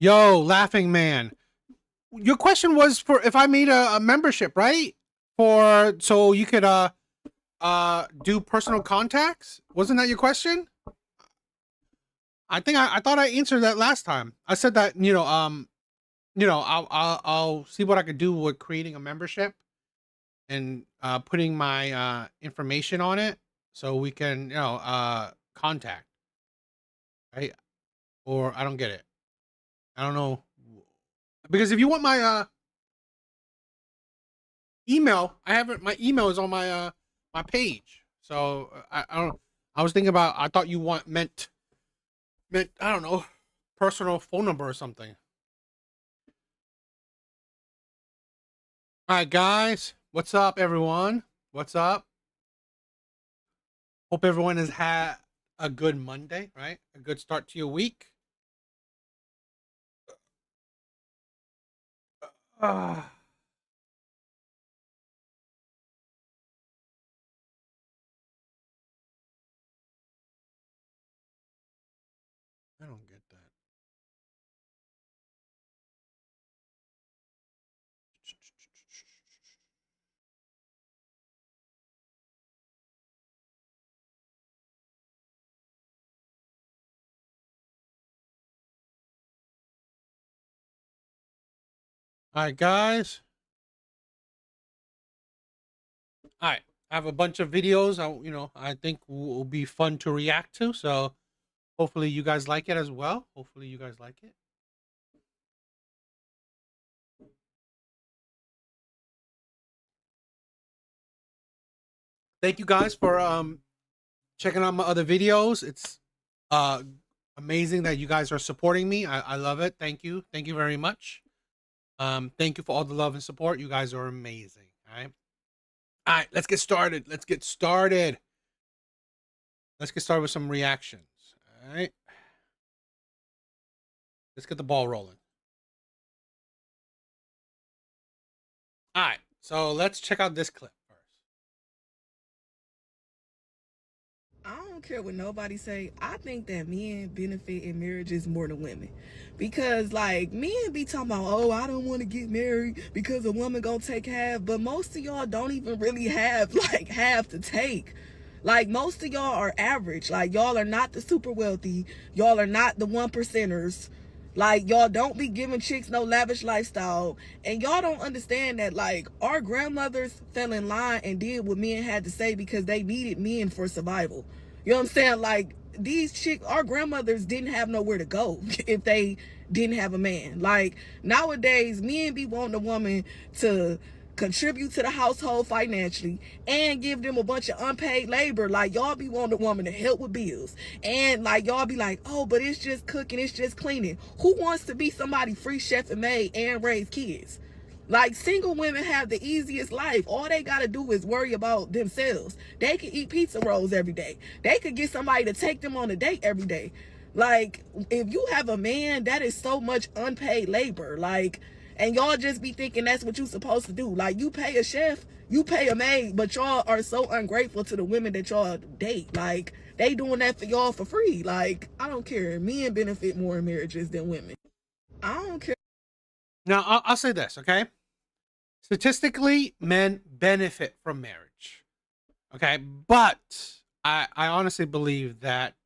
Yo, laughing man. Your question was for if I made a membership, right? For so you could do personal contacts? Wasn't that your question? I think I thought I answered that last time. I said that, I'll see what I could do with creating a membership and putting my information on it so we can, contact, right? Or I don't get it. I don't know. Because if you want my email. I haven't. My email is on my page. So I don't. I was thinking about. I thought you meant. I don't know. Personal phone number or something. All right, guys. What's up, everyone? What's up? Hope everyone has had a good Monday. Right, a good start to your week. Uh, I don't get that. All right, guys. All right. I have a bunch of videos. I think will be fun to react to. So hopefully you guys like it as well. Hopefully you guys like it. Thank you guys for checking out my other videos. It's uh amazing that you guys are supporting me. I love it. Thank you very much. Thank you for all the love and support. You guys are amazing. All right, let's get started. Let's get started with some reactions. All right, let's get the ball rolling. All right, so let's check out this clip first. I don't care what nobody say. I think that men benefit in marriages more than women. Because like men be talking about, oh, I don't want to get married because a woman gonna take half. But most of y'all don't even really have like half to take. Like most of y'all are average. Like y'all are not the super wealthy. Y'all are not the one percenters. Like y'all don't be giving chicks no lavish lifestyle. And y'all don't understand that like our grandmothers fell in line and did what men had to say because they needed men for survival. You know what I'm saying? Like these chicks, our grandmothers didn't have nowhere to go if they didn't have a man. Like nowadays, men be wanting a woman to contribute to the household financially and give them a bunch of unpaid labor. Like y'all be wanting a woman to help with bills, and like y'all be like, oh, but it's just cooking, it's just cleaning. Who wants to be somebody free chef and maid and raise kids? Like single women have the easiest life. All they gotta do is worry about themselves. They could eat pizza rolls every day. They could get somebody to take them on a date every day. Like if you have a man, that is so much unpaid labor. Like, and y'all just be thinking that's what you supposed to do. Like you pay a chef, you pay a maid, but y'all are so ungrateful to the women that y'all date. Like they doing that for y'all for free. Like I don't care. Men benefit more in marriages than women. I don't care. Now I'll say this, okay? Statistically, men benefit from marriage. Okay, but I honestly believe that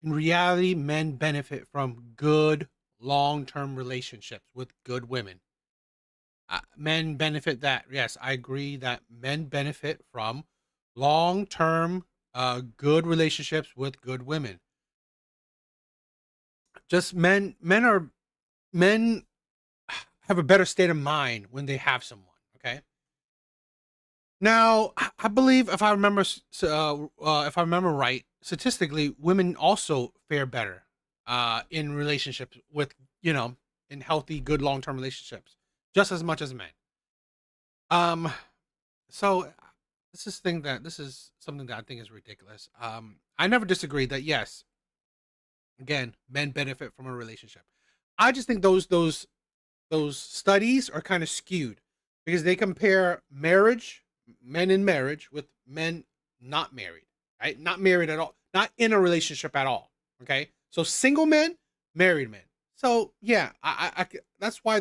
in reality, men benefit from good long term relationships with good women. Men benefit that. Yes, I agree that men benefit from long term, good relationships with good women. Just men have a better state of mind when they have someone. Okay. Now, I believe if I remember right, statistically, women also fare better in relationships with in healthy, good long term relationships, just as much as men. Um, so this is something that I think is ridiculous. I never disagree that yes, again, men benefit from a relationship. I just think those studies are kind of skewed because they compare men in marriage with men not married, right? Not married at all, not in a relationship at all. Okay, so single men, married men. So yeah, that's why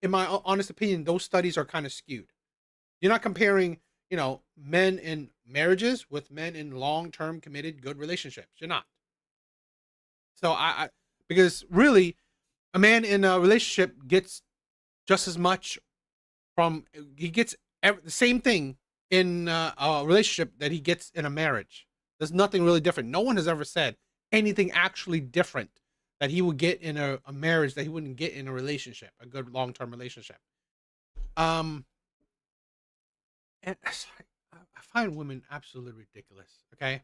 in my honest opinion, those studies are kind of skewed. You're not comparing, men in marriages with men in long-term committed good relationships. You're not. So because really, a man in a relationship gets just as much from he gets the same thing in a relationship that he gets in a marriage. There's nothing really different. No one has ever said anything actually different that he would get in a marriage that he wouldn't get in a relationship, a good long-term relationship. Um, and I find women absolutely ridiculous. Okay.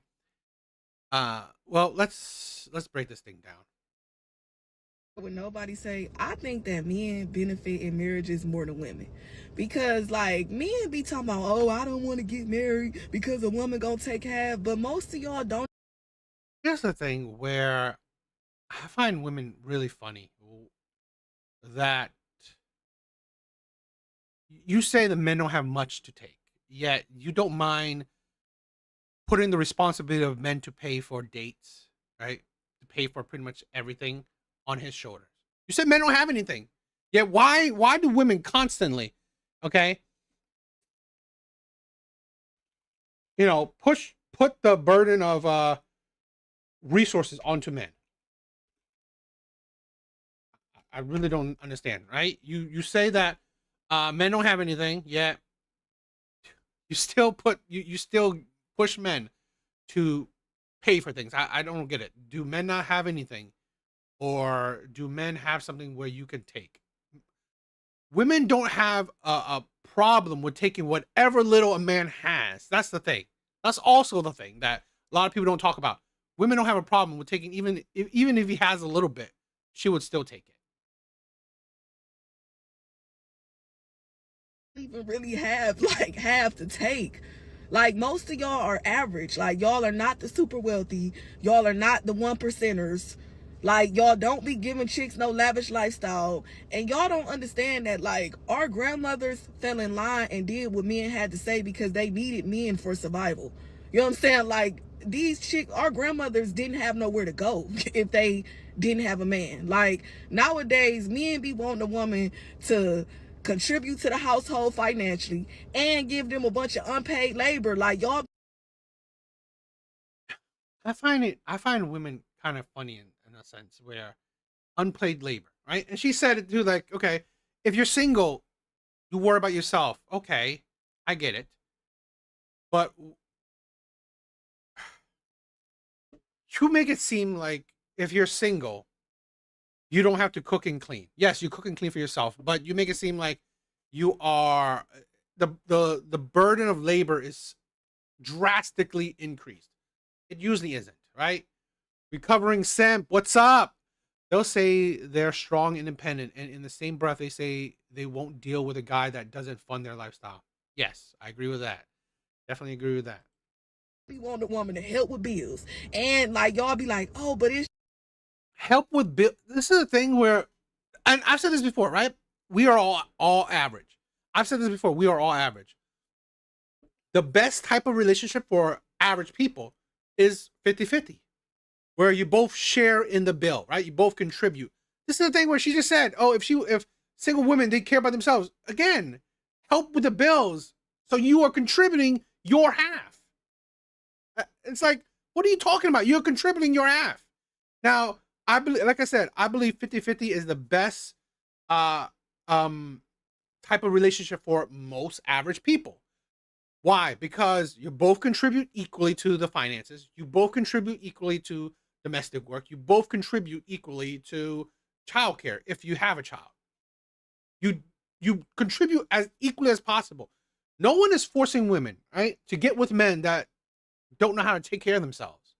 Well, let's break this thing down. When nobody say, I think that men benefit in marriages more than women, because like men be talking about, oh, I don't want to get married because a woman gonna take half, but most of y'all don't. Here's the thing where I find women really funny that you say the men don't have much to take, yet you don't mind putting the responsibility of men to pay for dates, right? To pay for pretty much everything on his shoulders. You said men don't have anything. Yet why do women constantly, okay? Put the burden of resources onto men. I really don't understand, right? You say that men don't have anything, yet you still push men to pay for things. I don't get it. Do men not have anything, or do men have something where you can take? Women don't have a problem with taking whatever little a man has. That's the thing. That's also the thing that a lot of people don't talk about. Women don't have a problem with taking even if he has a little bit, she would still take it. Even really have like have to take. Like most of y'all are average. Like y'all are not the super wealthy. Y'all are not the one percenters. Like y'all don't be giving chicks no lavish lifestyle. And y'all don't understand that like our grandmothers fell in line and did what men had to say because they needed men for survival. You know what I'm saying? Like these chicks, our grandmothers didn't have nowhere to go if they didn't have a man. Like nowadays, men be wanting a woman to contribute to the household financially and give them a bunch of unpaid labor. Like y'all, I find women kind of funny in a sense where unpaid labor, right? And she said it too, like, okay, if you're single, you worry about yourself. Okay, I get it. But you make it seem like if you're single, you don't have to cook and clean. Yes, you cook and clean for yourself, but you make it seem like you are the burden of labor is drastically increased. It usually isn't, right? Recovering simp, what's up? They'll say they're strong, independent, and in the same breath, they say they won't deal with a guy that doesn't fund their lifestyle. Yes, I agree with that. Definitely agree with that. we want a woman to help with bills. And like y'all be like, oh, but it's Help with bill. This is a thing where, and I've said this before, right? We are all average. I've said this before. We are all average. The best type of relationship for average people is 50-50, where you both share in the bill, right? You both contribute. This is the thing where she just said, oh, if single women didn't care about themselves, again, help with the bills. So you are contributing your half. It's like, what are you talking about? You're contributing your half. Now, I believe, like I said, I believe 50-50 is the best uh type of relationship for most average people. Why? Because you both contribute equally to the finances. You both contribute equally to domestic work. You both contribute equally to childcare if you have a child. You you contribute as equally as possible. No one is forcing women, right, to get with men that don't know how to take care of themselves.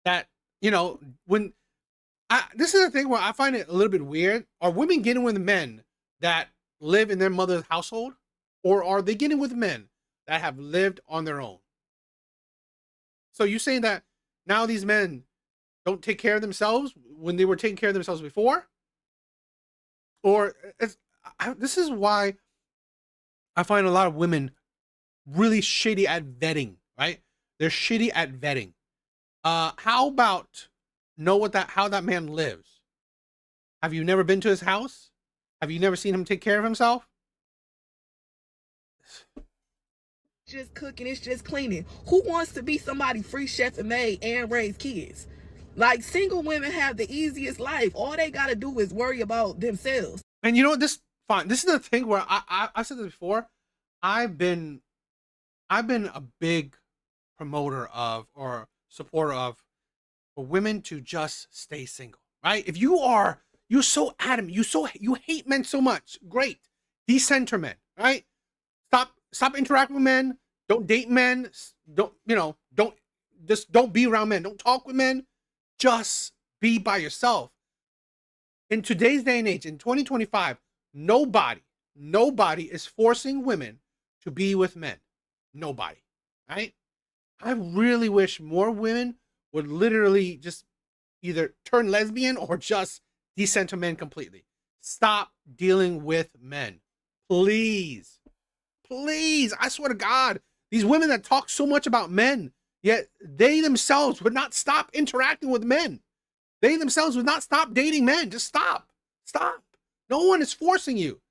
That, when this is the thing where I find it a little bit weird. Are women getting with men that live in their mother's household, or are they getting with men that have lived on their own? So you saying that now these men don't take care of themselves when they were taking care of themselves before? Or this is why I find a lot of women really shitty at vetting, right? They're shitty at vetting. How about know how that man lives? Have you never been to his house? Have you never seen him take care of himself? Just cooking, it's just cleaning. Who wants to be somebody free chef and maid and raise kids? Like, single women have the easiest life. All they gotta do is worry about themselves. And you know what? This fine. This is the thing where I said this before. I've been a big promoter of or supporter of for women to just stay single. Right? If you're so adamant, you hate men so much. Great. Decenter men, right? Stop interacting with men. Don't date men. Don't be around men. Don't talk with men. Just be by yourself. In today's day and age, in 2025, nobody is forcing women to be with men. Nobody, right? I really wish more women would literally just either turn lesbian or just decenter men completely. Stop dealing with men. Please. Please. I swear to God, these women that talk so much about men, yet they themselves would not stop interacting with men. They themselves would not stop dating men. Just stop. Stop. No one is forcing you.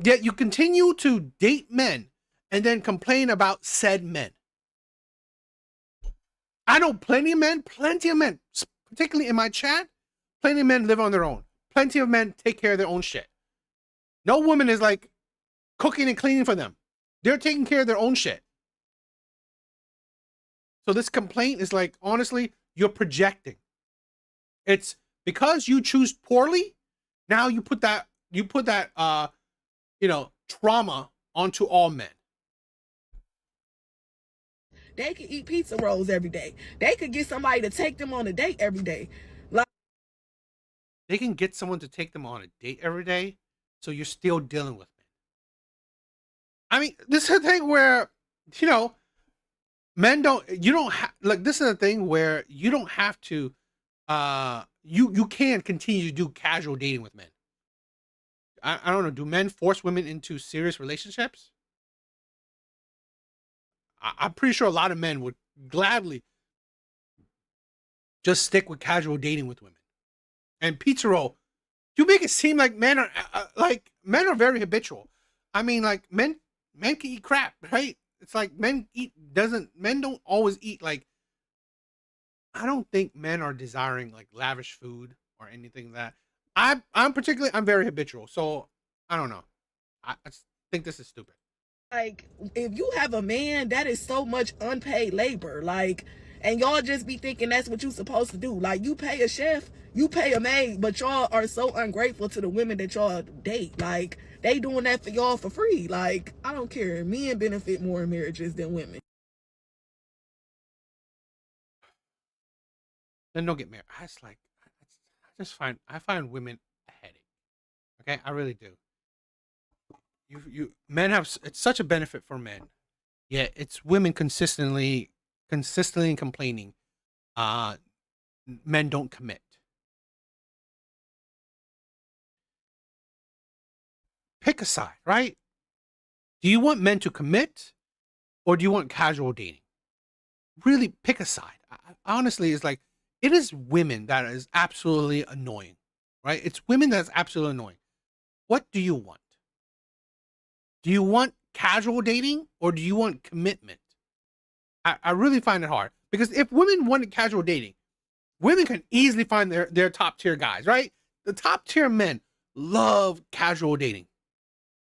Yet you continue to date men and then complain about said men. I know plenty of men, particularly in my chat, plenty of men live on their own. Plenty of men take care of their own shit. No woman is like cooking and cleaning for them. They're taking care of their own shit. So this complaint is like, honestly, you're projecting. It's because you choose poorly. Now you put that trauma onto all men. They could eat pizza rolls every day. They could get somebody to take them on a date every day. Like, they can get someone to take them on a date every day, so you're still dealing with men. I mean, this is a thing where, men don't, this is a thing where you don't have to, you can continue to do casual dating with men. I don't know. Do men force women into serious relationships? I'm pretty sure a lot of men would gladly just stick with casual dating with women. And pizza roll, you make it seem like men are very habitual. I mean, like men can eat crap, right? It's like men don't always eat like. I don't think men are desiring like lavish food or anything like that. I'm very habitual, so I don't know. I think this is stupid. Like, if you have a man, that is so much unpaid labor. Like, and y'all just be thinking that's what you supposed to do. Like, you pay a chef, you pay a maid, but y'all are so ungrateful to the women that y'all date. Like, they doing that for y'all for free. Like, I don't care. Men benefit more in marriages than women. Then don't get married. I find women a headache. Okay, I really do. You men have it's such a benefit for men, yet it's women consistently complaining. Uh, Men don't commit. Pick a side, right? Do you want men to commit, or do you want casual dating? Really pick a side. Honestly, it's like it is women that is absolutely annoying, right? It's women that's absolutely annoying. What do you want? Do you want casual dating or do you want commitment? I really find it hard because if women wanted casual dating, women can easily find their top tier guys, right? The top tier men love casual dating,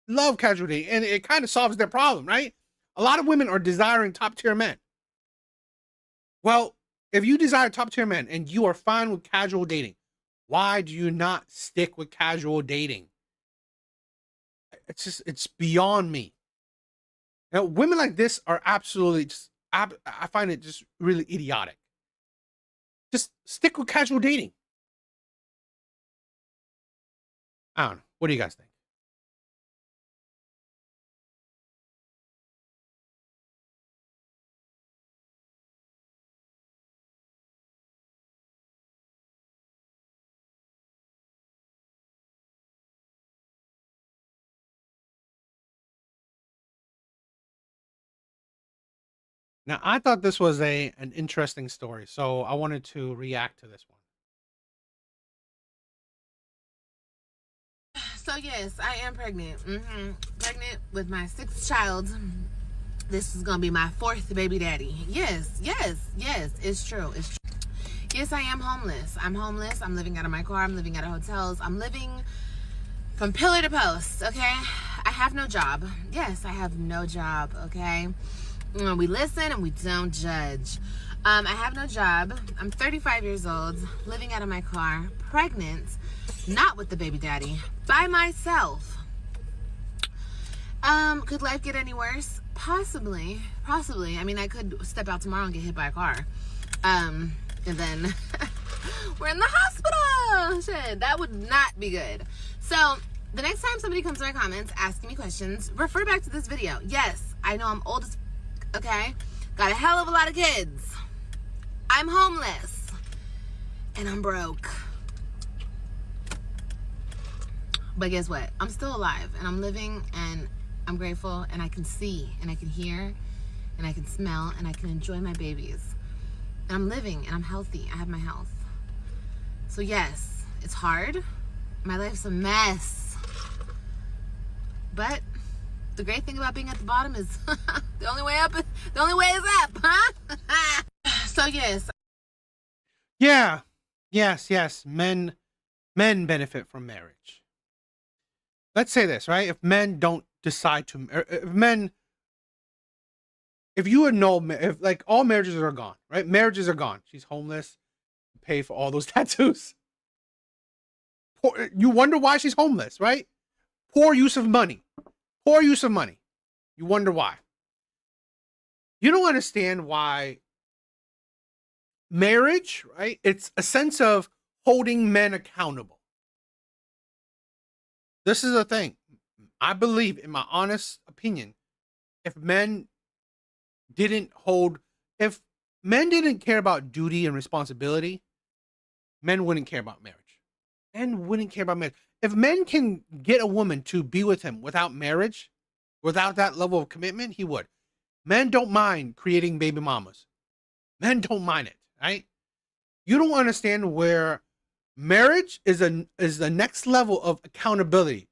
and it kind of solves their problem, right? A lot of women are desiring top tier men. Well, if you desire top tier men and you are fine with casual dating, why do you not stick with casual dating? It's beyond me. Women like this are absolutely just, I find it just really idiotic. Just stick with casual dating. I don't know. What do you guys think? Now, I thought this was an interesting story, so I wanted to react to this one. So yes, I am pregnant. Pregnant with my 6th child. This is gonna be my 4th baby daddy. Yes, it's true. It's true. Yes, I am homeless. I'm homeless. I'm living out of my car. I'm living out of hotels. I'm living from pillar to post, okay? I have no job. Yes, I have no job, okay? We listen and we don't judge. I have no job. I'm 35 years old, living out of my car, pregnant, not with the baby daddy, by myself. Could life get any worse? Possibly. I mean, I could step out tomorrow and get hit by a car. And then we're in the hospital. Shit, that would not be good. So the next time somebody comes to my comments asking me questions, refer back to this video. Yes, I know I'm old as okay? Got a hell of a lot of kids. I'm homeless. And I'm broke. But guess what? I'm still alive and I'm living and I'm grateful and I can see and I can hear and I can smell and I can enjoy my babies. And I'm living and I'm healthy. I have my health. So yes, it's hard. My life's a mess. But the great thing about being at the bottom is the only way is up, huh? So yes. Yes. Men benefit from marriage. Let's say this, right? If men don't decide to, if you know, if like all marriages are gone, right? Marriages are gone. She's homeless. Pay for all those tattoos. You wonder why she's homeless, right? Poor use of money. You wonder why. You don't understand why marriage, right? It's a sense of holding men accountable. This is the thing. I believe, in my honest opinion, if men didn't care about duty and responsibility, men wouldn't care about marriage. If men can get a woman to be with him without marriage, without that level of commitment, he would. Men don't mind creating baby mamas. Men don't mind it, right? You don't understand where marriage is the next level of accountability,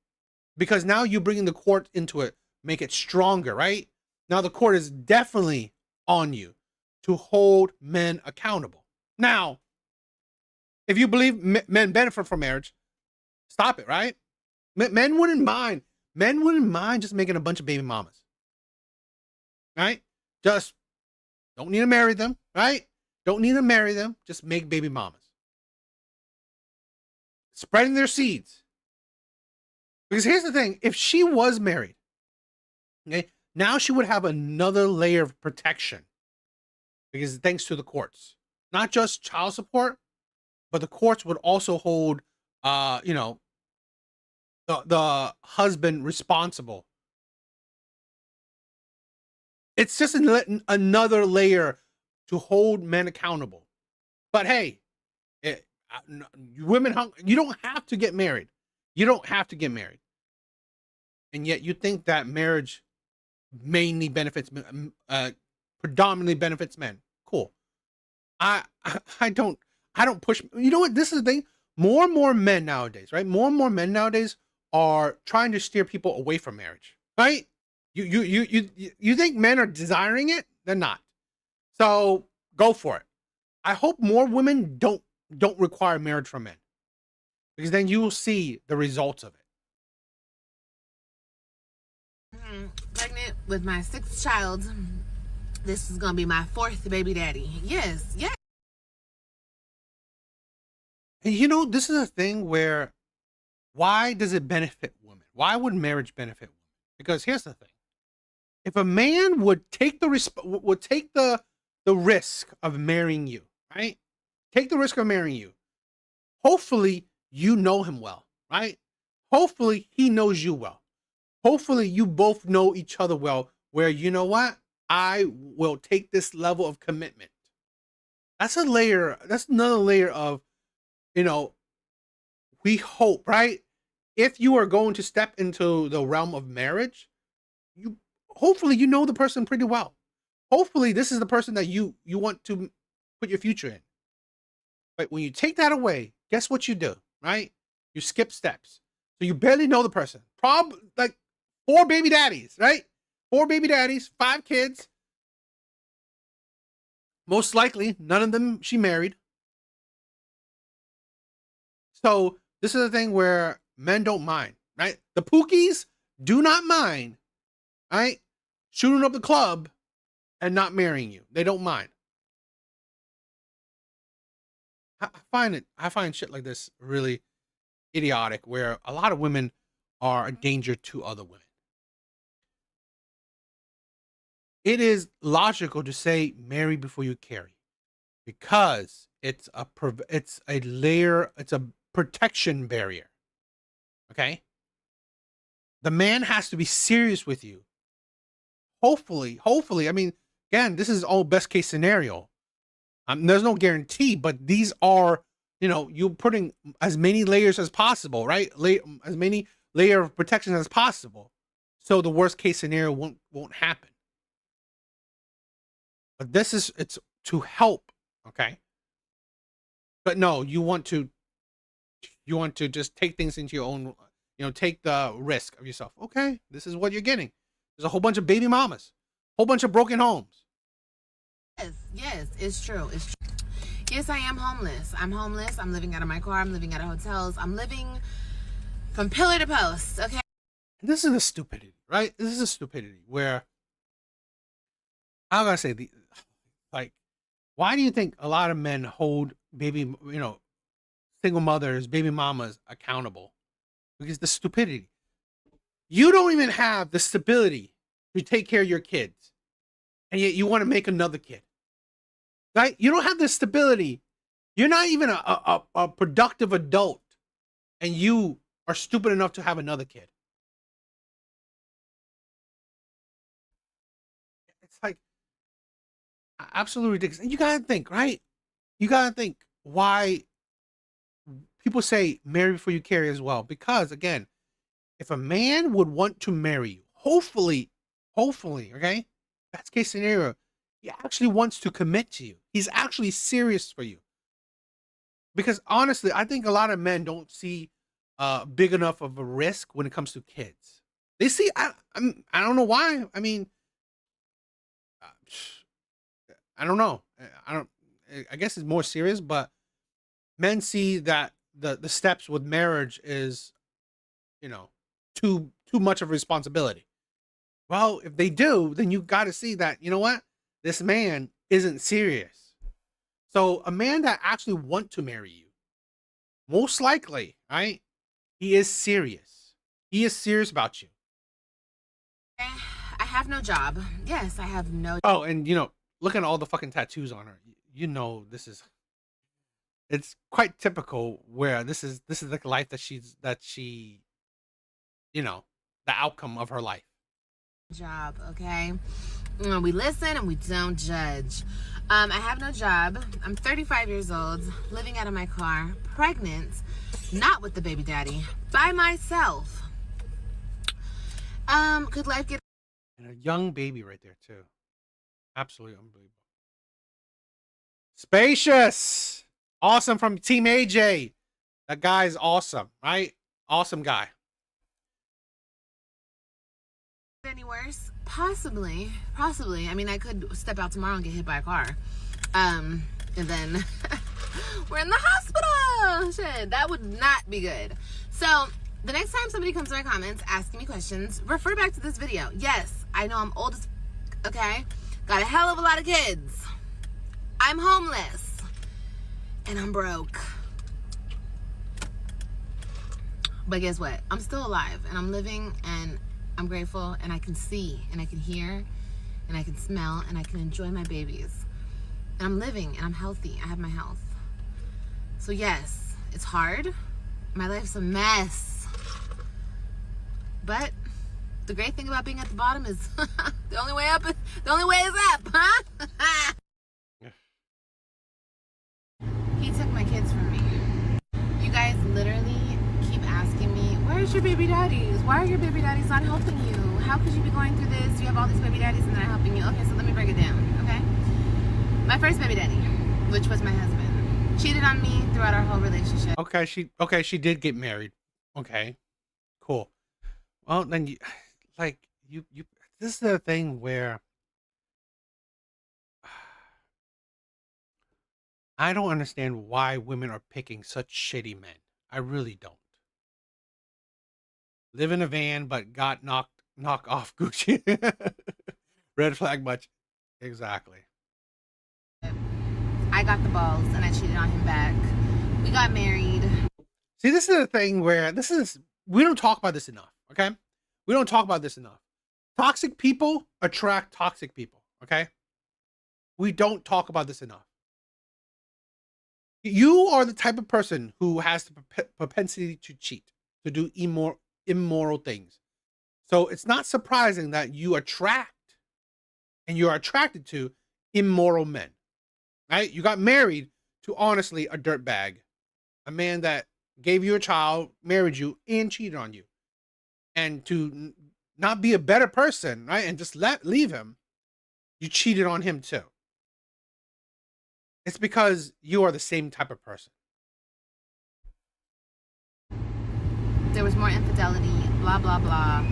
because now you're bringing the court into it, make it stronger, right? Now the court is definitely on you to hold men accountable. Now, if you believe men benefit from marriage, stop it, right? Men wouldn't mind. Men wouldn't mind just making a bunch of baby mamas, right? Just don't need to marry them, right? Don't need to marry them. Just make baby mamas. Spreading their seeds. Because here's the thing. If she was married, okay, now she would have another layer of protection. Because thanks to the courts. Not just child support, but the courts would also hold, the husband responsible. It's just another layer to hold men accountable. But hey, women, you don't have to get married. And yet you think that marriage mainly benefits, predominantly benefits men. Cool. I don't push. You know what? This is the thing. More and more men nowadays, right? More and more men nowadays are trying to steer people away from marriage, right? You think men are desiring it? They're not. So go for it. I hope more women don't require marriage from men, because then you will see the results of it. Pregnant with my 6th child. This is gonna be my 4th baby daddy. Yes. And this is a thing where, why does it benefit women? Why would marriage benefit women? Because here's the thing. If a man would take the risk of marrying you, right? Take the risk of marrying you. Hopefully you know him well, right? Hopefully he knows you well. Hopefully you both know each other well, where, you know what? I will take this level of commitment. That's a layer. That's another layer of, we hope, right? If you are going to step into the realm of marriage, hopefully you know the person pretty well. Hopefully this is the person that you want to put your future in. But when you take that away, guess what you do, right? You skip steps. So you barely know the person. Like 4 baby daddies, right? 4 baby daddies, 5 kids. Most likely, none of them she married. So this is the thing where men don't mind, right? The Pookies do not mind, right? Shooting up the club and not marrying you. They don't mind. I find shit like this really idiotic, where a lot of women are a danger to other women. It is logical to say marry before you carry, because it's a protection barrier. Okay? The man has to be serious with you. Hopefully, I mean, again, this is all best case scenario. There's no guarantee, but these are, you're putting as many layers as possible, right? As many layer of protection as possible, so the worst case scenario won't happen. But it's to help, okay? But no, you want to just take things into your own, take the risk of yourself. Okay, this is what you're getting. There's a whole bunch of baby mamas, whole bunch of broken homes. Yes, it's true. It's true. Yes, I am homeless. I'm homeless. I'm living out of my car. I'm living out of hotels. I'm living from pillar to post. Okay. This is a stupidity, right? This is a stupidity where I'm gonna say why do you think a lot of men hold single mothers, baby mamas accountable? Because the stupidity. You don't even have the stability to take care of your kids, and yet you want to make another kid. Right? You don't have the stability. You're not even a productive adult, and you are stupid enough to have another kid. It's like absolutely ridiculous. And you gotta think, right? You gotta think why people say marry before you carry as well. Because again, if a man would want to marry you, hopefully, okay, best case scenario, he actually wants to commit to you. He's actually serious for you. Because honestly, I think a lot of men don't see big enough of a risk when it comes to kids. They see, I don't know why. I mean, I don't know. I guess it's more serious, but men see that the steps with marriage is, too much of a responsibility. Well, if they do, then you got to see that, you know what? This man isn't serious. So a man that actually wants to marry you, most likely, right? He is serious. He is serious about you. I have no job. Yes, I have no. Oh, and look at all the fucking tattoos on her. It's quite typical where this is the life that she, the outcome of her life. Job, okay? We listen and we don't judge. I have no job. I'm 35 years old, living out of my car, pregnant, not with the baby daddy, by myself. Could life get... And a young baby right there too. Absolutely unbelievable. Spacious. Awesome from Team AJ. That guy's awesome, right? Awesome guy. Any worse? Possibly. I mean, I could step out tomorrow and get hit by a car. And then we're in the hospital. Shit, that would not be good. So the next time somebody comes to my comments asking me questions, refer back to this video. Yes, I know I'm old as okay? Got a hell of a lot of kids. I'm homeless. And I'm broke. But guess what? I'm still alive and I'm living and I'm grateful, and I can see and I can hear and I can smell and I can enjoy my babies. And I'm living and I'm healthy. I have my health. So yes, it's hard. My life's a mess. But the great thing about being at the bottom is the only way up is up, huh? He took my kids from me. You guys literally keep asking me, where's your baby daddies? Why are your baby daddies not helping you? How could you be going through this? You have all these baby daddies and they're not helping you. Okay, so let me break it down, okay? My first baby daddy, which was my husband, cheated on me throughout our whole relationship. Okay, she did get married. Okay. Well, then like you. This is the thing where I don't understand why women are picking such shitty men. I really don't. Live in a van, but got knock off Gucci. Red flag much. Exactly. I got the balls and I cheated on him back. We got married. See, this is the thing where we don't talk about this enough, okay? We don't talk about this enough. Toxic people attract toxic people, okay? We don't talk about this enough. You are the type of person who has the propensity to cheat, to do immoral things. So it's not surprising that you attract and you're attracted to immoral men, right? You got married to, honestly, a dirtbag, a man that gave you a child, married you, and cheated on you. And to not be a better person, right? And just leave him, you cheated on him too. It's because you are the same type of person. There was more infidelity, blah, blah, blah.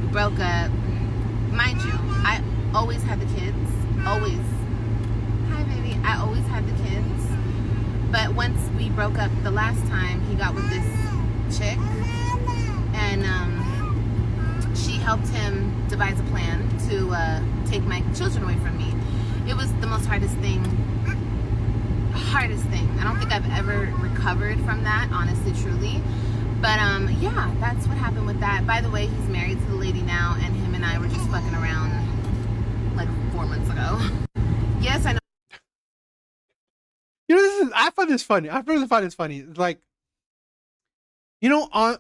We broke up. Mind you, I always had the kids. Always. Hi, baby. I always had the kids. But once we broke up the last time, he got with this chick. And she helped him devise a plan to take my children away from me. It was the most hardest thing. I don't think I've ever recovered from that, honestly, truly. But yeah, that's what happened with that. By the way, he's married to the lady now, and him and I were just fucking around like 4 months ago. Yes, I know. You know, I find this funny. I really find this funny. Like, you know,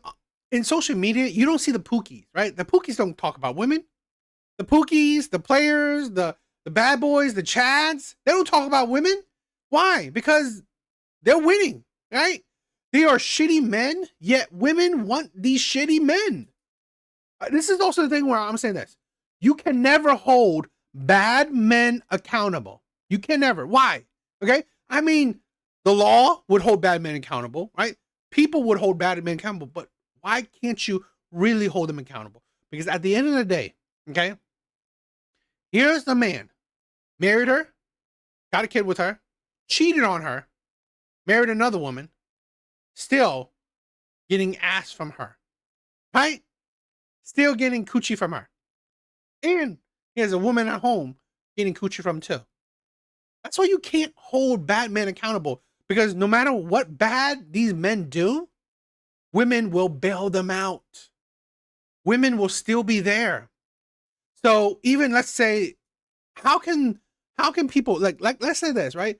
in social media, you don't see the Pookies, right? The Pookies don't talk about women. The Pookies, the players, the bad boys, the Chads, they don't talk about women. Why? Because they're winning, right? They are shitty men, yet women want these shitty men. This is also the thing where I'm saying this. You can never hold bad men accountable. You can never. Why? Okay? I mean, the law would hold bad men accountable, right? People would hold bad men accountable, but why can't you really hold them accountable? Because at the end of the day, okay, here's the man, married her, got a kid with her, cheated on her, married another woman, still getting ass from her, right? Still getting coochie from her. And he has a woman at home getting coochie from too. That's why you can't hold bad men accountable, because no matter what bad these men do, women will bail them out. Women will still be there. So even, let's say, how can people, like let's say this, right?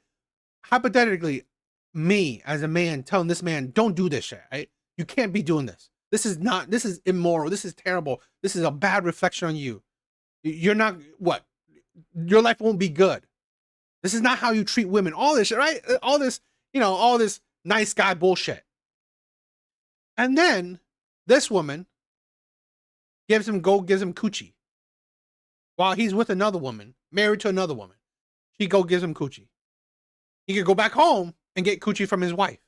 Hypothetically, me as a man telling this man, don't do this shit, right? You can't be doing this. This is immoral. This is terrible. This is a bad reflection on you. You're not, what? Your life won't be good. This is not how you treat women. All this shit, right? All this, all this nice guy bullshit. And then this woman gives him coochie while he's with another woman, married to another woman. She gives him coochie. He could go back home and get coochie from his wife.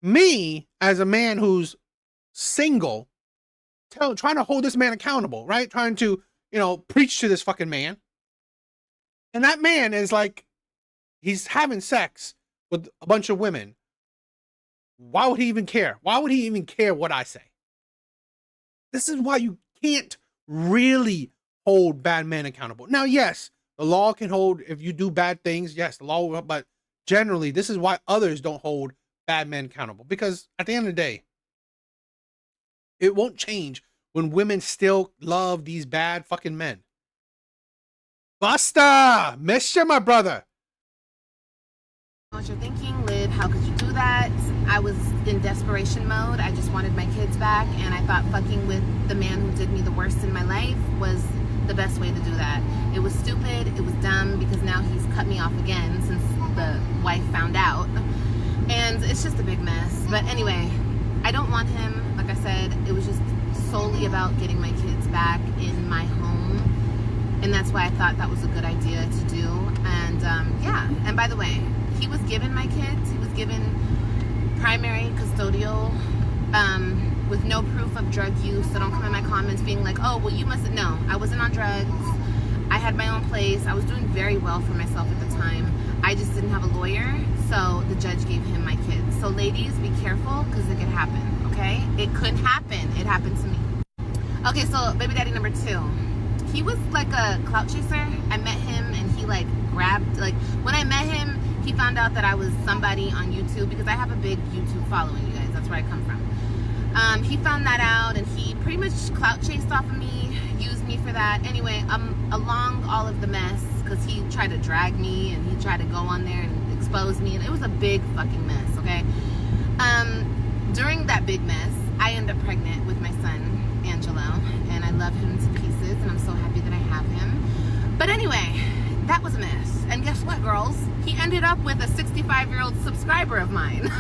Me, as a man who's single, trying to hold this man accountable, right? Trying to, preach to this fucking man. And that man is like, he's having sex with a bunch of women. Why would he even care? Why would he even care what I say? This is why you can't really hold bad men accountable. Now, yes, the law can hold if you do bad things. Yes, the law will, but generally, this is why others don't hold bad men accountable. Because at the end of the day, it won't change when women still love these bad fucking men. Busta! Missed you, my brother. What you're thinking, Liv, how could you do that? I was in desperation mode. I just wanted my kids back, and I thought fucking with the man who did me the worst in my life was the best way to do that. It was stupid, it was dumb, because now he's cut me off again since the wife found out. And it's just a big mess. But anyway, I don't want him. Like I said, it was just solely about getting my kids back in my home. And that's why I thought that was a good idea to do. And yeah, and by the way, he was given my kids, he was given primary custodial with no proof of drug use. So don't come in my comments being like, oh, well, you mustn't. No, I wasn't on drugs. I had my own place. I was doing very well for myself at the time. I just didn't have a lawyer, so the judge gave him my kids. So ladies, be careful, because it could happen, okay? It could happen. It happened to me. Okay, so baby daddy number 2. He was like a clout chaser. I met him and he like grabbed, like when I met him, he found out that I was somebody on YouTube, because I have a big YouTube following, you guys. That's where I come from. He found that out and he pretty much clout chased off of me, used me for that. Anyway, along all of the mess, because he tried to drag me and he tried to go on there and expose me, and it was a big fucking mess, okay? During that big mess, I ended up pregnant with my son, Angelo, and I love him to pieces, and I'm so happy that I have him. But anyway, that was a mess. And guess what, girls? He ended up with a 65-year-old subscriber of mine.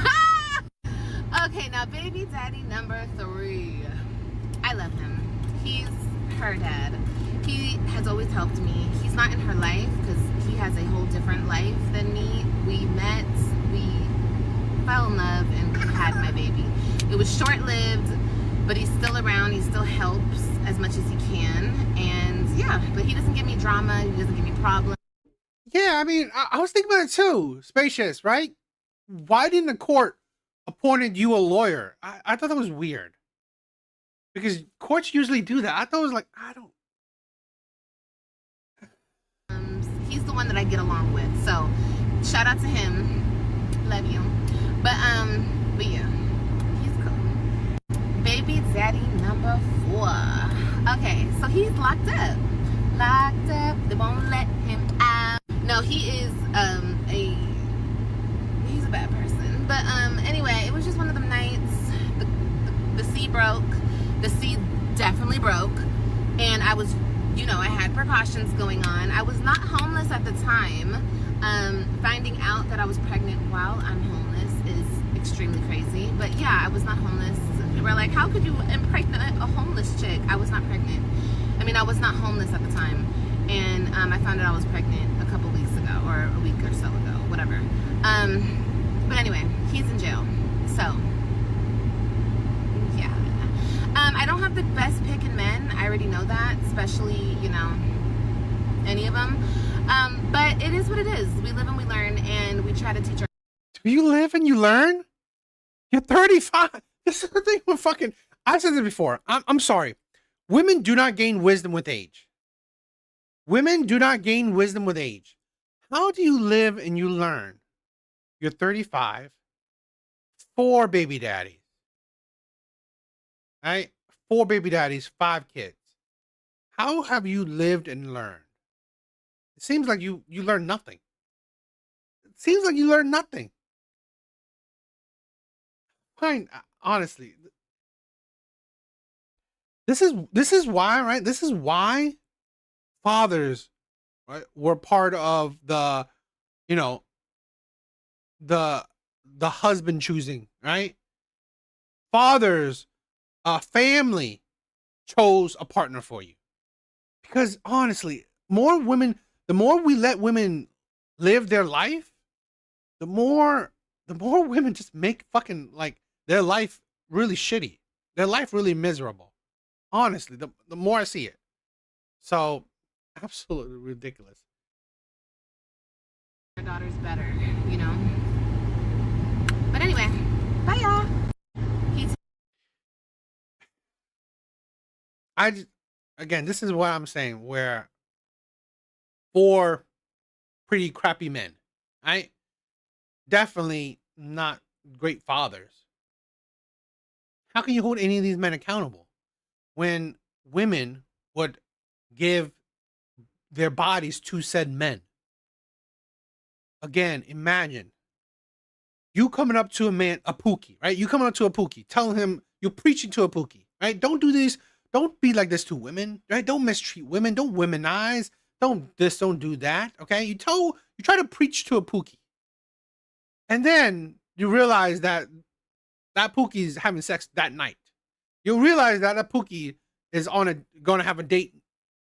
Okay, now baby daddy number 3. I love him. He's her dad. He has always helped me. He's not in her life because he has a whole different life than me. We met, we fell in love, and we had my baby. It was short-lived, but he's still around. He still helps as much as he can. And yeah, but he doesn't give me drama. He doesn't give me problems. Yeah, I mean, I was thinking about it too. Spacious, right? Why didn't the court appointed you a lawyer? I thought that was weird. Because courts usually do that. I thought it was like, I don't. He's the one that I get along with. So, shout out to him. Love you. But yeah, he's cool. Baby daddy number 4. Okay, so he's locked up. Locked up. They won't let him out. No, he is he's a bad person. But anyway, it was just one of them nights. The sea broke. The sea definitely broke, and I was, you know, I had precautions going on. I was not homeless at the time. Finding out that I was pregnant while I'm homeless is extremely crazy. But yeah, I was not homeless. They were like, how could you impregnate a homeless chick? I was not pregnant. I mean, I was not homeless at the time. And I found out I was pregnant a couple weeks ago, or a week or so ago, whatever. But anyway, he's in jail. So, yeah. I don't have the best pick in men. I already know that, especially, you know, any of them. But it is what it is. We live and we learn, and we try to teach our... Do you live and you learn? You're 35. This is the thing with fucking... I've said this before. I'm sorry. Women do not gain wisdom with age. Women do not gain wisdom with age. How do you live and you learn? You're 35. 4 baby daddies. Right? 4 baby daddies, 5 kids. How have you lived and learned? It seems like you learned nothing. It seems like you learned nothing. Fine, honestly. This is why, right? This is why fathers, right, were part of the, you know, the husband choosing, right? Fathers, family chose a partner for you. Because honestly, the more we let women live their life, the more women just make fucking like their life really shitty. Their life really miserable. Honestly, the more I see it. So absolutely ridiculous. Our daughter's better, you know. But anyway, bye y'all. Again, this is what I'm saying, where 4 pretty crappy men, right? Definitely not great fathers. How can you hold any of these men accountable when women would give their bodies to said men? Again, imagine you coming up to a man, a Pookie, right? You coming up to a Pookie, telling him, you're preaching to a Pookie, right? Don't do this. Don't be like this to women, right? Don't mistreat women. Don't womanize. Don't this, don't do that, okay? You try to preach to a Pookie. And then you realize that that Pookie is having sex that night. You realize that that Pookie is going to have a date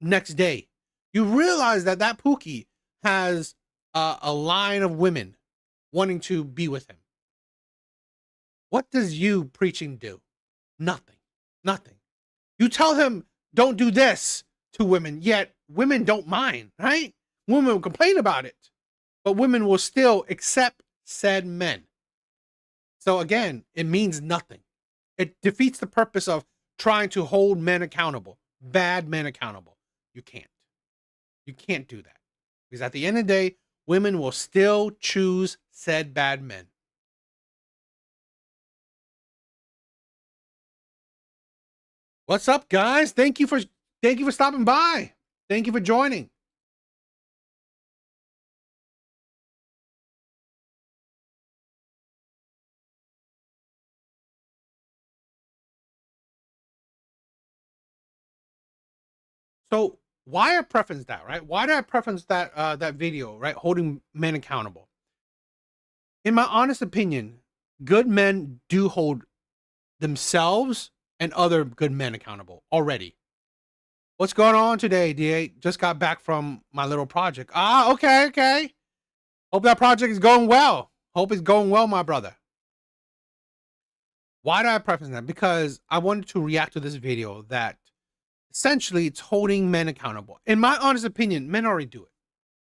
next day. You realize that that Pookie has a line of women wanting to be with him. What does you preaching do? Nothing. Nothing. You tell him don't do this to women, yet women don't mind, right? Women will complain about it, but women will still accept said men. So again, it means nothing. It defeats the purpose of trying to hold men accountable, bad men accountable. You can't. You can't do that. Because at the end of the day, women will still choose said bad men. What's up, guys? Thank you for stopping by. Thank you for joining. So why I preference that, right? Why did I preference that that video, right? Holding men accountable. In my honest opinion, good men do hold themselves and other good men accountable already. What's going on today, D8? Just got back from my little project. Ah, okay. Hope that project is going well. Hope it's going well, my brother. Why do I preference that? Because I wanted to react to this video that essentially it's holding men accountable. In my honest opinion, men already do it.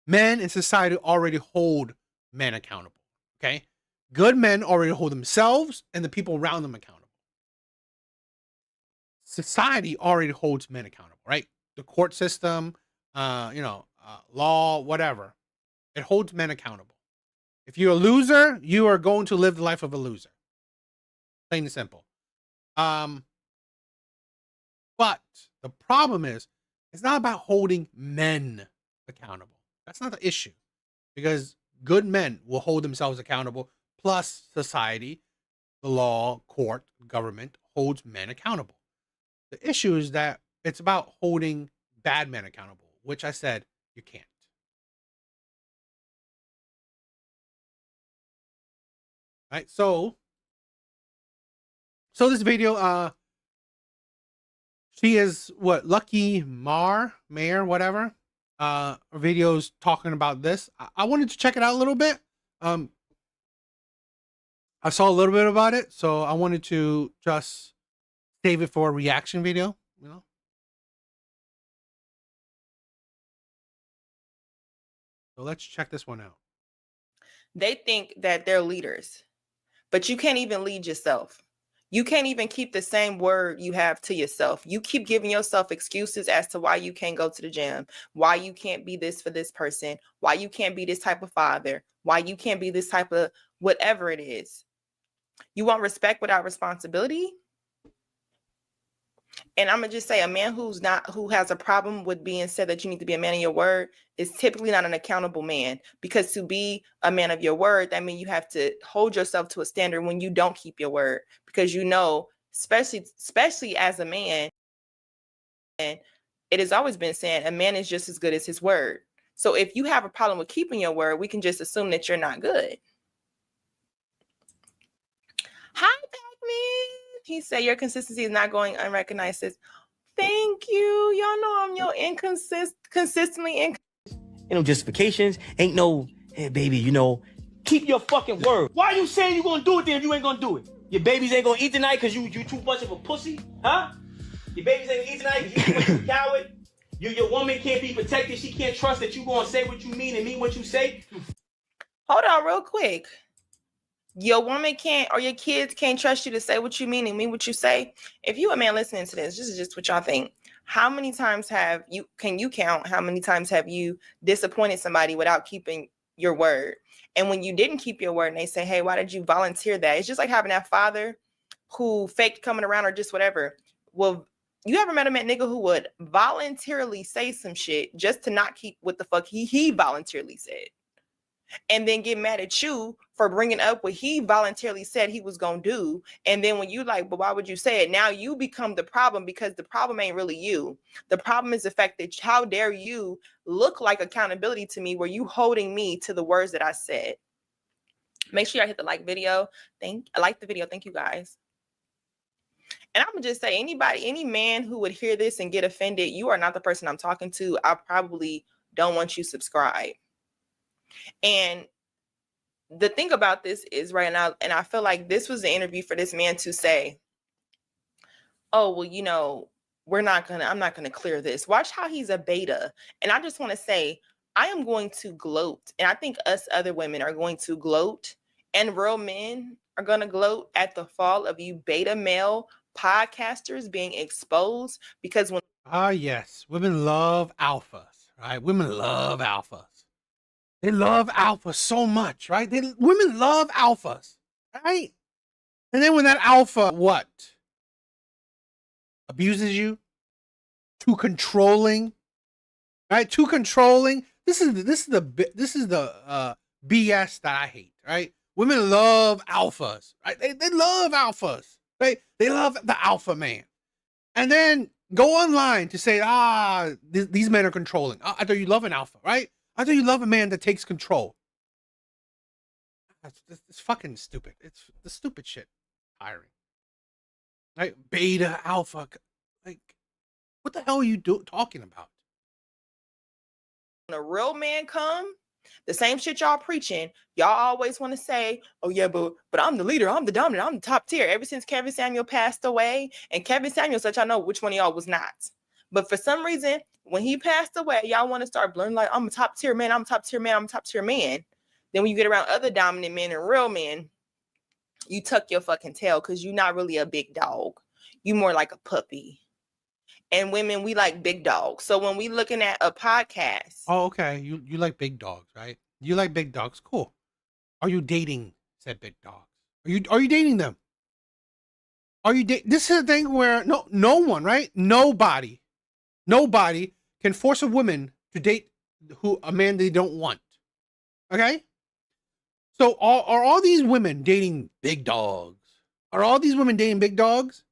Men in society already hold men accountable. Okay? Good men already hold themselves and the people around them accountable. Society already holds men accountable, right? The court system, law, whatever. It holds men accountable. If you're a loser, you are going to live the life of a loser. Plain and simple. But the problem is, it's not about holding men accountable. That's not the issue. Because good men will hold themselves accountable, plus society, the law, court, government holds men accountable. The issue is that it's about holding bad men accountable, which I said you can't. Right? So this video, she is what, Lucky Mayor, whatever. Videos talking about this. I wanted to check it out a little bit. I saw a little bit about it, so I wanted to just save it for a reaction video, you know. So let's check this one out. They think that they're leaders, but you can't even lead yourself. You can't even keep the same word you have to yourself. You keep giving yourself excuses as to why you can't go to the gym, why you can't be this for this person, why you can't be this type of father, why you can't be this type of whatever it is. You want respect without responsibility? And I'm gonna just say, a man who has a problem with being said that you need to be a man of your word is typically not an accountable man, because to be a man of your word, that means you have to hold yourself to a standard when you don't keep your word, because you know, especially as a man, and it has always been said, a man is just as good as his word. So if you have a problem with keeping your word, we can just assume that you're not good. Hi, Pac-Man. He said your consistency is not going unrecognized. Thank you. Y'all know I'm your consistently Ain't no justifications. Ain't no, hey, baby, keep your fucking word. Why you saying you gonna do it then if you ain't gonna do it? Your babies ain't gonna eat tonight because you too much of a pussy? Huh? Your babies ain't gonna eat tonight because you too much of a coward? Your woman can't be protected. She can't trust that you gonna say what you mean and mean what you say? Hold on real quick. Your woman can't, or your kids can't trust you to say what you mean and mean what you say. If you a man listening to this, this is just what y'all think. How many times can you count how many times have you disappointed somebody without keeping your word? And when you didn't keep your word and they say, hey, why did you volunteer that? It's just like having that father who faked coming around or just whatever. Well, you ever met a nigga who would voluntarily say some shit just to not keep what the fuck he voluntarily said? And then get mad at you for bringing up what he voluntarily said he was going to do. And then when you like, but why would you say it? Now you become the problem, because the problem ain't really you. The problem is the fact that how dare you look like accountability to me, where you holding me to the words that I said. Make sure y'all hit the like video. Like the video. Thank you guys. And I'm going to just say, any man who would hear this and get offended, you are not the person I'm talking to. I probably don't want you subscribed. And the thing about this is right now, and I feel like this was the interview for this man to say, oh, well, I'm not gonna clear this. Watch how he's a beta. And I just want to say, I am going to gloat, and I think us other women are going to gloat, and real men are gonna gloat at the fall of you beta male podcasters being exposed, because when Yes, women love alphas, right? Women love alphas. They love alpha so much, right? Women love alphas, right? And then when that alpha, what? Abuses you? Too controlling, right? Too controlling. This is the BS that I hate, right? Women love alphas, right? They love alphas, right? They love the alpha man. And then go online to say, these men are controlling. I thought you love an alpha, right? I thought you love a man that takes control. It's fucking stupid. It's the stupid shit. Tiring. Right? Beta, alpha. Like, what the hell are you talking about? a real man come, the same shit y'all preaching, y'all always want to say, oh yeah, but I'm the leader, I'm the dominant, I'm the top tier. Ever since Kevin Samuel passed away, and Kevin Samuel, such I know which one of y'all was not. But for some reason, when he passed away, y'all want to start blurring like, I'm a top tier man, I'm a top tier man, I'm a top tier man. Then when you get around other dominant men and real men, you tuck your fucking tail because you're not really a big dog. You more like a puppy. And women, we like big dogs. So when we looking at a podcast, Oh, okay. You like big dogs, right? You like big dogs. Cool. Are you dating said big dogs? Are you dating them? This is a thing where no one, right? Nobody can force a woman to date a man they don't want. Okay? So are all these women dating big dogs? Are all these women dating big dogs?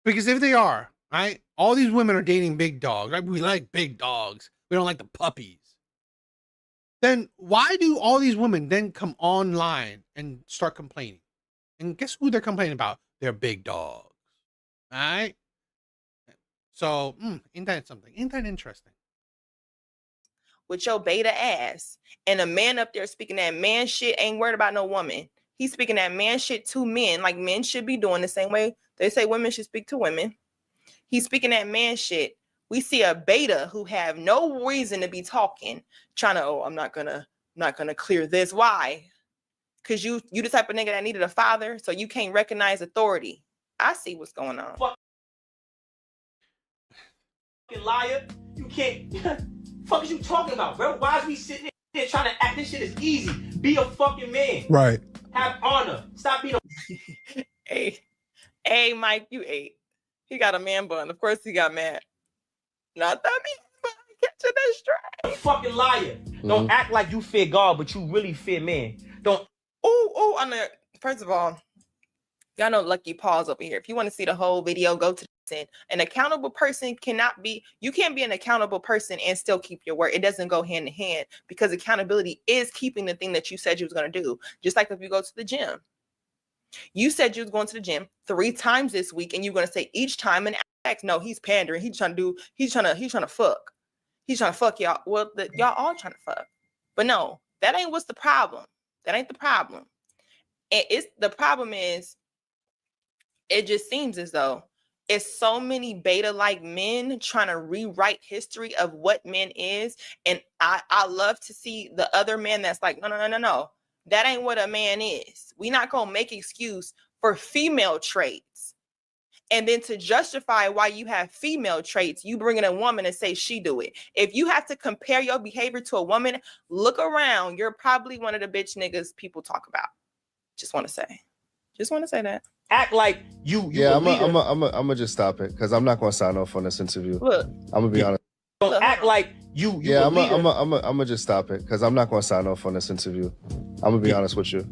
Because if they are, right, all these women are dating big dogs, right? We like big dogs. We don't like the puppies. Then why do all these women then come online and start complaining? And guess who they're complaining about? They're big dogs. All right? So, ain't that something? Ain't that interesting? with your beta ass, and a man up there speaking that man shit, ain't worried about no woman. He's speaking that man shit to men, like men should be doing the same way they say women should speak to women. He's speaking that man shit. We see a beta who have no reason to be talking, trying to, I'm not gonna clear this. Why? Because you the type of nigga that needed a father, so you can't recognize authority. I see what's going on. Fucking liar. You can't. Fuck is you talking about, bro? Why is we sitting there trying to act? This shit is easy. Be a fucking man. Right. Have honor. Stop being a. Hey, Mike, you ate. He got a man bun. Of course he got mad. Not that man bun. Catching that straight. Fucking liar. Don't act like you fear God, but you really fear man. Don't. On the first of all, y'all know Lucky Paws over here. If you want to see the whole video, go to an accountable person you can't be an accountable person and still keep your word. It doesn't go hand in hand, because accountability is keeping the thing that you said you was going to do. Just like if you go to the gym, you said you was going to the gym 3 times this week, and you're going to say each time and act, no, he's pandering. He's trying to fuck. He's trying to fuck y'all. Well, y'all all trying to fuck, but no, that ain't what's the problem. That ain't the problem. And the problem is, it just seems as though it's so many beta-like men trying to rewrite history of what men is. And I love to see the other man that's like, no. That ain't what a man is. We not going to make excuse for female traits. And then to justify why you have female traits, you bring in a woman and say she do it. If you have to compare your behavior to a woman, look around. You're probably one of the bitch niggas people talk about. Just want to say that. Act like you. Yeah, I'm gonna just stop it because I'm not gonna sign off on this interview. Look, I'm gonna be honest. Don't act like you. Yeah, I'm gonna just stop it because I'm not gonna sign off on this interview. I'm gonna be honest with you.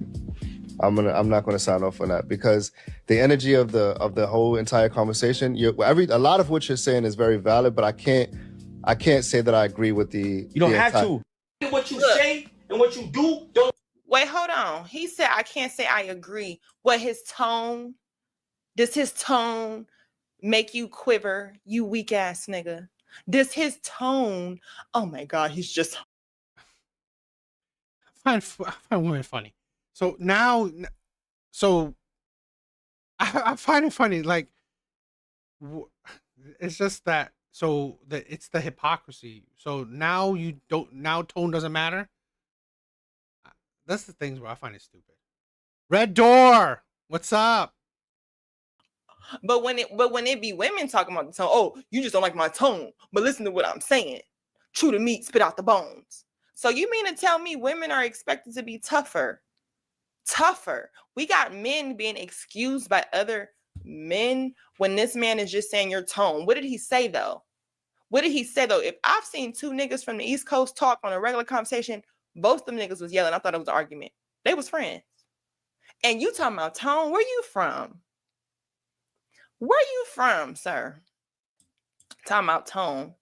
I'm not gonna sign off on that because the energy of the whole entire conversation, a lot of what you're saying is very valid, but I can't say that I agree with the. You don't have to. What you say and what you do don't. Wait, hold on. He said, I can't say I agree. What, does his tone make you quiver, you weak ass nigga? Does his tone, oh my God, he's just. I find women funny. So I find it funny. Like, w- it's just that. So it's the hypocrisy. So now you don't. Now tone doesn't matter. That's the things where I find it stupid. Red Door, what's up? But when it be women talking about the tone, oh, you just don't like my tone. But listen to what I'm saying. Chew the meat, spit out the bones. So you mean to tell me women are expected to be tougher? Tougher. We got men being excused by other men when this man is just saying your tone. What did he say though? What did he say though? If I've seen two niggas from the East Coast talk on a regular conversation, both them niggas was yelling. I thought it was an argument. They was friends. And you talking about tone? Where you from? Where you from, sir? Talking about tone.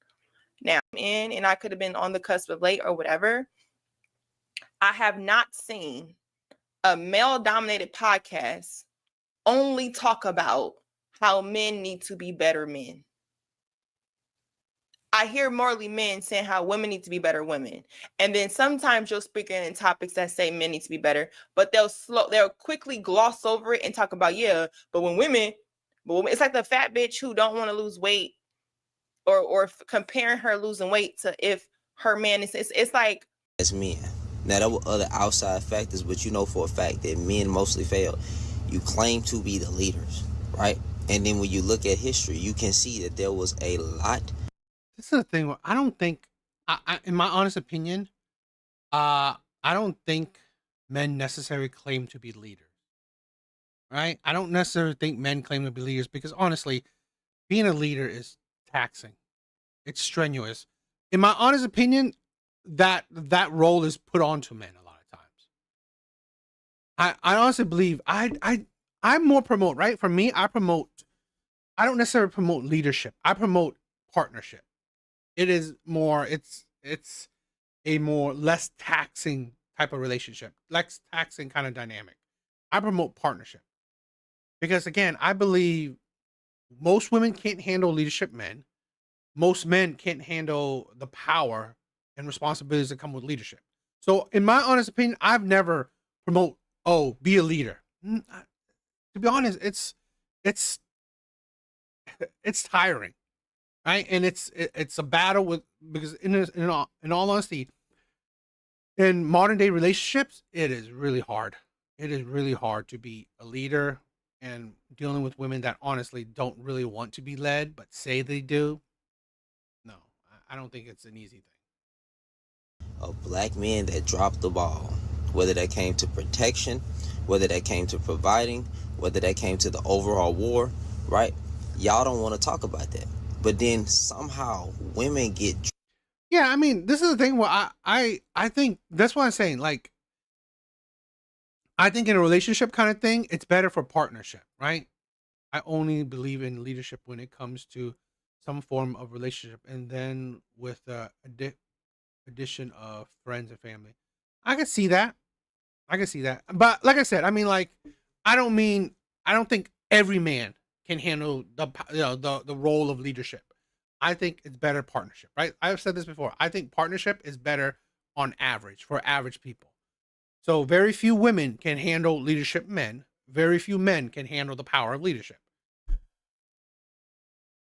Now, and I could have been on the cusp of late or whatever. I have not seen a male-dominated podcast only talk about how men need to be better men. I hear morally men saying how women need to be better women. And then sometimes you'll speak in topics that say men need to be better, but they'll quickly gloss over it and talk about, yeah, but women, it's like the fat bitch who don't want to lose weight or comparing her losing weight to if her man is, it's like. As men. Now, there were other outside factors, but you know for a fact that men mostly fail. You claim to be the leaders, right? And then when you look at history, you can see that there was a lot. This is the thing where I don't think, in my honest opinion, I don't think men necessarily claim to be leaders. Right? I don't necessarily think men claim to be leaders because honestly, being a leader is taxing. It's strenuous. In my honest opinion, that role is put onto men a lot of times. I honestly believe I more promote, right? For me, I don't necessarily promote leadership. I promote partnership. It is more, it's a more less taxing type of relationship, less taxing kind of dynamic. I promote partnership because again, I believe most women can't handle leadership men. Most men can't handle the power and responsibilities that come with leadership. So in my honest opinion, I've never promote, oh, be a leader. To be honest, it's tiring. Right, and it's a battle with because in all honesty, in modern day relationships, it is really hard. It is really hard to be a leader and dealing with women that honestly don't really want to be led but say they do. No, I don't think it's an easy thing. Of black men that dropped the ball, whether that came to protection, whether that came to providing, whether that came to the overall war, right? Y'all don't want to talk about that. But then somehow women get. Yeah, I mean, this is the thing where I think that's what I'm saying. Like, I think in a relationship kind of thing, it's better for partnership, right? I only believe in leadership when it comes to some form of relationship, and then with the addition of friends and family, I can see that. I can see that. But like I said, I mean, like, I don't think every man can handle the role of leadership. I think it's better partnership, right? I've said this before. I think partnership is better on average for average people. So very few women can handle leadership men. Very few men can handle the power of leadership.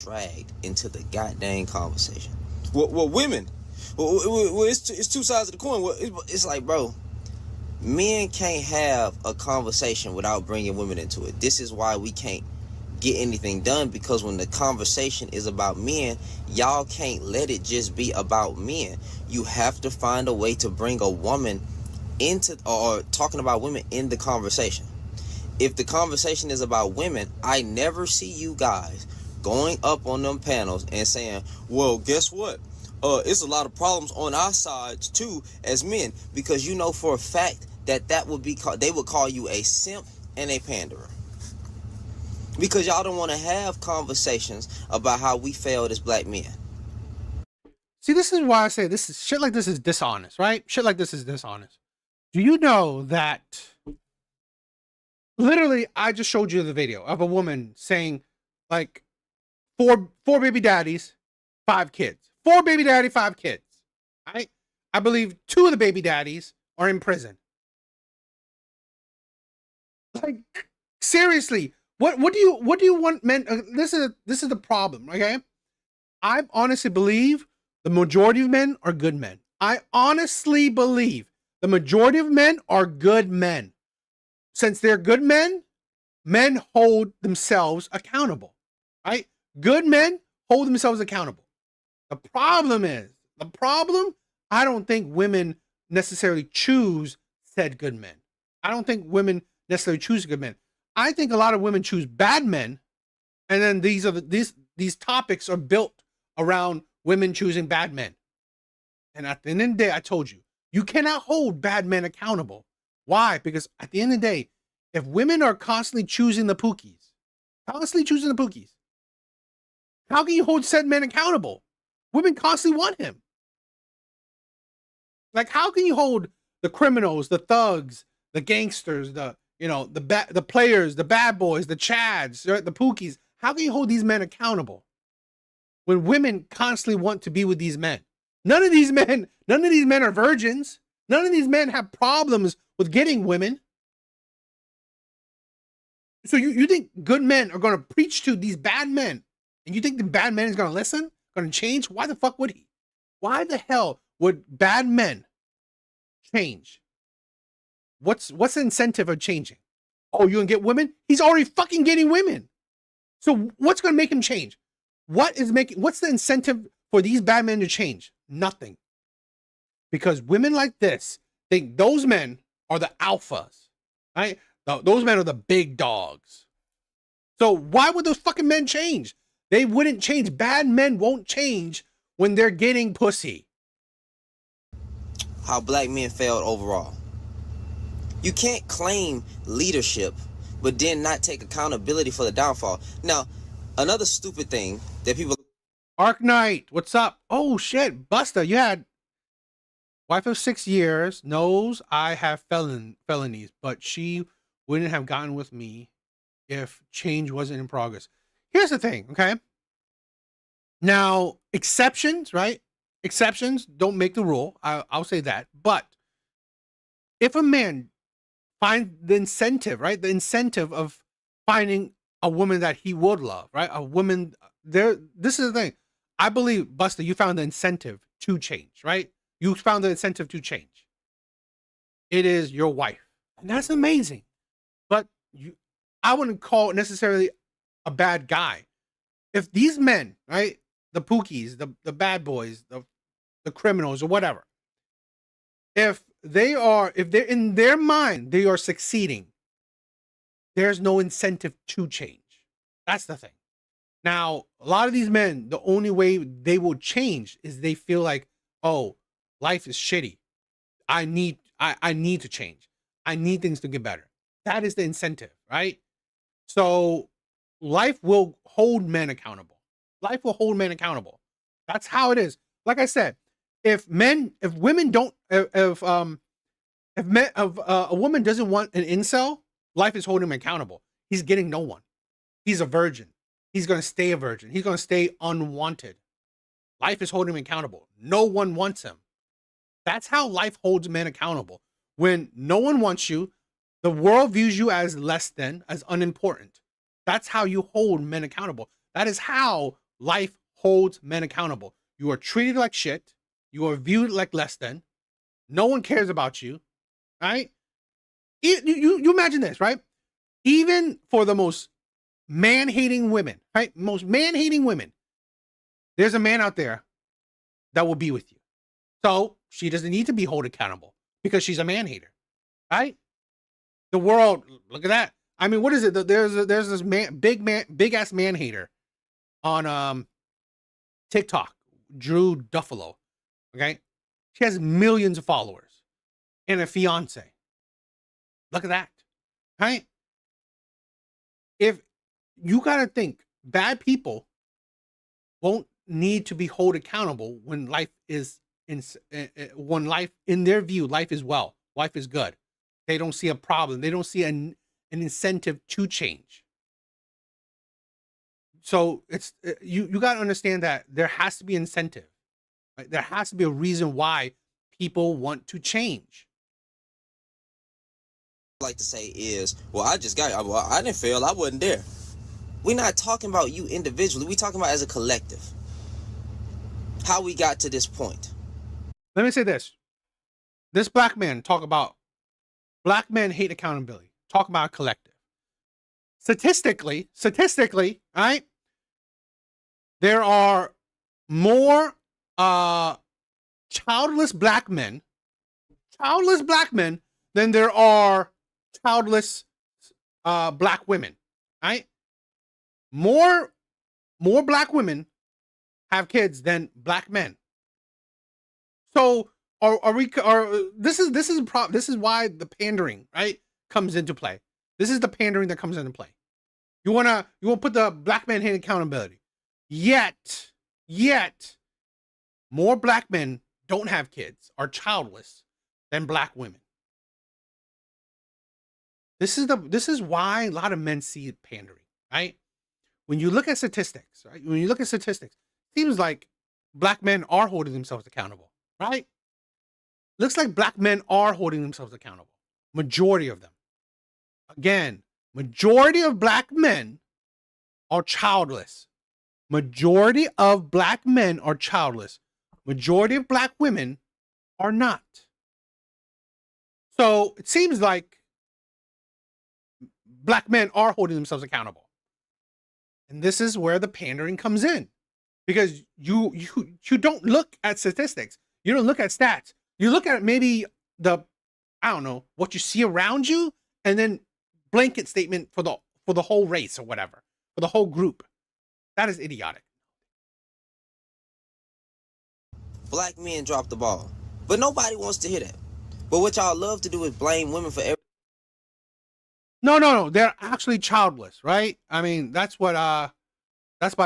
Dragged into the goddamn conversation. Well, women. Well, it's two sides of the coin. Well, it's like, bro, men can't have a conversation without bringing women into it. This is why we can't get anything done, because when the conversation is about men, y'all can't let it just be about men. You have to find a way to bring a woman into, or talking about women in the conversation. If the conversation is about women, I never see you guys going up on them panels and saying, well, guess what? It's a lot of problems on our sides too as men, because you know for a fact that would be they would call you a simp and a panderer. Because y'all don't want to have conversations about how we failed as black men. See, this is why I say this is shit like this is dishonest, right? Shit like this is dishonest. Do you know that literally I just showed you the video of a woman saying like four baby daddies, 5 kids. 4 baby daddy, 5 kids. Right? I believe 2 of the baby daddies are in prison. Like, seriously, What do you want men? This is the problem. Okay, I honestly believe the majority of men are good men. I honestly believe the majority of men are good men. Since they're good men, men hold themselves accountable. Right? Good men hold themselves accountable. The problem, I don't think women necessarily choose said good men. I don't think women necessarily choose good men. I think a lot of women choose bad men, and then these topics are built around women choosing bad men. And at the end of the day, I told you, you cannot hold bad men accountable. Why? Because at the end of the day, if women are constantly choosing the pookies, how can you hold said men accountable? Women constantly want him. Like, how can you hold the criminals, the thugs, the gangsters, the players, the bad boys, the chads, right, the pookies? How can you hold these men accountable when women constantly want to be with these men? None of these men are virgins. None of these men have problems with getting women. So you think good men are going to preach to these bad men, and you think the bad man is going to listen, going to change? Why the fuck would he? Why the hell would bad men change? What's the incentive of changing? Oh, you gonna get women? He's already fucking getting women. So what's gonna make him change? What's the incentive for these bad men to change? Nothing. Because women like this think those men are the alphas, right? Those men are the big dogs. So why would those fucking men change? They wouldn't change. Bad men won't change when they're getting pussy. How black men failed overall. You can't claim leadership, but then not take accountability for the downfall. Now, another stupid thing that people... Arc Knight, what's up? Oh shit, Busta, you had wife of 6 years, knows I have felonies, but she wouldn't have gotten with me if change wasn't in progress. Here's the thing, okay? Now, exceptions, right? Exceptions don't make the rule. I'll say that. But if a man finds the incentive, right? The incentive of finding a woman that he would love, right? A woman there. This is the thing. I believe, Busta, you found the incentive to change, right? You found the incentive to change. It is your wife. And that's amazing. But I wouldn't call it necessarily a bad guy. If these men, right? The pookies, the bad boys, the criminals or whatever. If they're in their mind, they are succeeding. There's no incentive to change. That's the thing. Now, a lot of these men, the only way they will change is they feel like, oh, life is shitty. I need to change. I need things to get better. That is the incentive, right? So life will hold men accountable. Life will hold men accountable. That's how it is. Like I said, if a woman doesn't want an incel, life is holding him accountable. He's getting no one. He's a virgin. He's going to stay a virgin. He's going to stay unwanted. Life is holding him accountable. No one wants him. That's how life holds men accountable. When no one wants you, the world views you as less than, as unimportant. That's how you hold men accountable. That is how life holds men accountable. You are treated like shit. You are viewed like less than. No one cares about you, right? You imagine this, right? Even for the most man-hating women, right? Most man-hating women, there's a man out there that will be with you. So she doesn't need to be held accountable because she's a man-hater, right? The world, look at that. I mean, what is it? There's this big ass man-hater on TikTok, Drew Duffalo. Okay, she has millions of followers and a fiance. Look at that, right? If you gotta think, bad people won't need to be held accountable when life is in their view, life is well, life is good. They don't see a problem. They don't see an incentive to change. So it's you got to understand that there has to be incentive. Right? There has to be a reason why people want to change. like to say is, well, I didn't fail. I wasn't there. We're not talking about you individually. We're talking about as a collective. How we got to this point. Let me say this. This black man talk about black men hate accountability. Talk about a collective. Statistically, all right, there are more childless black men than there are childless black women, right? More black women have kids than black men. So this is why the pandering, right, comes into play. This is the pandering that comes into play. You wanna put the black man in accountability. Yet more black men don't have kids, are childless, than black women. This is why a lot of men see pandering, right? When you look at statistics, right? It seems like black men are holding themselves accountable, right? Looks like black men are holding themselves accountable. Majority of them. Again, majority of black men are childless. Majority of black men are childless. Majority of black women are not. So it seems like black men are holding themselves accountable. And this is where the pandering comes in. Because you don't look at statistics. You don't look at stats. You look at maybe what you see around you, and then blanket statement for the whole race or whatever, for the whole group. That is idiotic. Black men dropped the ball. But nobody wants to hear that. But what y'all love to do is blame women for everything. No. They're actually childless, right? I mean, that's by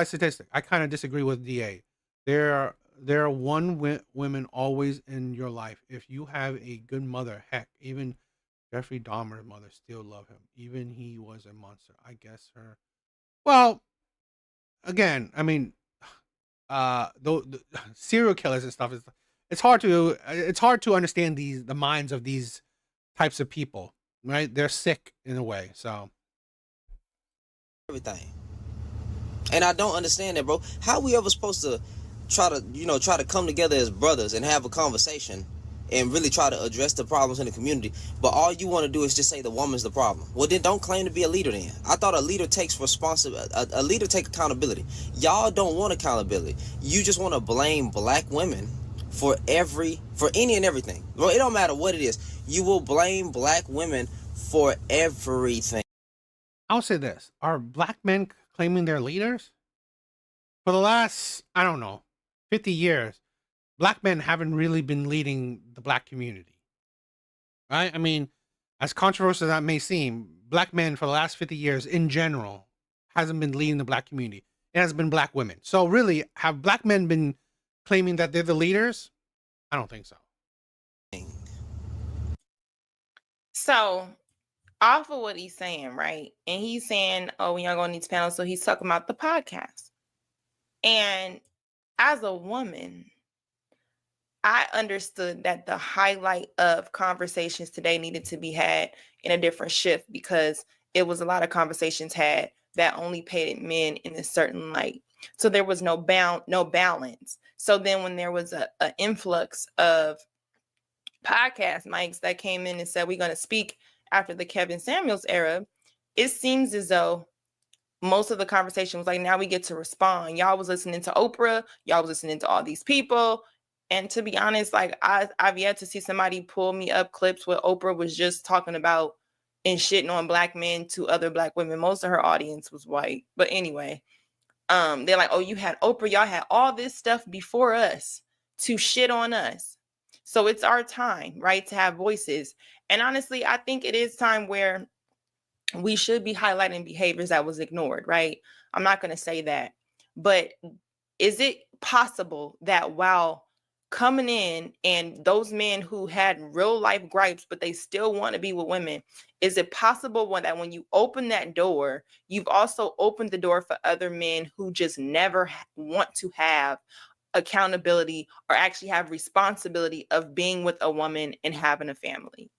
statistic. I kind of disagree with DA. There are women always in your life. If you have a good mother, heck, even Jeffrey Dahmer's mother still love him. Even he was a monster. I guess her. Well, again, I mean, the serial killers and stuff it's hard to understand the minds of these types of people, right? They're sick in a way. So Everything. And I don't understand that, bro. How we ever supposed to try to come together as brothers and have a conversation and really try to address the problems in the community, but all you want to do is just say the woman's the problem? Well, then don't claim to be a leader then. I thought a leader takes a leader take accountability. Y'all don't want accountability. You just want to blame black women for any and everything. Well, it don't matter what it is. You will blame black women for everything. I'll say this. Are black men claiming they're leaders? For the last, 50 years, black men haven't really been leading the black community. Right? I mean, as controversial as that may seem, black men for the last 50 years in general hasn't been leading the black community. It has been black women. So really, have black men been claiming that they're the leaders? I don't think so. So, off of what he's saying, right? And he's saying, oh, we are going to need panels. So he's talking about the podcast. And as a woman, I understood that the highlight of conversations today needed to be had in a different shift, because it was a lot of conversations had that only painted men in a certain light. So there was no balance. So then when there was an influx of podcast mics that came in and said, we're going to speak after the Kevin Samuels era, it seems as though most of the conversation was like, now we get to respond. Y'all was listening to Oprah. Y'all was listening to all these people. And to be honest, like I've yet to see somebody pull me up clips where Oprah was just talking about and shitting on black men to other black women. Most of her audience was white. But anyway, they're like, oh, you had Oprah. Y'all had all this stuff before us to shit on us. So it's our time, right, to have voices. And honestly, I think it is time where we should be highlighting behaviors that was ignored, right? I'm not going to say that. But is it possible that while coming in and those men who had real life gripes, but they still want to be with women, is it possible that when you open that door, you've also opened the door for other men who just never want to have accountability or actually have responsibility of being with a woman and having a family?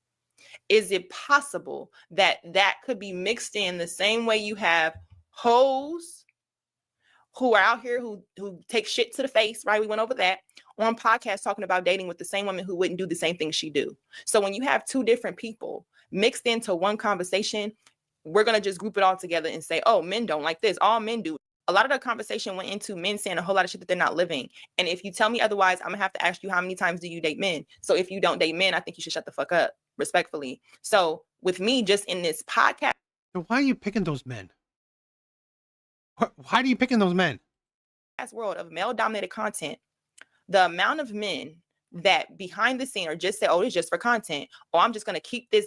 Is it possible that that could be mixed in the same way you have hoes who are out here who take shit to the face, right? We went over that on podcasts talking about dating with the same woman who wouldn't do the same thing she do. So when you have two different people mixed into one conversation, we're going to just group it all together and say, oh, men don't like this. All men do. A lot of the conversation went into men saying a whole lot of shit that they're not living. And if you tell me otherwise, I'm going to have to ask you, how many times do you date men? So if you don't date men, I think you should shut the fuck up, respectfully. So with me, just in this podcast, So why are you picking those men? Why are you picking those men? world of male-dominated content, the amount of men that behind the scene or just say, oh, it's just for content, or I'm just going to keep this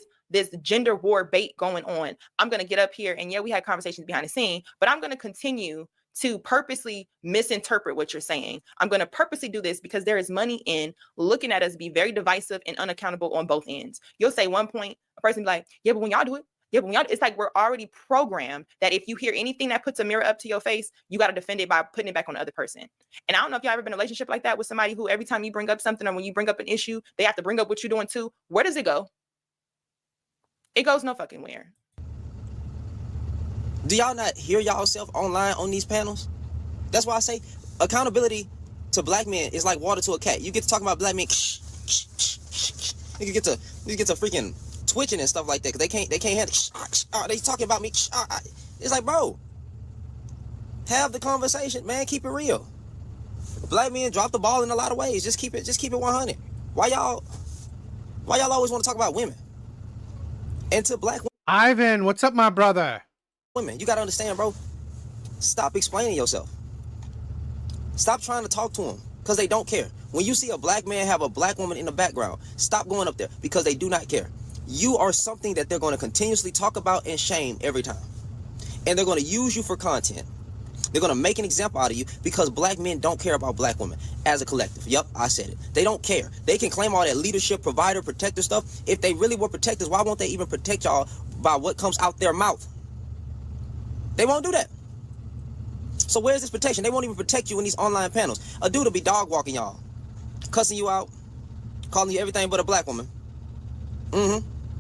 gender war bait going on. I'm going to get up here and yeah, we had conversations behind the scene, but I'm going to continue to purposely misinterpret what you're saying. I'm going to purposely do this because there is money in looking at us be very divisive and unaccountable on both ends. You'll say one point, a person be like, yeah, but when y'all do it, yeah, but when y'all, it's like we're already programmed that if you hear anything that puts a mirror up to your face, you got to defend it by putting it back on the other person. And I don't know if y'all ever been in a relationship like that with somebody who every time you bring up something or when you bring up an issue, they have to bring up what you're doing too. Where does it go? It goes no fucking where. Do y'all not hear y'allself online on these panels? That's why I say accountability to black men is like water to a cat. You get to talk about black men, you get to freaking twitching and stuff like that because they can't handle. They talking about me. It's like, bro, have the conversation, man. Keep it real. Black men drop the ball in a lot of ways. Just keep it 100. Why y'all always want to talk about women? And to black Ivan, what's up, my brother? women, you gotta understand, bro. Stop explaining yourself. Stop trying to talk to them because they don't care. When you see a black man have a black woman in the background, stop going up there because they do not care. You are something that they're going to continuously talk about and shame every time. And they're going to use you for content. They're going to make an example out of you because black men don't care about black women as a collective. Yep, I said it. They don't care. They can claim all that leadership, provider, protector stuff. If they really were protectors, why won't they even protect y'all by what comes out their mouth? They won't do that. So where's this protection? They won't even protect you in these online panels. A dude will be dog walking y'all, cussing you out, calling you everything but a black woman.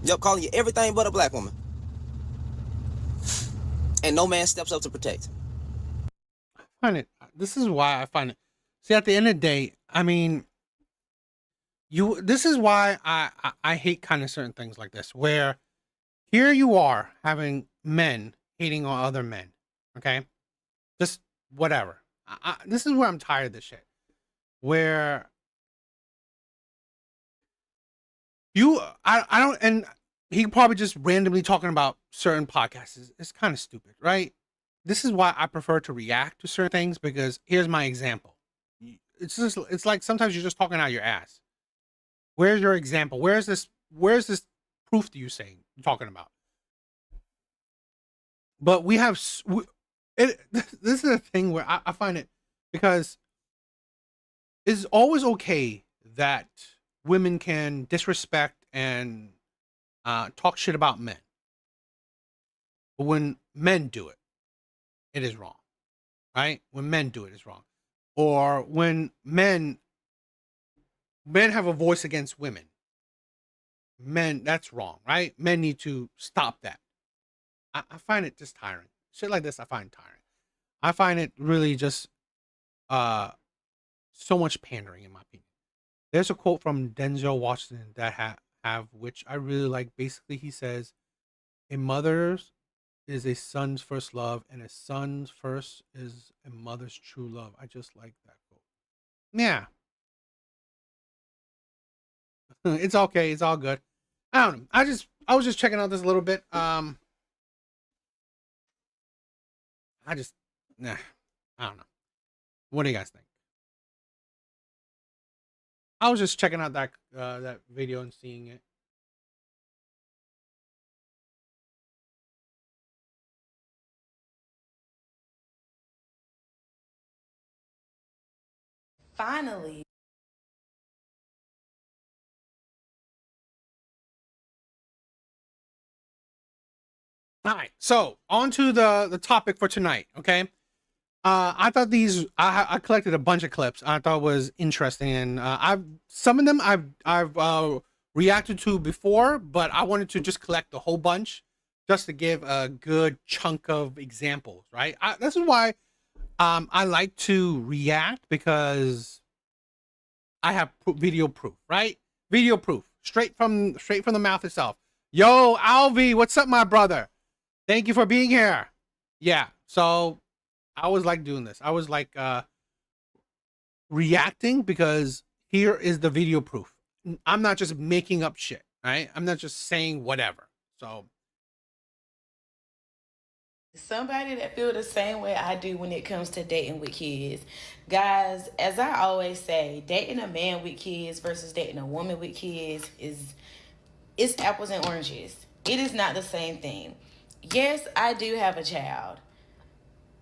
Yep, calling you everything but a black woman. And no man steps up to protect. This is why I find it. See, at the end of the day, I mean, this is why I hate kind of certain things like this, where here you are having men hating on other men, okay? Just whatever. This is where I'm tired of this shit. Where I don't, and he probably just randomly talking about certain podcasts. It's kind of stupid, right? This is why I prefer to react to certain things because here's my example. It's like sometimes you're just talking out your ass. Where's your example? Where's this proof that you're talking about? But we have this is a thing where I find it because it's always okay that women can disrespect and talk shit about men. But when men do it, it is wrong, right? When men do it, it's wrong. Or when men have a voice against women, men, that's wrong, right? Men need to stop that. I find it just tiring. Shit like this, I find tiring. I find it really just so much pandering, in my opinion. There's a quote from Denzel Washington that have which I really like. Basically, he says, "A mother is a son's first love, and a son's first is a mother's true love." I just like that quote. Yeah, it's okay. It's all good. I don't know. I was just checking out this a little bit. I don't know. What do you guys think? I was just checking out that video and seeing it. Finally. All right, so on to the topic for tonight. Okay, I thought I collected a bunch of clips I thought was interesting, and some of them I've reacted to before, but I wanted to just collect the whole bunch just to give a good chunk of examples, right? This is why I like to react, because I have video proof, right? Video proof, straight from the mouth itself. Yo, Alvi, what's up, my brother? Thank you for being here. Yeah, so I always like doing this. I was like reacting because here is the video proof. I'm not just making up shit, right? I'm not just saying whatever. So Somebody that feel the same way I do when it comes to dating with kids. Guys, as I always say, dating a man with kids versus dating a woman with kids it's apples and oranges. It is not the same thing. Yes, I do have a child.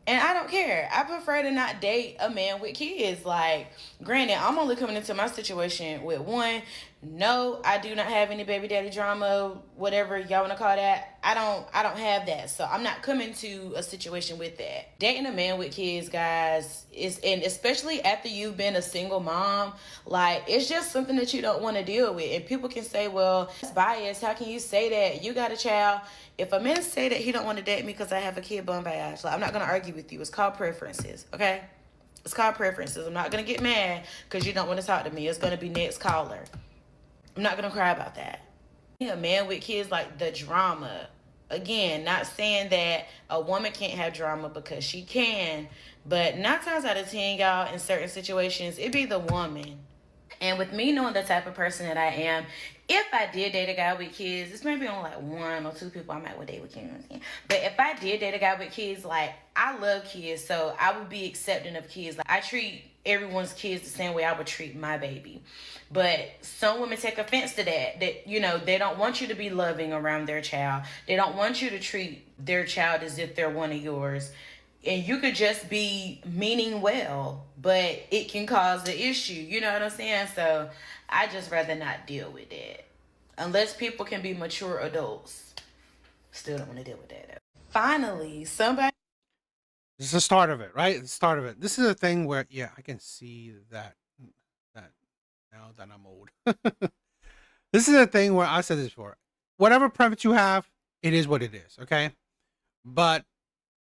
And I don't care. I prefer to not date a man with kids. Like, granted, I'm only coming into my situation with one. No, I do not have any baby daddy drama, whatever y'all want to call that. I don't have that. So I'm not coming to a situation with that. Dating a man with kids, guys, and especially after you've been a single mom, like, it's just something that you don't want to deal with. And people can say, well, it's biased. How can you say that? You got a child. If a man say that he don't want to date me because I have a kid, bon voyage. Like, I'm not going to argue with you. It's called preferences, okay? It's called preferences. I'm not going to get mad because you don't want to talk to me. It's going to be next caller. I'm not going to cry about that. A man with kids, like, the drama. Again, not saying that a woman can't have drama, because she can. But 9 times out of 10, y'all, in certain situations, it be the woman. And with me knowing the type of person that I am, if I did date a guy with kids, it's maybe only like 1 or 2 people I might would date with kids. But if I did date a guy with kids, like, I love kids, so I would be accepting of kids. Like, I treat everyone's kids the same way I would treat my baby. But some women take offense to that, you know, they don't want you to be loving around their child. They don't want you to treat their child as if they're one of yours. And you could just be meaning well, but it can cause the issue. You know what I'm saying? So I just rather not deal with that. Unless people can be mature adults. Still don't want to deal with that, though. Finally, somebody... this is the start of it, right? The start of it. This is a thing where, yeah, I can see that now that I'm old. This is a thing where I said this before. Whatever preference you have, it is what it is, okay? But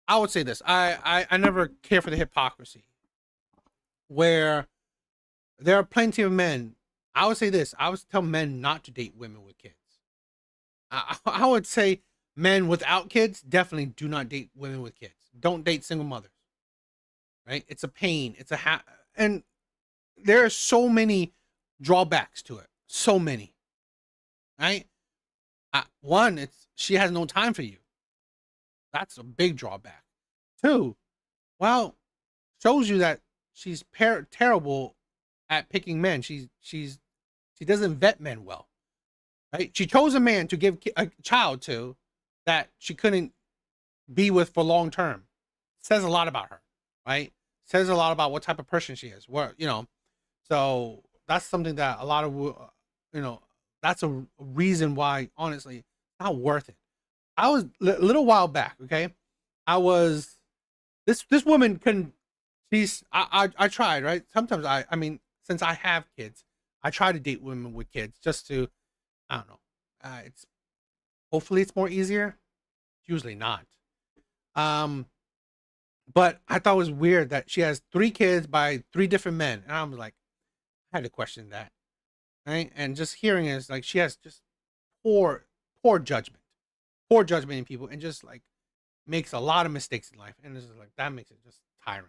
I would say this. I never care for the hypocrisy where there are plenty of men. I would say this. I would tell men not to date women with kids. I would say men without kids definitely do not date women with kids. Don't date single mothers, right? It's a pain. It's and there are so many drawbacks to it. So many, right? One, she has no time for you. That's a big drawback. 2, well, shows you that she's terrible at picking men. She doesn't vet men well, right? She chose a man to give a child to that she couldn't be with for long term. Says a lot about her, right? Says a lot about what type of person she is. What, you know, so that's something that a lot of, you know, that's a reason why, honestly, it's not worth it. I was a little while back, okay? I was this woman couldn't. I tried, right? Sometimes I mean, since I have kids, I try to date women with kids just to, I don't know. It's hopefully it's more easier. It's usually not. But I thought it was weird that she has 3 kids by 3 different men, and I was like, I had to question that, right? And just hearing it is like she has just poor judgment in people, and just like makes a lot of mistakes in life, and it's just like that makes it just tiring.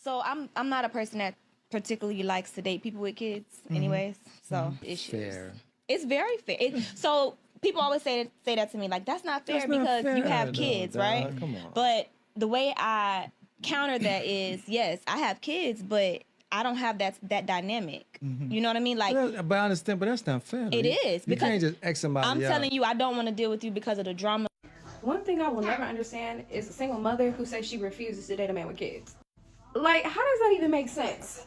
So I'm not a person that particularly likes to date people with kids, anyways. So issues. Fair. It's very fair. So people always say that to me, like, that's not fair because you have kids, right? Come on. But the way I counter that is, yes, I have kids, but I don't have that dynamic. You know what I mean? Like, But I understand, but that's not fair. it is You because can't just X somebody I'm out. telling you, I don't want to deal with you because of the drama. One thing I will never understand is a single mother who says she refuses to date a man with kids. Like, how does that even make sense?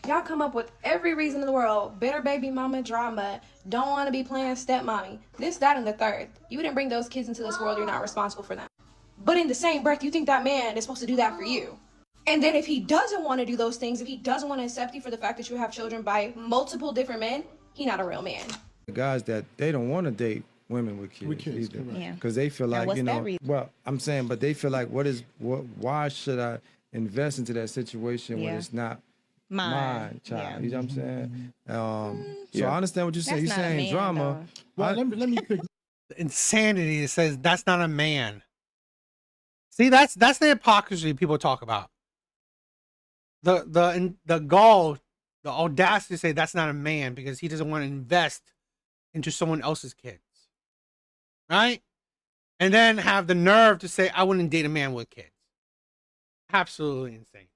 Y'all come up with every reason in the world. Bitter baby mama drama. Don't want to be playing stepmommy. This, that, and the third. You didn't bring those kids into this world. You're not responsible for them. But in the same breath, you think that man is supposed to do that for you. And then if he doesn't want to do those things, if he doesn't want to accept you for the fact that you have children by multiple different men, he not a real man. The guys that they don't want to date women with kids, either. Yeah. Because they feel Now, like, what's you that know, reason? well, I'm saying, but they feel like, why should I invest into that situation when Yeah. it's not Mine. my child? Yeah. You know what I'm saying? So I understand what you're saying. That's You're not a saying man, drama. though. I- Let me pick. The insanity that says that's not a man. See, that's the hypocrisy people talk about. The gall, the audacity to say that's not a man because he doesn't want to invest into someone else's kids, right? And then have the nerve to say I wouldn't date a man with kids. Absolutely insane.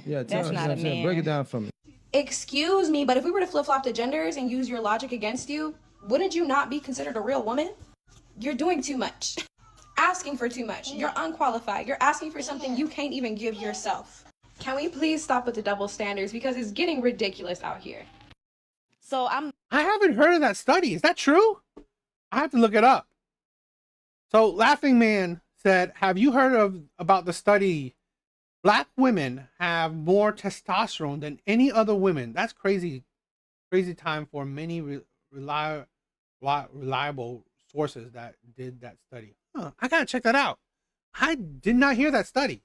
Yeah, That's not a man. break it down for me. Excuse me, but if we were to flip-flop the genders and use your logic against you, wouldn't you not be considered a real woman? You're doing too much. Asking for too much. You're unqualified. You're asking for something you can't even give yourself. Can we please stop with the double standards because it's getting ridiculous out here. So I haven't heard of that study. Is that true? I have to look it up. So Laughing Man said, have you heard about the study? Black women have more testosterone than any other women. That's crazy time for many reliable sources that did that study. Huh, I gotta check that out. I did not hear that study.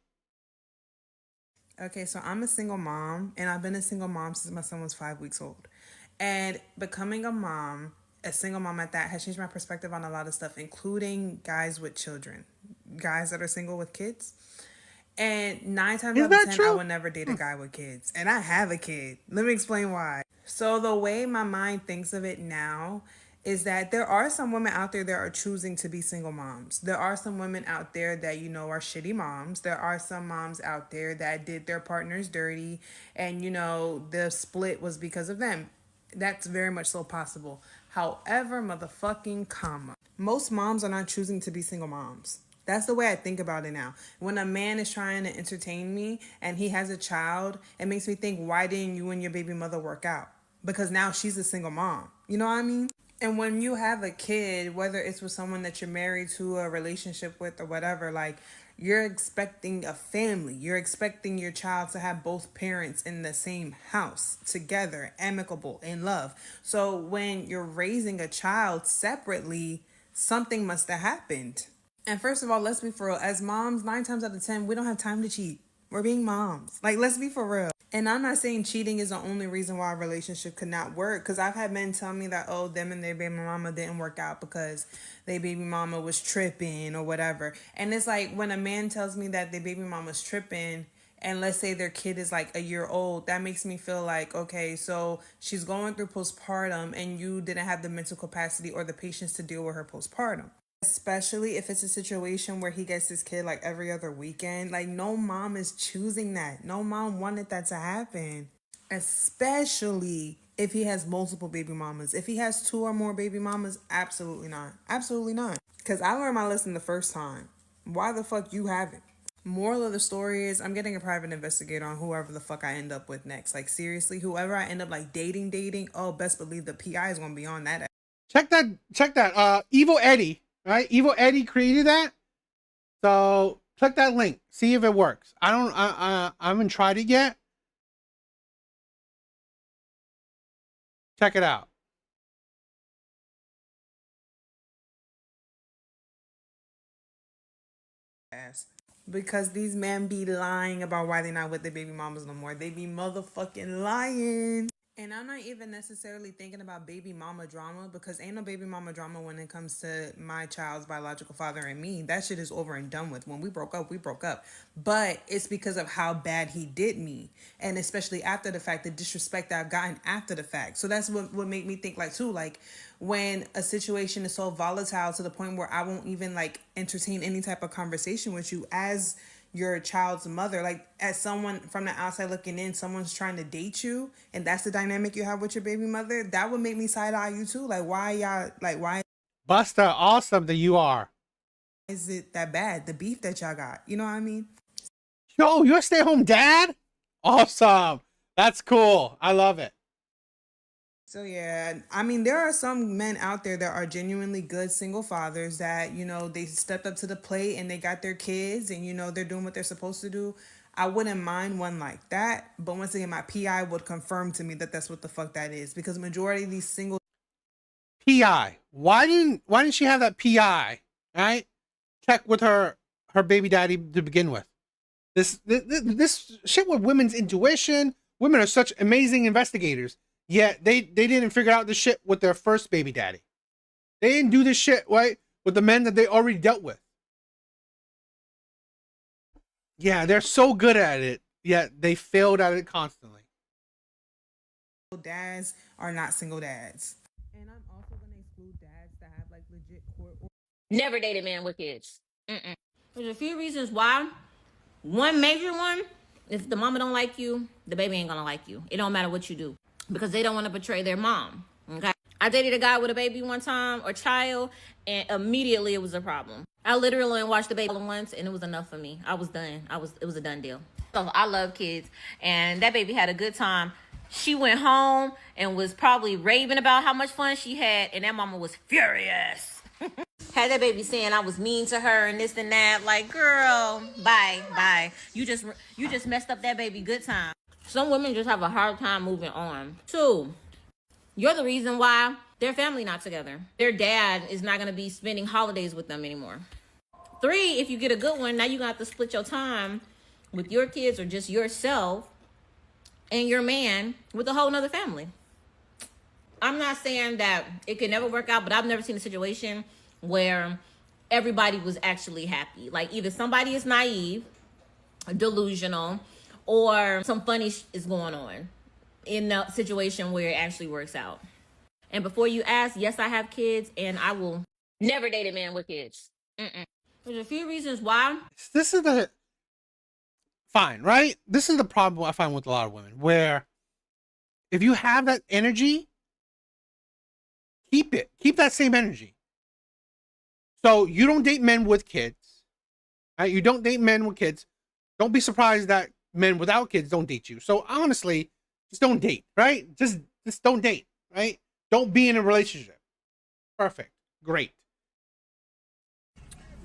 Okay, so I'm a single mom, and I've been a single mom since my son was 5 weeks old. And becoming a single mom at that, has changed my perspective on a lot of stuff, including guys with children, guys that are single with kids. And 9 times out of 10, I would never date a guy with kids. And I have a kid. Let me explain why. So the way my mind thinks of it now is that there are some women out there that are choosing to be single moms. There are some women out there that, you know, are shitty moms. There are some moms out there that did their partners dirty and, you know, the split was because of them. That's very much so possible. However, most moms are not choosing to be single moms. That's the way I think about it now. When a man is trying to entertain me and he has a child, it makes me think, why didn't you and your baby mother work out? Because now she's a single mom. You know what I mean? And when you have a kid, whether it's with someone that you're married to, a relationship with, or whatever, like, you're expecting a family. You're expecting your child to have both parents in the same house, together, amicable, in love. So when you're raising a child separately, something must have happened. And first of all, let's be for real. As moms, 9 times out of 10, we don't have time to cheat. We're being moms. Like, let's be for real. And I'm not saying cheating is the only reason why a relationship could not work. Because I've had men tell me that, oh, them and their baby mama didn't work out because their baby mama was tripping or whatever. And it's like, when a man tells me that their baby mama's tripping, and let's say their kid is like a year old, that makes me feel like, okay, so she's going through postpartum and you didn't have the mental capacity or the patience to deal with her postpartum. Especially if it's a situation where he gets his kid like every other weekend. Like, no mom is choosing that. No mom wanted that to happen. Especially if he has multiple baby mamas. If he has 2 or more baby mamas, absolutely not. Absolutely not. Because I learned my lesson the first time. Why the fuck you haven't? Moral of the story is I'm getting a private investigator on whoever the fuck I end up with next. Like, seriously, whoever I end up like dating, oh, best believe the PI is going to be on that. Check that. Evil Eddie. Right, Evil Eddie created that. So click that link, see if it works. I haven't tried it yet. Check it out. Because these men be lying about why they're not with their baby mamas no more. They be motherfucking lying. And I'm not even necessarily thinking about baby mama drama, because ain't no baby mama drama when it comes to my child's biological father and me. That shit is over and done with. When we broke up, we broke up. But it's because of how bad he did me. And especially after the fact, the disrespect that I've gotten after the fact. So that's what made me think, like, too, like, when a situation is so volatile to the point where I won't even like entertain any type of conversation with you as your child's mother, like, as someone from the outside looking in, someone's trying to date you, and that's the dynamic you have with your baby mother, that would make me side-eye you too. Like, why y'all, like, why Buster, awesome that you are. is it that bad, the beef that y'all got? You know what I mean? Yo, you're a stay-at-home dad? Awesome. That's cool. I love it. So yeah, I mean, there are some men out there that are genuinely good single fathers that, you know, they stepped up to the plate and they got their kids and, you know, they're doing what they're supposed to do. I wouldn't mind one like that, but once again, my PI would confirm to me that that's what the fuck that is, because majority of these single PI. Why didn't she have that PI? Right? Check with her baby daddy to begin with. This shit with women's intuition. Women are such amazing investigators. Yet they didn't figure out this shit with their first baby daddy. They didn't do this shit, right, with the men that they already dealt with. Yeah, they're so good at it, yet they failed at it constantly. dads are not single dads. And I'm also going to exclude dads that have like legit court. Never dated men with kids. There's a few reasons why. One major one, if the mama don't like you, the baby ain't gonna like you. It don't matter what you do, because they don't want to betray their mom. Okay. I dated a guy with a baby one time, or child, and immediately it was a problem. I literally watched the baby once, and it was enough for me. I was done. It was a done deal. So I love kids, and that baby had a good time. She went home and was probably raving about how much fun she had, and that mama was furious. Had that baby saying I was mean to her and this and that. Like, girl, bye. You just messed up that baby good time. Some women just have a hard time moving on. 2, you're the reason why their family not together. Their dad is not gonna be spending holidays with them anymore. 3, if you get a good one, now you're gonna have to split your time with your kids or just yourself and your man with a whole nother family. I'm not saying that it could never work out, but I've never seen a situation where everybody was actually happy. Like, either somebody is naive, delusional, or some funny is going on in a situation where it actually works out. And before you ask, yes, I have kids, and I will never date a man with kids. There's a few reasons why. This is the fine, right? This is the problem I find with a lot of women, where if you have that energy, keep it. Keep that same energy. So you don't date men with kids, right? You don't date men with kids. Don't be surprised that men without kids don't date you. So honestly, just don't date, right? Just don't date, right? Don't be in a relationship. Perfect. Great.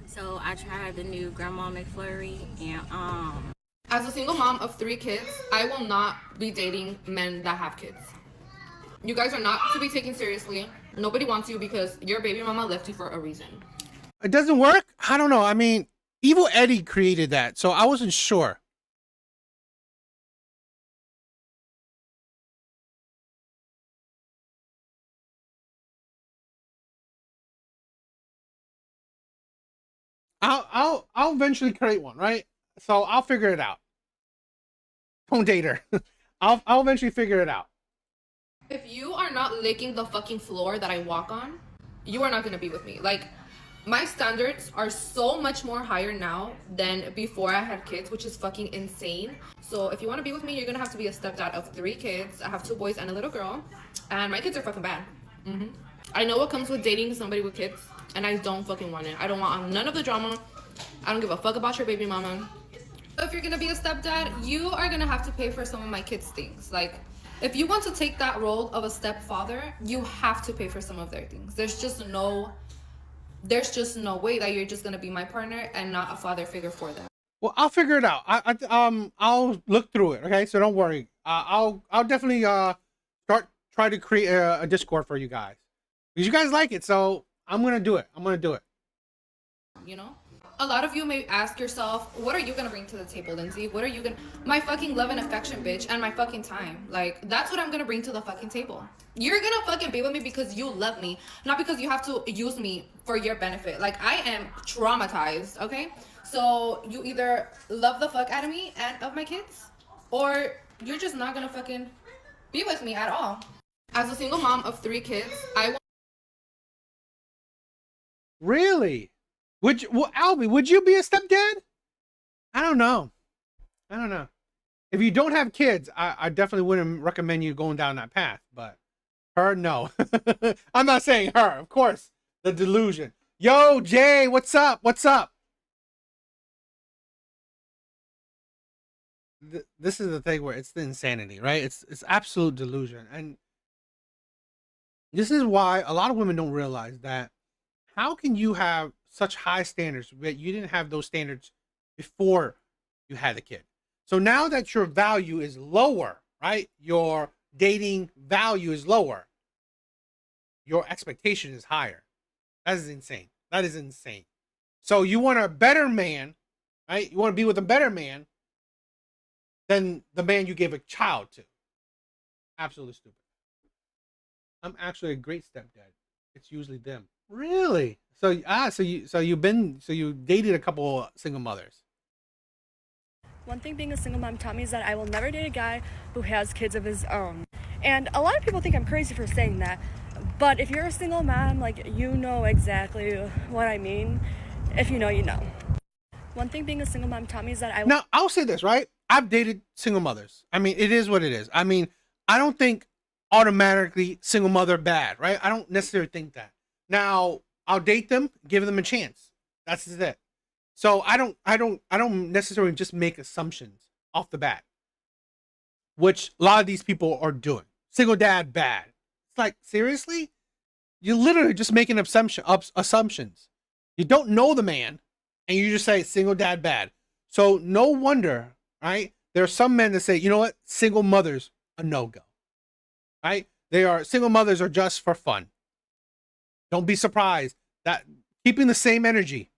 So I tried the new Grandma McFlurry, and As a single mom of 3 kids, I will not be dating men that have kids. You guys are not to be taken seriously. Nobody wants you because your baby mama left you for a reason. It doesn't work? I don't know. I mean, Evil Eddie created that, so I wasn't sure. I'll eventually create one, right? So I'll figure it out. Don't date her. I'll eventually figure it out. If you are not licking the fucking floor that I walk on, you are not gonna be with me. Like, my standards are so much more higher now than before I had kids, which is fucking insane. So if you want to be with me, you're gonna have to be a stepdad of 3 kids. I have 2 boys and a little girl, and my kids are fucking bad. I know what comes with dating somebody with kids, and I don't fucking want it. I don't want none of the drama. I don't give a fuck about your baby mama. If you're gonna be a stepdad, you are gonna have to pay for some of my kids' things. Like, if you want to take that role of a stepfather, you have to pay for some of their things. There's just no way that you're just gonna be my partner and not a father figure for them. Well, I'll figure it out. I'll look through it. Okay, so don't worry. I'll definitely try to create a Discord for you guys, because you guys like it. So I'm gonna do it. You know, a lot of you may ask yourself, what are you gonna bring to the table, Lindsay? What are you gonna? My fucking love and affection, bitch, and my fucking time. Like, that's what I'm gonna bring to the fucking table. You're gonna fucking be with me because you love me, not because you have to use me for your benefit. Like, I am traumatized, okay? So you either love the fuck out of me and of my kids, or you're just not gonna fucking be with me at all. As a single mom of 3 kids, I will. Really? Albie, would you be a stepdad? I don't know. If you don't have kids, I definitely wouldn't recommend you going down that path. But her, no. I'm not saying her, of course. The delusion. Yo, Jay, what's up? This is the thing where it's the insanity, right? It's absolute delusion. And This is why a lot of women don't realize that. How can you have such high standards that you didn't have those standards before you had a kid? So now that your value is lower, right? Your dating value is lower. Your expectation is higher. That is insane. That is insane. So you want a better man, right? You want to be with a better man than the man you gave a child to. Absolutely stupid. I'm actually a great stepdad. It's usually them. Really? So you dated a couple single mothers. One thing being a single mom taught me is that I will never date a guy who has kids of his own. And a lot of people think I'm crazy for saying that. But if you're a single mom, like, you know exactly what I mean. If you know, you know. One thing being a single mom taught me is that I will... Now, I'll say this, right? I've dated single mothers. I mean, it is what it is. I mean, I don't think automatically single mother bad, right? I don't necessarily think that. Now, I'll date them, give them a chance. That's just it. So I don't necessarily just make assumptions off the bat, which a lot of these people are doing. Single dad bad. It's like, seriously? You're literally just making assumptions. You don't know the man, and you just say single dad bad. So no wonder, right? There are some men that say, you know what? Single mothers a no-go, right? Single mothers are just for fun. Don't be surprised that keeping the same energy.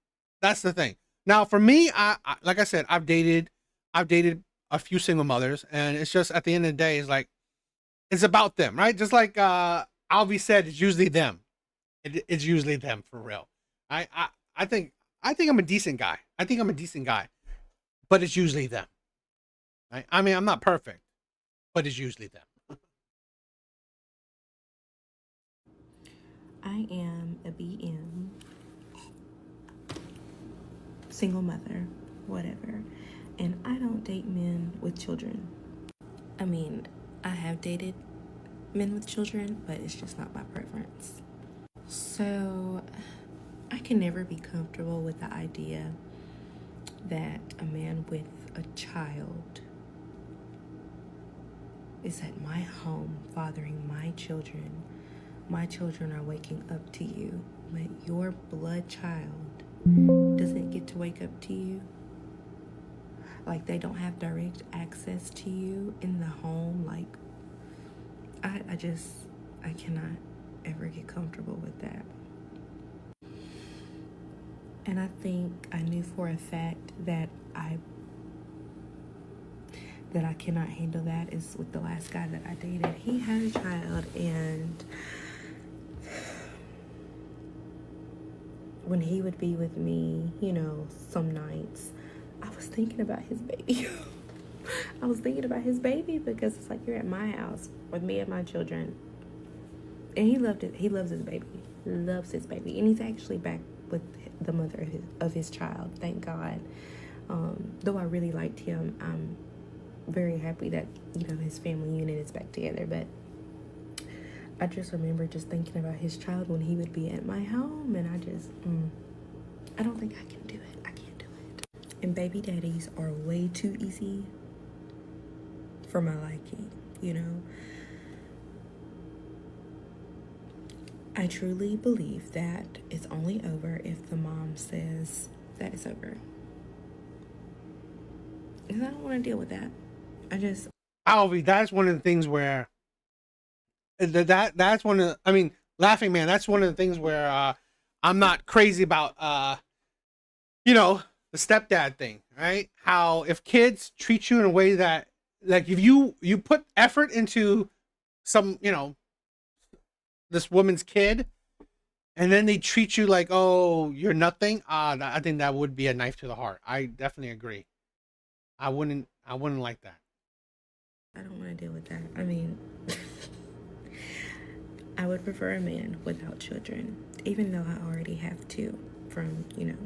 That's the thing. Now, for me, I like I said, I've dated a few single mothers, and it's just at the end of the day, it's like, it's about them, right? Just like Alvy said, it's usually them. It's usually them for real. I think I'm a decent guy. I think I'm a decent guy, but it's usually them. Right? I mean, I'm not perfect, but it's usually them. I am a BM, single mother, whatever, and I don't date men with children. I mean, I have dated men with children, but it's just not my preference. So I can never be comfortable with the idea that a man with a child is at my home fathering my children. My children are waking up to you, but your blood child doesn't get to wake up to you. Like, they don't have direct access to you in the home. Like, I cannot ever get comfortable with that. And I think I knew for a fact that I cannot handle that is with the last guy that I dated. He had a child, and when he would be with me, you know, some nights, I was thinking about his baby. I was thinking about his baby because it's like, you're at my house with me and my children. And he loved it. He loves his baby. Loves his baby. And he's actually back with the mother of his child, thank God. Though I really liked him, I'm very happy that, you know, his family unit is back together. But I just remember just thinking about his child when he would be at my home, and I don't think I can do it. I can't do it. And baby daddies are way too easy for my liking, you know. I truly believe that it's only over if the mom says that it's over. And I don't want to deal with that. Alvy, that's one of the things where that's one of the, I mean, Laughing Man, that's one of the things where I'm not crazy about you know, the stepdad thing, right? How if kids treat you in a way that, like, if you put effort into some, you know, this woman's kid, and then they treat you like, oh, you're nothing, I think that would be a knife to the heart. I definitely agree. I wouldn't like that. I don't want to deal with that. I mean, I would prefer a man without children, even though I already have two from, you know,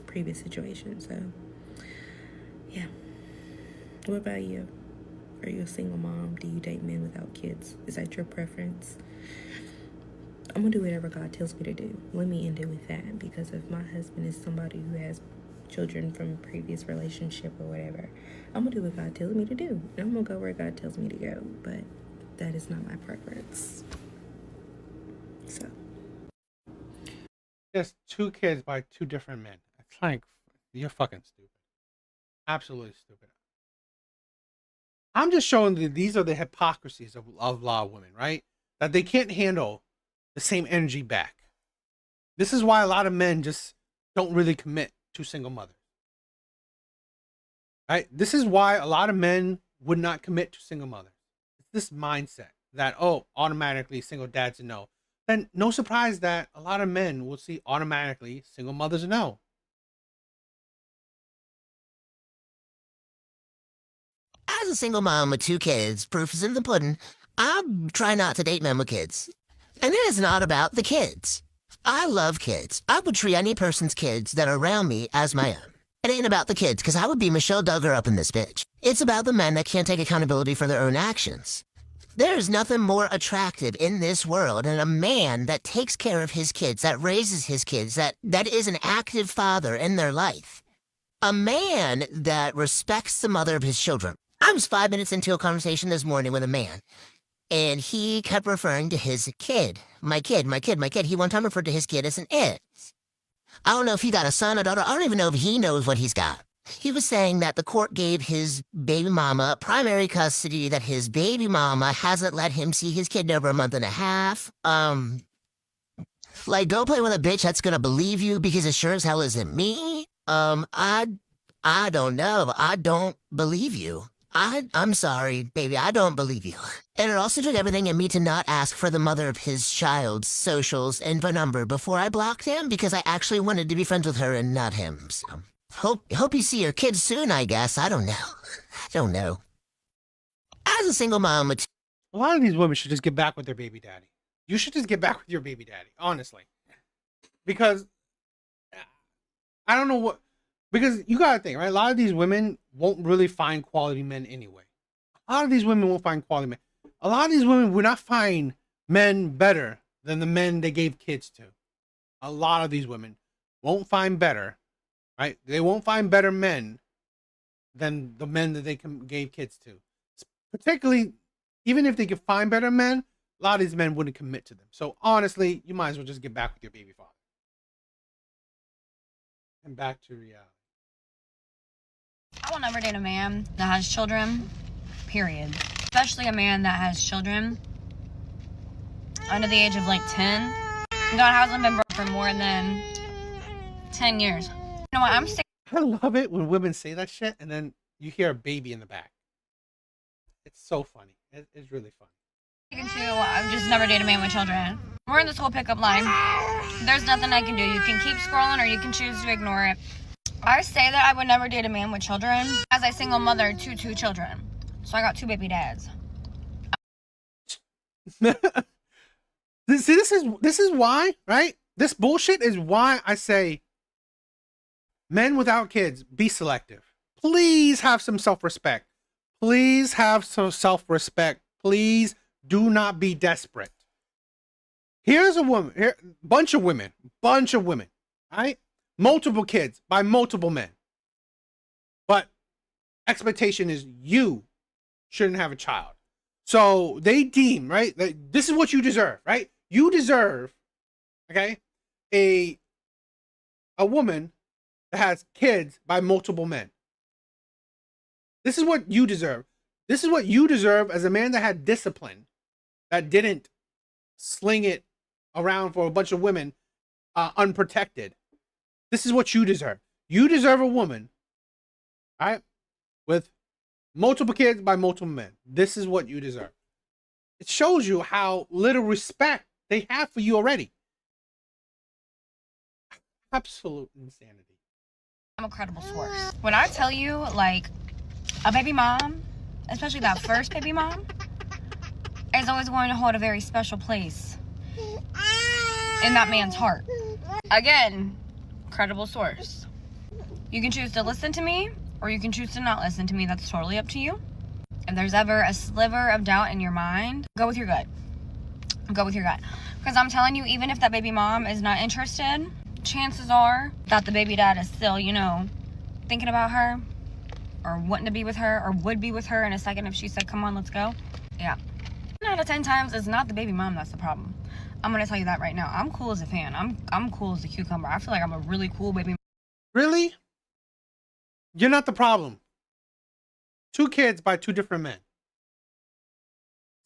previous situations. So, yeah. What about you? Are you a single mom? Do you date men without kids? Is that your preference? I'm going to do whatever God tells me to do. Let me end it with that, because if my husband is somebody who has children from a previous relationship or whatever, I'm going to do what God tells me to do. And I'm going to go where God tells me to go. But that is not my preference. Just 2 kids by 2 different men. It's like, you're fucking stupid. Absolutely stupid. I'm just showing that these are the hypocrisies of a lot of women, right? That they can't handle the same energy back. This is why a lot of men just don't really commit to single mothers. Right? This is why a lot of men would not commit to single mothers. It's this mindset that, oh, automatically single dad's a no. Then no surprise that a lot of men will see automatically single mothers a no. As a single mom with 2 kids, proof is in the pudding, I try not to date men with kids. And it is not about the kids. I love kids. I would treat any person's kids that are around me as my own. It ain't about the kids, because I would be Michelle Duggar up in this bitch. It's about the men that can't take accountability for their own actions. There's nothing more attractive in this world than a man that takes care of his kids, that raises his kids, that is an active father in their life. A man that respects the mother of his children. I was 5 minutes into a conversation this morning with a man, and he kept referring to his kid. My kid, my kid, my kid. He one time referred to his kid as an it. I don't know if he got a son or daughter. I don't even know if he knows what he's got. He was saying that the court gave his baby mama primary custody, that his baby mama hasn't let him see his kid in over a month and a half. Like, go play with a bitch that's gonna believe you because it sure as hell isn't me. I don't know. I don't believe you. I'm sorry, baby, I don't believe you. And it also took everything in me to not ask for the mother of his child's socials and phone number before I blocked him because I actually wanted to be friends with her and not him. So, hope you see your kids soon, I guess. I don't know. I don't know. As a single mom, a lot of these women should just get back with their baby daddy. You should just get back with your baby daddy, honestly. Because I don't know what... Because you gotta think, right? A lot of these women won't really find quality men anyway. A lot of these women won't find quality men. A lot of these women will not find men better than the men they gave kids to. A lot of these women won't find better, right? They won't find better men than the men that they gave kids to. Particularly, even if they could find better men, a lot of these men wouldn't commit to them. So honestly, you might as well just get back with your baby father. And back to reality. I will never date a man that has children, period. Especially a man that has children under the age of like 10. God hasn't been broke for more than 10 years. You know what, I'm sick. I love it when women say that shit and then you hear a baby in the back. It's so funny. It's really funny. I've just never dated a man with children. We're in this whole pickup line. There's nothing I can do. You can keep scrolling or you can choose to ignore it. I say that I would never date a man with children as a single mother to 2 children. So I got 2 baby dads. This is why, right? This bullshit is why I say men without kids, be selective. Please have some self-respect. Please have some self-respect. Please do not be desperate. Here's a woman, bunch of women, right? Multiple kids by multiple men. But expectation is you shouldn't have a child. So they deem, right, that this is what you deserve, right? You deserve, okay, a woman that has kids by multiple men. This is what you deserve. This is what you deserve as a man that had discipline, that didn't sling it around for a bunch of women unprotected. This is what you deserve. You deserve a woman, right, with multiple kids by multiple men. This is what you deserve. It shows you how little respect they have for you already. Absolute insanity. I'm a credible source. When I tell you, like, a baby mom, especially that first baby mom, is always going to hold a very special place in that man's heart. Again, credible source. You can choose to listen to me, or you can choose to not listen to me. That's totally up to you. If there's ever a sliver of doubt in your mind, go with your gut. Go with your gut. Because I'm telling you, even if that baby mom is not interested, chances are that the baby dad is still, you know, thinking about her, or wanting to be with her, or would be with her in a second if she said, come on, let's go. Yeah. 9 out of 10 times, it's not the baby mom that's the problem. I'm gonna tell you that right now. I'm cool as a fan. I'm cool as a cucumber. I feel like I'm a really cool baby. Really? You're not the problem. 2 kids by 2 different men.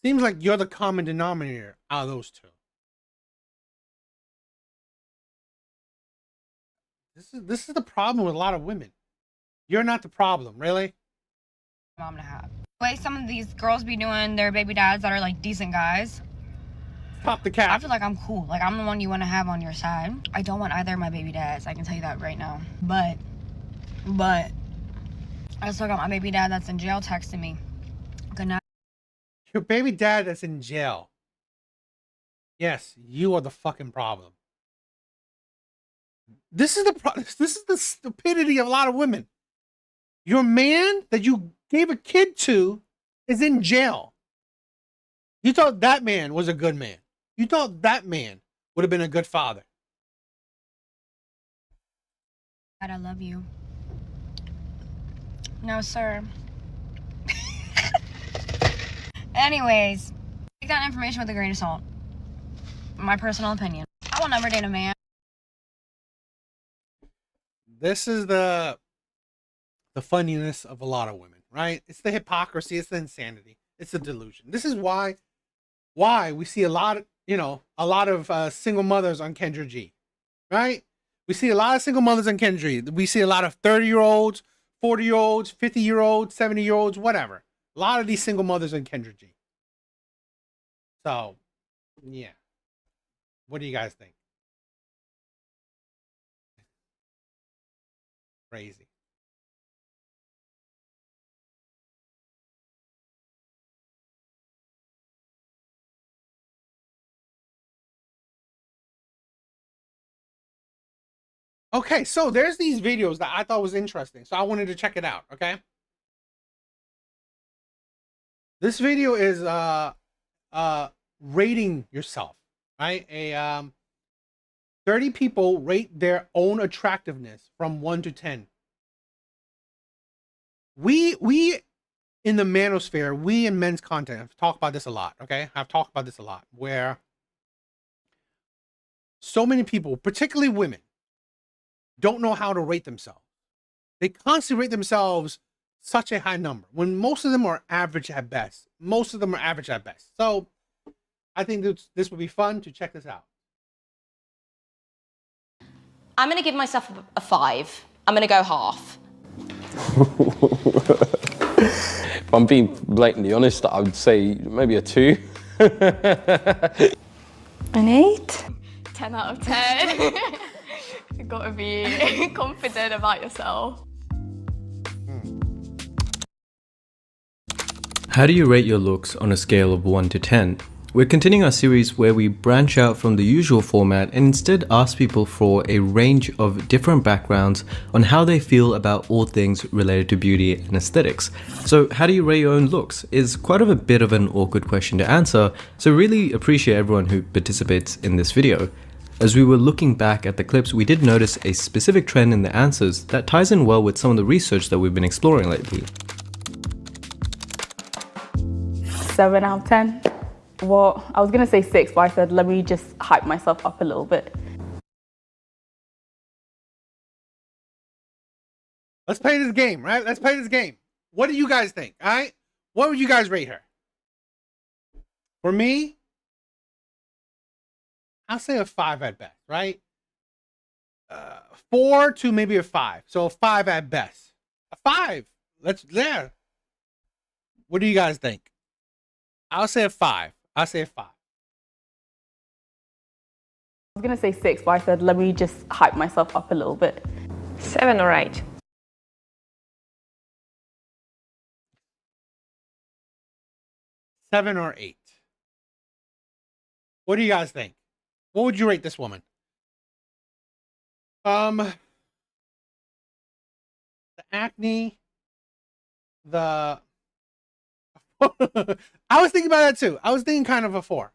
Seems like you're the common denominator out of those 2. This is the problem with a lot of women. You're not the problem, really. Mom to have. The way some of these girls be doing their baby dads that are like decent guys. Pop the cap. I feel like I'm cool. Like I'm the one you want to have on your side. I don't want either of my baby dads. I can tell you that right now. But I still got my baby dad that's in jail texting me. Good night. Your baby dad that's in jail. Yes, you are the fucking problem. This is the stupidity of a lot of women. Your man that you gave a kid to is in jail. You thought that man was a good man. You thought that man would have been a good father. Dad, I love you. No, sir. Anyways, take that information with a grain of salt. My personal opinion. I will never date a man. This is the funniness of a lot of women, right? It's the hypocrisy, it's the insanity, it's the delusion. This is why we see a lot of single mothers on Kendra G, right? We see a lot of single mothers on Kendra G. We see a lot of 30-year-olds, 40-year-olds, 50-year-olds, 70-year-olds, whatever. A lot of these single mothers on Kendra G. So, yeah. What do you guys think? Crazy. Okay, so there's these videos that I thought was interesting, so I wanted to check it out, okay? This video is rating yourself, right? 30 people rate their own attractiveness from 1 to 10. We in the manosphere, we in men's content have talked about this a lot, okay? I've talked about this a lot, where so many people, particularly women, don't know how to rate themselves. They constantly rate themselves such a high number when most of them are average at best. Most of them are average at best. So I think this would be fun to check this out. I'm going to give myself a 5. I'm going to go half. If I'm being blatantly honest, I would say maybe a 2. An 8. 10 out of 10. You gotta be confident about yourself. How do you rate your looks on a scale of 1 to 10? We're continuing our series where we branch out from the usual format and instead ask people for a range of different backgrounds on how they feel about all things related to beauty and aesthetics. So how do you rate your own looks is quite a bit of an awkward question to answer, so really appreciate everyone who participates in this video. As we were looking back at the clips, we did notice a specific trend in the answers that ties in well with some of the research that we've been exploring lately. 7 out of 10. Well, I was going to say 6, but I said, let me just hype myself up a little bit. Let's play this game, right? Let's play this game. What do you guys think, all right? What would you guys rate her? For me, I'll say a 5 at best, right? 4 to maybe a 5. So a 5 at best. A 5. There. What do you guys think? I'll say a 5. I'll say a 5. I was going to say 6, but I said, let me just hype myself up a little bit. 7 or 8. 7 or 8. What do you guys think? What would you rate this woman? The acne, I was thinking about that too. I was thinking kind of a 4.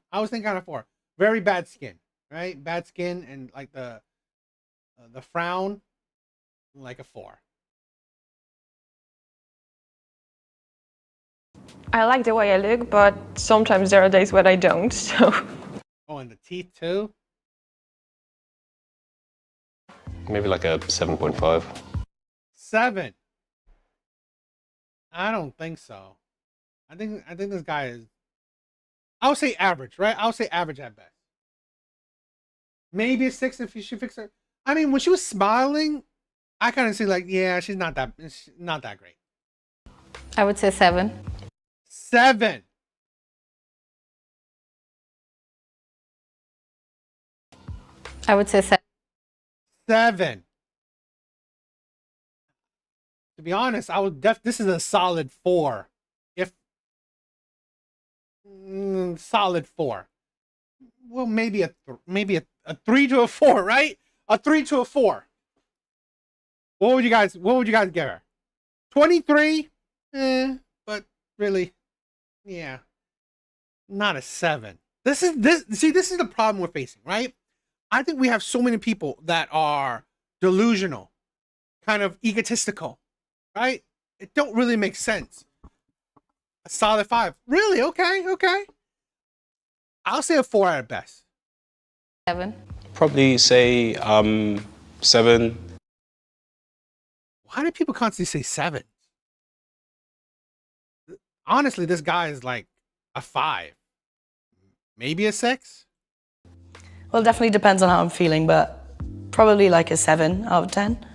Very bad skin, right? Bad skin and like the frown, like a 4. I like the way I look, but sometimes there are days when I don't, so Oh, and the teeth too. Maybe like a 7.5. 7. I don't think so. I think this guy is. I would say average, right? I would say average at best. Maybe a 6 if you should fix her. I mean, when she was smiling, I kind of see like, yeah, she's not that great. I would say 7. 7. I would say 7. 7. To be honest, I would this is a solid 4. If solid 4. Well, maybe a 3 to a 4, right? A 3 to a 4. What would you guys give her? 23? But really, yeah. Not a 7. This is the problem we're facing, right? I think we have so many people that are delusional, kind of egotistical, right? It don't really make sense. A solid 5. Really? Okay. I'll say a 4 at best. 7. Probably say 7. Why do people constantly say 7? Honestly, this guy is like a 5. Maybe a 6? Well, it definitely depends on how I'm feeling, but probably like a 7 out of 10.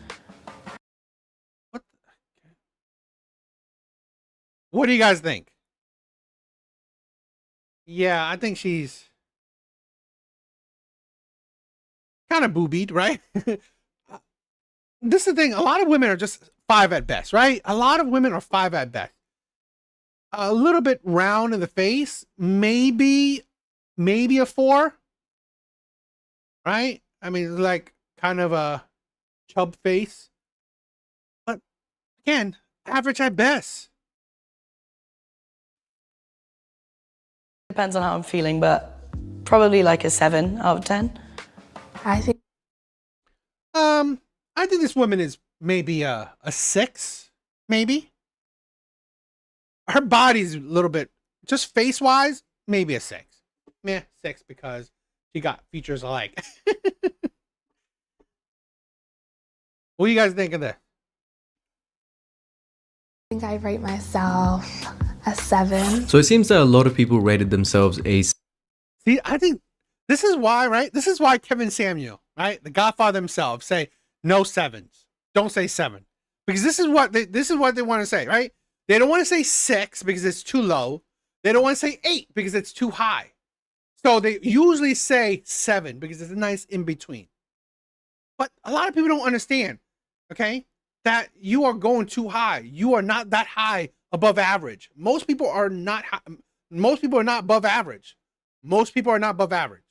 What do you guys think? Yeah, I think she's kind of boobied, right? This is the thing. A lot of women are just 5 at best, right? A lot of women are 5 at best. A little bit round in the face, maybe a 4, right? I mean, like kind of a chub face, but again, average at best. Depends on how I'm feeling, but probably like a 7 out of 10. I think this woman is maybe a 6, maybe. Her body's a little bit, just face wise, maybe a 6. Meh, 6 because she got features alike. What do you guys think of this? I think I rate myself a 7. So it seems that a lot of people rated themselves a. See, I think this is why, right? This is why Kevin Samuel, right, the Godfather himself, say no 7s. Don't say 7, because this is what they want to say, right? They don't want to say 6 because it's too low. They don't want to say 8 because it's too high. So they usually say 7 because it's a nice in between. But a lot of people don't understand, okay, that you are going too high. You are not that high above average. Most people are not above average. Most people are not above average.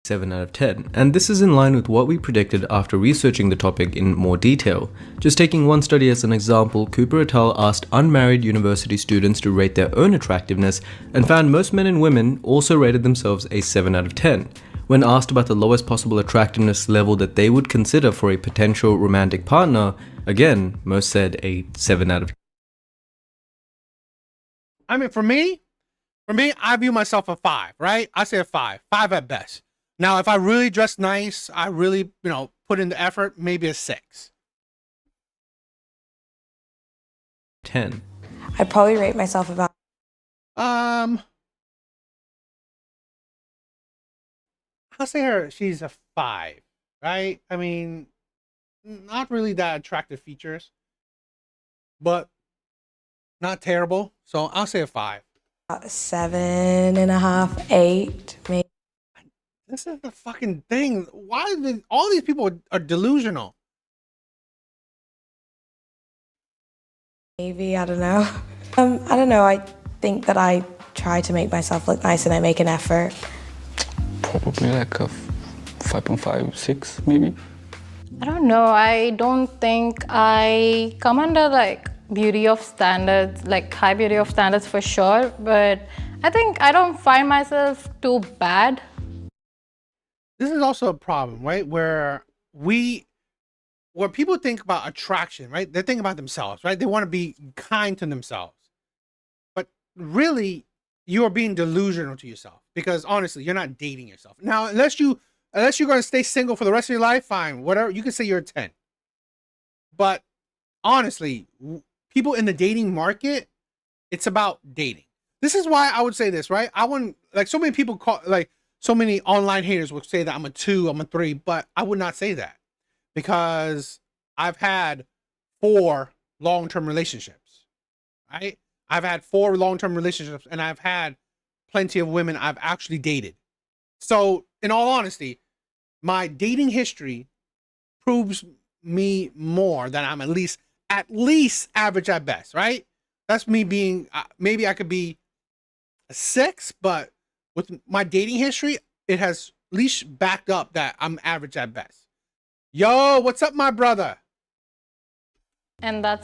7 out of 10, and this is in line with what we predicted after researching the topic in more detail. Just taking one study as an example, Cooper et al. Asked unmarried university students to rate their own attractiveness and found most men and women also rated themselves a 7 out of 10. When asked about the lowest possible attractiveness level that they would consider for a potential romantic partner, again, most said a 7 out of 10. I mean, for me, I view myself a 5, right? I say a 5 at best. Now, if I really dress nice, I really, put in the effort, maybe a 6. 10. I'd probably rate myself about. I'll say she's a 5, right? I mean, not really that attractive features, but not terrible. So I'll say a 5. 7.5, 8, maybe. This is the fucking thing. Why all these people are delusional? Maybe, I don't know. I don't know. I think that I try to make myself look nice and I make an effort. Probably like a 5.5, 6 maybe. I don't know. I don't think I come under like beauty of standards, like high beauty of standards for sure, but I think I don't find myself too bad. This is also a problem, right? Where people think about attraction, right? They think about themselves, right? They want to be kind to themselves. But really, you are being delusional to yourself, because honestly, you're not dating yourself. Now, unless you're going to stay single for the rest of your life, fine, whatever. You can say you're a 10. But honestly, people in the dating market, it's about dating. This is why I would say this, right? I wouldn't, like, so many people call, like, so many online haters would say that I'm a 2, I'm a 3, but I would not say that, because I've had 4 long-term relationships, right? I've had 4 long-term relationships, and I've had plenty of women I've actually dated. So, in all honesty, my dating history proves me more that I'm at least average at best, right? That's me being, maybe I could be a 6, but with my dating history, it has at least backed up that I'm average at best. Yo, what's up, my brother? And I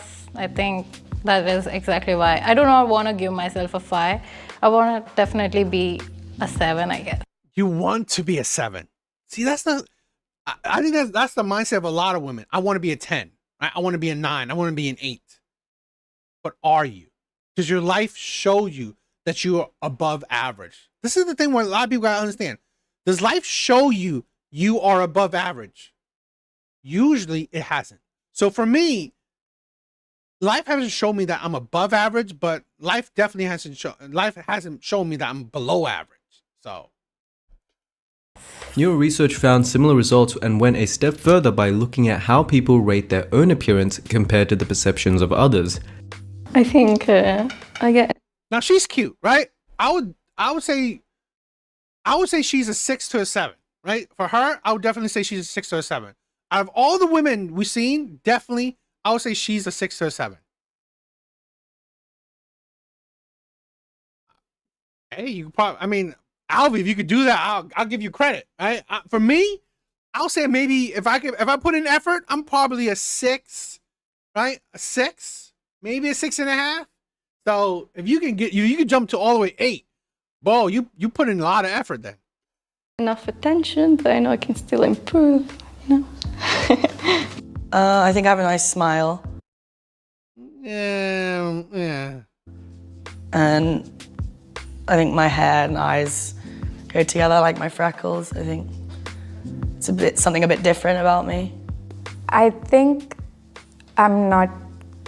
think that is exactly why I do not want to give myself a 5. I want to definitely be a 7, I guess. You want to be a 7. See, that's the, I think that's the mindset of a lot of women. I want to be a 10. Right? I want to be a 9. I want to be an 8. But are you? Because your life showed you that you are above average. This is the thing where a lot of people gotta understand. Does life show you you are above average? Usually it hasn't. So for me, life hasn't shown me that I'm above average, but life definitely hasn't shown me that I'm below average. So Newer research found similar results and went a step further by looking at how people rate their own appearance compared to the perceptions of others. I think I get. Now she's cute, right? I would say she's a 6 to a 7, right? For her, I would definitely say she's a 6 to a 7. Out of all the women we've seen, definitely, I would say she's a 6 to a 7. Hey, you probably, I mean, Alvy, if you could do that, I'll give you credit, right? For me, I'll say maybe if I put in effort, I'm probably a 6, right? A 6, maybe a 6.5. So if you can you can jump to all the way 8, Bo, you put in a lot of effort then. Enough attention, but I know I can still improve. You know. I think I have a nice smile. Yeah. And I think my hair and eyes go together. I like my freckles. I think it's something a bit different about me. I think I'm not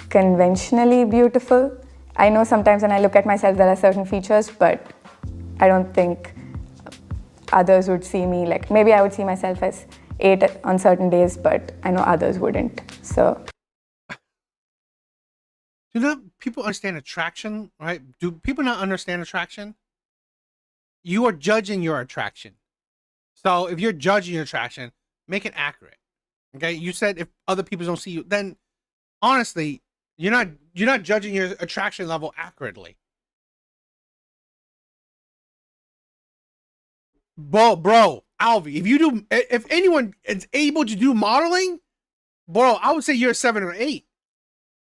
conventionally beautiful. I know sometimes when I look at myself there are certain features, but I don't think others would see me like, maybe I would see myself as 8 on certain days, but I know others wouldn't. So do not people understand attraction, right? Do people not understand attraction? You are judging your attraction. So if you're judging your attraction, make it accurate. Okay? You said if other people don't see you, then honestly, you're not judging your attraction level accurately. Bro, Alvy, if anyone is able to do modeling, bro, I would say you're a 7 or 8.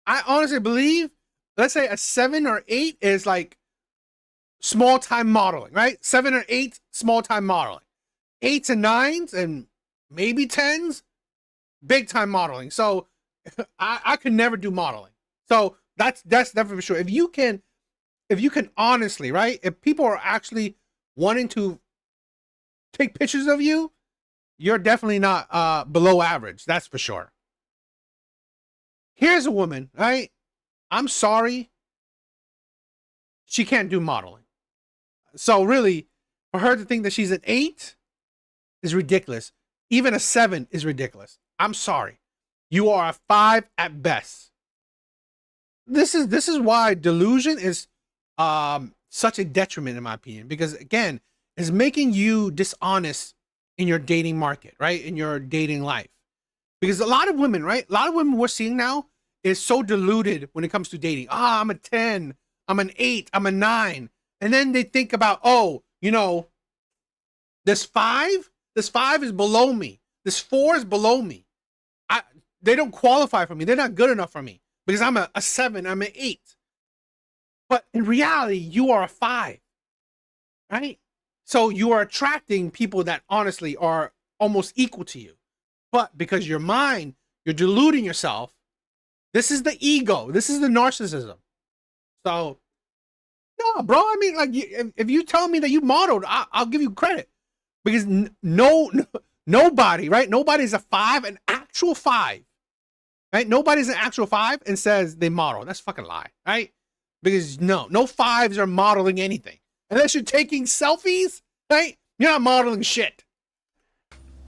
I honestly believe, let's say a 7 or 8 is like small time modeling, right? 7 or 8, small time modeling. 8s and 9s and maybe 10s, big time modeling. So I could never do modeling. So that's definitely for sure. If you can honestly, right? If people are actually wanting to take pictures of you, you're definitely not below average. That's for sure. Here's a woman, right? I'm sorry. She can't do modeling. So really, for her to think that she's an 8 is ridiculous. Even a 7 is ridiculous. I'm sorry. You are a 5 at best. This is why delusion is such a detriment in my opinion, because again, it's making you dishonest in your dating market, right? In your dating life. Because a lot of women, right? A lot of women we're seeing now is so deluded when it comes to dating. I'm a 10, I'm an 8, I'm a 9. And then they think about, oh, this 5 is below me. This 4 is below me. They don't qualify for me. They're not good enough for me because I'm a 7, I'm an 8. But in reality, you are a 5, right? So you are attracting people that honestly are almost equal to you. But because your mind, you're deluding yourself. This is the ego. This is the narcissism. So No, bro. I mean, like, if you tell me that you modeled, I'll give you credit because nobody, right? Nobody's a 5, an actual 5, right? Nobody's an actual 5 and says they model. That's a fucking lie, right? Because no 5s are modeling anything unless you're taking selfies, right? You're not modeling shit.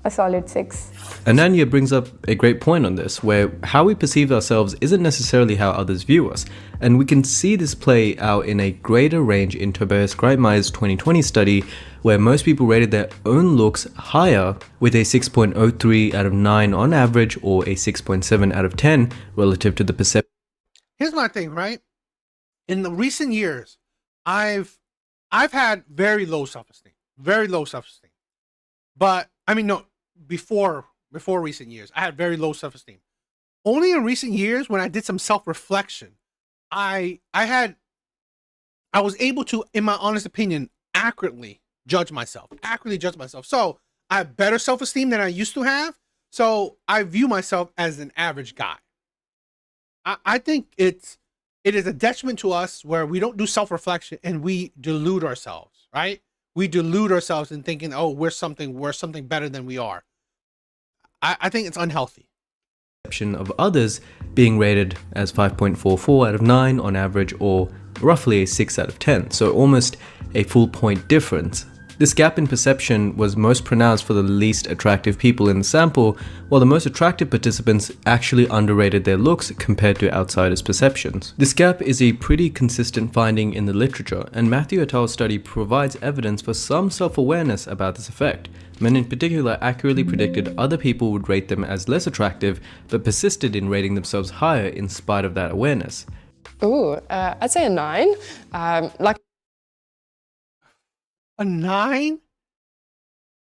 A solid 6. Ananya brings up a great point on this, where how we perceive ourselves isn't necessarily how others view us, and we can see this play out in a greater range in Tobias Greitmeyer's 2020 study, where most people rated their own looks higher, with a 6.03 out of 9 on average, or a 6.7 out of 10 relative to the perception. Here's my thing, right? In the recent years, I've had very low self-esteem, but I mean, no, before recent years, I had very low self-esteem. Only in recent years, when I did some self-reflection, I was able to, in my honest opinion, accurately judge myself. So I have better self-esteem than I used to have. So I view myself as an average guy. I think it is a detriment to us where we don't do self-reflection and we delude ourselves, right? We delude ourselves in thinking, oh, we're something better than we are. I think it's unhealthy. Of others being rated as 5.44 out of 9 on average, or roughly a 6 out of 10, so almost a full point difference. This gap in perception was most pronounced for the least attractive people in the sample, while the most attractive participants actually underrated their looks compared to outsiders' perceptions. This gap is a pretty consistent finding in the literature, and Matthew et al.'s study provides evidence for some self-awareness about this effect. Men in particular accurately predicted other people would rate them as less attractive, but persisted in rating themselves higher in spite of that awareness. Ooh, I'd say a 9. A 9?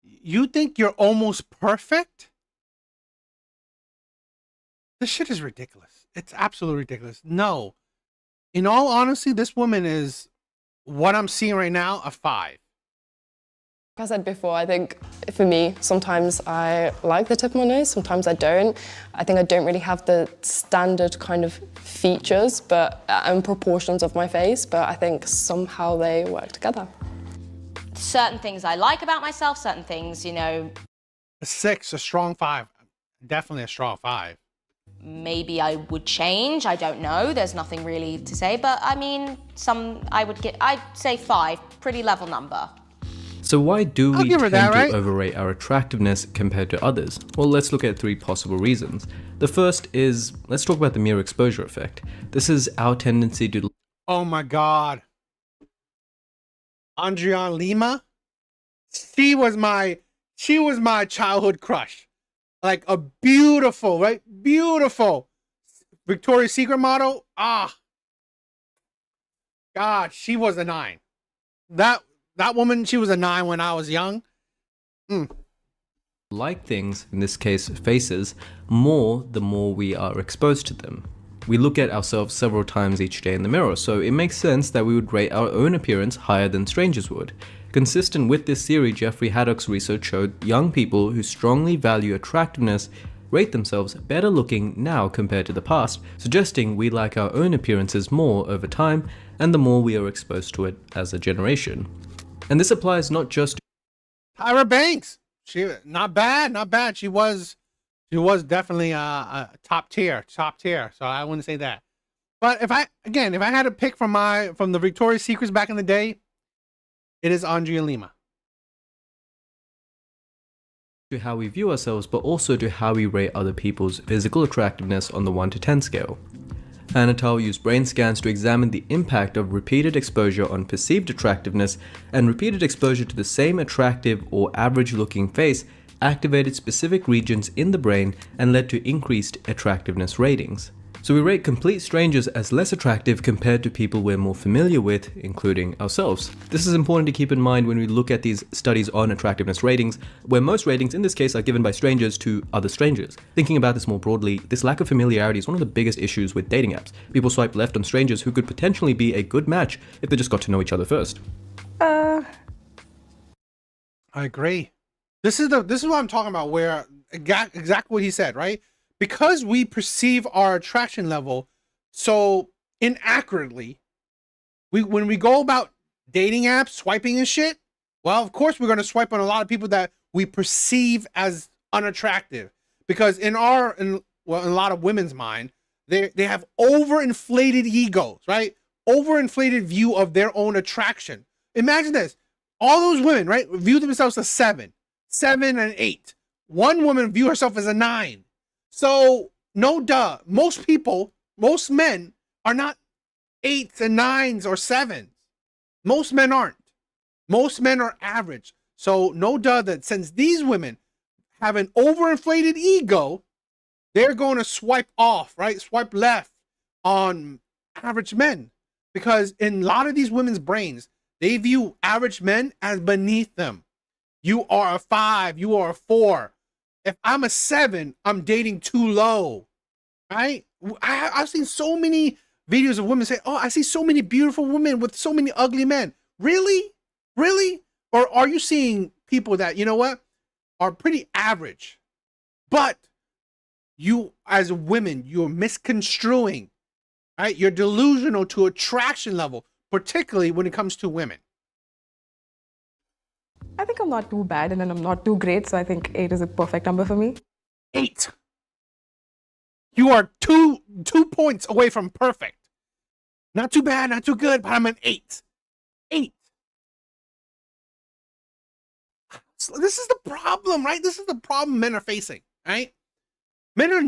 You think you're almost perfect? This shit is ridiculous. It's absolutely ridiculous. No. In all honesty, this woman is, what I'm seeing right now, a 5. Like I said before, I think for me, sometimes I like the tip of my nose, sometimes I don't. I think I don't really have the standard kind of features and proportions of my face, but I think somehow they work together. Certain things I like about myself, certain things, A 6, a strong 5. Definitely a strong 5. Maybe I would change. I don't know. There's nothing really to say, but I mean, I'd say 5, pretty level number. So why do we tend that, right? to overrate our attractiveness compared to others? Well, let's look at 3 possible reasons. The first is, let's talk about the mere exposure effect. This is our tendency to... Oh my God. Andrea Lima, she was my childhood crush. Like a beautiful, right? Beautiful Victoria's Secret model. God, she was a 9. That woman, she was a 9 when I was young. Like things, in this case faces, more the more we are exposed to them. We look at ourselves several times each day in the mirror, so it makes sense that we would rate our own appearance higher than strangers would. Consistent with this theory, Jeffrey Haddock's research showed young people who strongly value attractiveness rate themselves better looking now compared to the past, suggesting we like our own appearances more over time and the more we are exposed to it as a generation. And this applies not just to Tyra Banks. She not bad. She was definitely a top tier. So I wouldn't say that. But if I had to pick from the Victoria's Secrets back in the day, it is Andrea Lima. to how we view ourselves, but also to how we rate other people's physical attractiveness on the 1 to 10 scale. Anatol used brain scans to examine the impact of repeated exposure on perceived attractiveness, and repeated exposure to the same attractive or average-looking face activated specific regions in the brain and led to increased attractiveness ratings. So we rate complete strangers as less attractive compared to people we're more familiar with, including ourselves. This is important to keep in mind when we look at these studies on attractiveness ratings, where most ratings in this case are given by strangers to other strangers. Thinking about this more broadly, this lack of familiarity is one of the biggest issues with dating apps. People swipe left on strangers who could potentially be a good match if they just got to know each other first. I agree. This is what I'm talking about, where exactly what he said, right? Because we perceive our attraction level so inaccurately, When we go about dating apps, swiping and shit, well, of course we're going to swipe on a lot of people that we perceive as unattractive, because in a lot of women's mind, they have overinflated egos, right? Overinflated view of their own attraction. Imagine this. All those women, right, view themselves as 7 and 8. One woman view herself as a 9. So, no duh. Most men are not 8s and 9s or 7s. Most men aren't. Most men are average. So, no duh that since these women have an overinflated ego, they're going to swipe off, right? Swipe left on average men. Because in a lot of these women's brains, they view average men as beneath them. You are a 5, you are a 4. If I'm a 7, I'm dating too low, right? I've seen so many videos of women say, oh, I see so many beautiful women with so many ugly men. Really? Really? Or are you seeing people that, you know what, are pretty average, but you as women, you're misconstruing, right? You're delusional to attraction level, particularly when it comes to women. I think I'm not too bad and then I'm not too great, so I think 8 is a perfect number for me. 8. You are two points away from perfect. Not too bad, not too good, but I'm an 8. 8. So this is the problem, right? This is the problem men are facing, right? Men are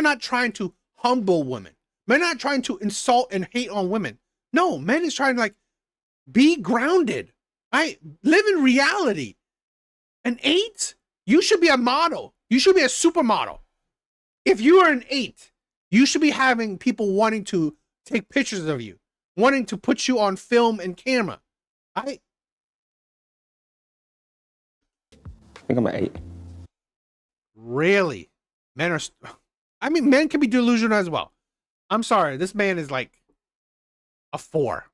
not trying to humble women. Men are not trying to insult and hate on women. No, men is trying to like be grounded, right? Live in reality. An 8, you should be a model. You should be a supermodel. If you are an 8, you should be having people wanting to take pictures of you, wanting to put you on film and camera, right? I think I'm an 8. Really? Men are, men can be delusional as well. I'm sorry, this man is like a 4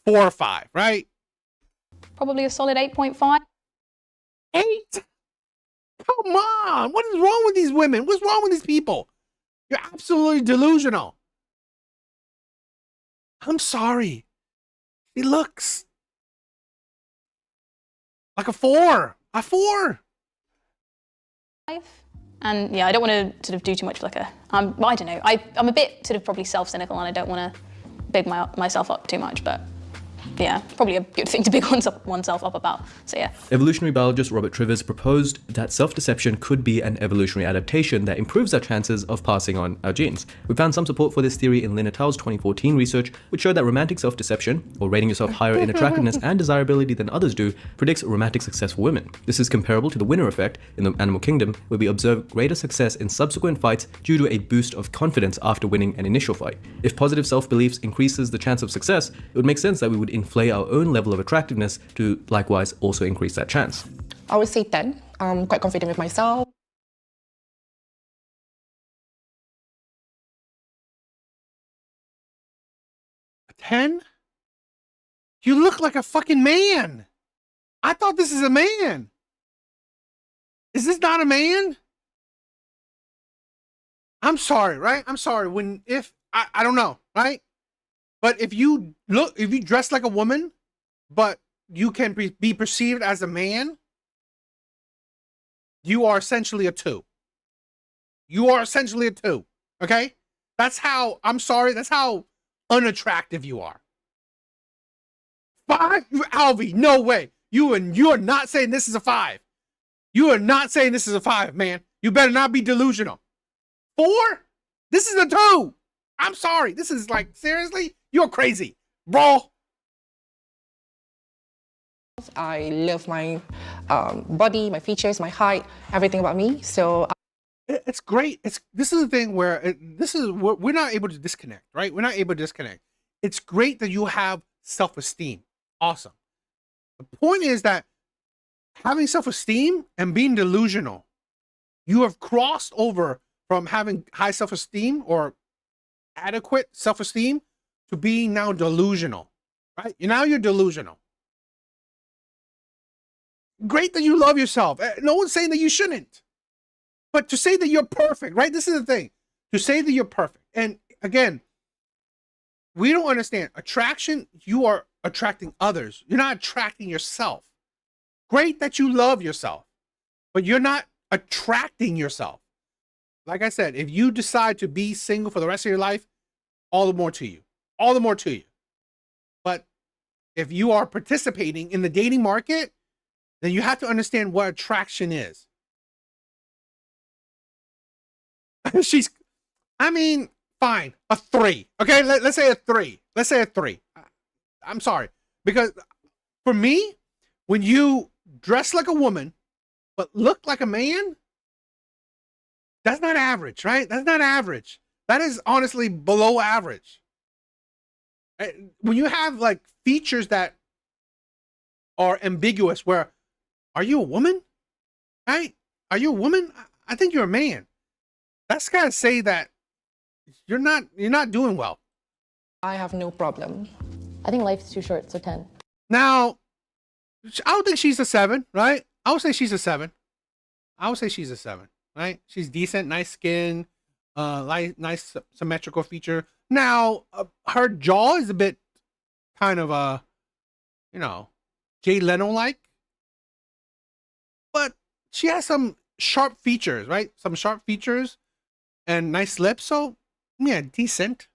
or 5, right? Probably a solid 8.5. 8? Come on, what is wrong with these women? What's wrong with these people? You're absolutely delusional. I'm sorry. He looks like a 4. A 4. And yeah, I don't want to sort of do too much like a, I don't know, I'm a bit sort of probably self-cynical and I don't want to big myself up too much, but yeah, probably a good thing to big oneself up about, so yeah. Evolutionary biologist Robert Trivers proposed that self-deception could be an evolutionary adaptation that improves our chances of passing on our genes. We found some support for this theory in Lynn et al.'s 2014 research, which showed that romantic self-deception, or rating yourself higher in attractiveness and desirability than others do, predicts romantic success for women. This is comparable to the winner effect in the animal kingdom, where we observe greater success in subsequent fights due to a boost of confidence after winning an initial fight. If positive self-beliefs increases the chance of success, it would make sense that we would inflate our own level of attractiveness to likewise also increase that chance. I would say 10. I'm quite confident with myself. 10? You look like a fucking man. I thought this is a man. Is this not a man? I'm sorry, right? I'm sorry. I don't know, right? But if you dress like a woman, but you can be perceived as a man, you are essentially a 2. You are essentially a 2, okay? That's how unattractive you are. 5? Alvy, no way. You are not saying this is a 5. You are not saying this is a 5, man. You better not be delusional. 4? This is a 2. I'm sorry. This is like, seriously? You're crazy, bro. I love my body, my features, my height, everything about me. So it's great. This is the thing where we're not able to disconnect, right? We're not able to disconnect. It's great that you have self-esteem. Awesome. The point is that having self-esteem and being delusional, you have crossed over from having high self-esteem or adequate self-esteem to being now delusional, right? You're delusional. Great that you love yourself. No one's saying that you shouldn't. But to say that you're perfect, right? This is the thing. To say that you're perfect. And again, we don't understand. Attraction, you are attracting others. You're not attracting yourself. Great that you love yourself, but you're not attracting yourself. Like I said, if you decide to be single for the rest of your life, all the more to you. All the more to you. But if you are participating in the dating market, then you have to understand what attraction is. Fine, a 3. Okay, let's say a 3. Let's say a 3. I'm sorry. Because for me, when you dress like a woman, but look like a man, that's not average, right? That's not average. That is honestly below average. When you have like features that are ambiguous, where, are you a woman? Right? Are you a woman? I think you're a man. That's gotta say that you're not doing well. I have no problem. I think life is too short, so 10. Now, I don't think she's a 7, right? I would say she's a 7. I would say she's a 7, right? She's decent, nice skin, nice symmetrical feature. Now, her jaw is a bit kind of Jay Leno-like, but she has some sharp features, right? Some sharp features and nice lips. So, yeah, decent.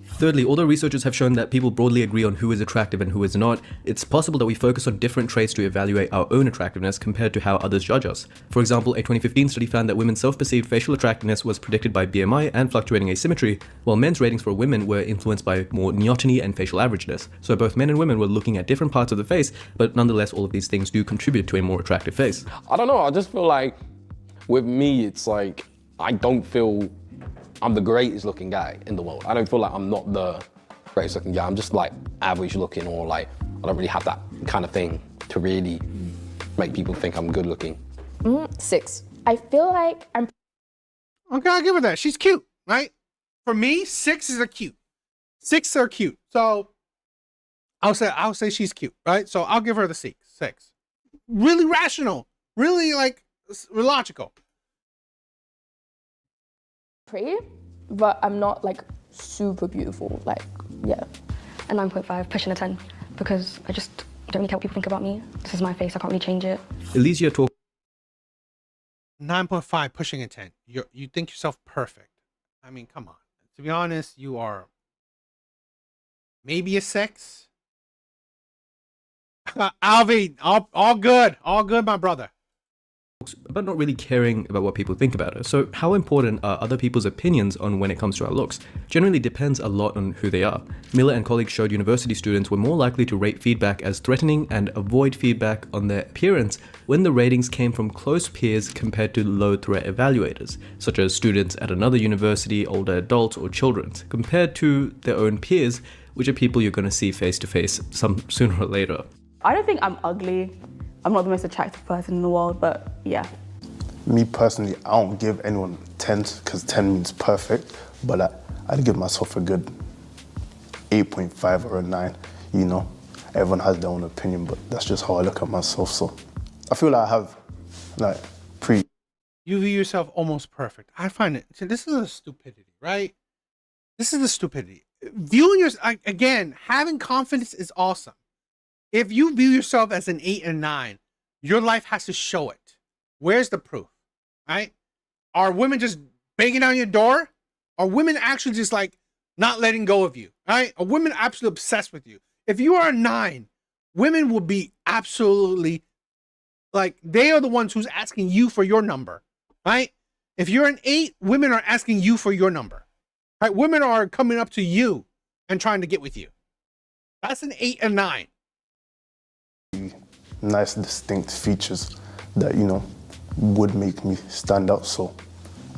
Thirdly, although researchers have shown that people broadly agree on who is attractive and who is not, it's possible that we focus on different traits to evaluate our own attractiveness compared to how others judge us. For example, a 2015 study found that women's self-perceived facial attractiveness was predicted by BMI and fluctuating asymmetry, while men's ratings for women were influenced by more neoteny and facial averageness. So both men and women were looking at different parts of the face, but nonetheless all of these things do contribute to a more attractive face. I don't know, I just feel like with me, it's like, I don't feel I'm the greatest looking guy in the world. I don't feel like I'm not the greatest looking guy. I'm just like average looking, or like, I don't really have that kind of thing to really make people think I'm good looking. 6. I feel like I'm... Okay, I'll give her that. She's cute, right? For me, 6s are cute. 6 are cute. So I'll say she's cute, right? So I'll give her the 6. Really rational. Really like logical. Pretty, but I'm not like super beautiful. Like, yeah. A 9.5, pushing a 10, because I just don't really care what people think about me. This is my face, I can't really change it. Elysia talked 9.5, pushing a 10. You think yourself perfect. I mean, come on. To be honest, you are maybe a 6. Alvy, all good, my brother. about not really caring about what people think about her. So how important are other people's opinions on when it comes to our looks? Generally depends a lot on who they are. Miller and colleagues showed university students were more likely to rate feedback as threatening and avoid feedback on their appearance when the ratings came from close peers compared to low-threat evaluators, such as students at another university, older adults, or children, compared to their own peers, which are people you're going to see face-to-face sooner or later. I don't think I'm ugly. I'm not the most attractive person in the world, but yeah. Me personally, I don't give anyone 10s because 10 means perfect, but I'd give myself a good 8.5 or a 9, you know. Everyone has their own opinion, but that's just how I look at myself, so I feel like I have, like, You view yourself almost perfect. I find it, this is a stupidity, right? This is the stupidity. Viewing yourself, again, having confidence is awesome. If you view yourself as an 8 and 9, your life has to show it. Where's the proof, right? Are women just banging down your door? Are women actually just like not letting go of you, right? Are women absolutely obsessed with you? If you are a 9, women will be absolutely like, they are the ones who's asking you for your number, right? If you're an 8, women are asking you for your number, right? Women are coming up to you and trying to get with you. That's an 8 and 9. nice, distinct features that, you know, would make me stand out. So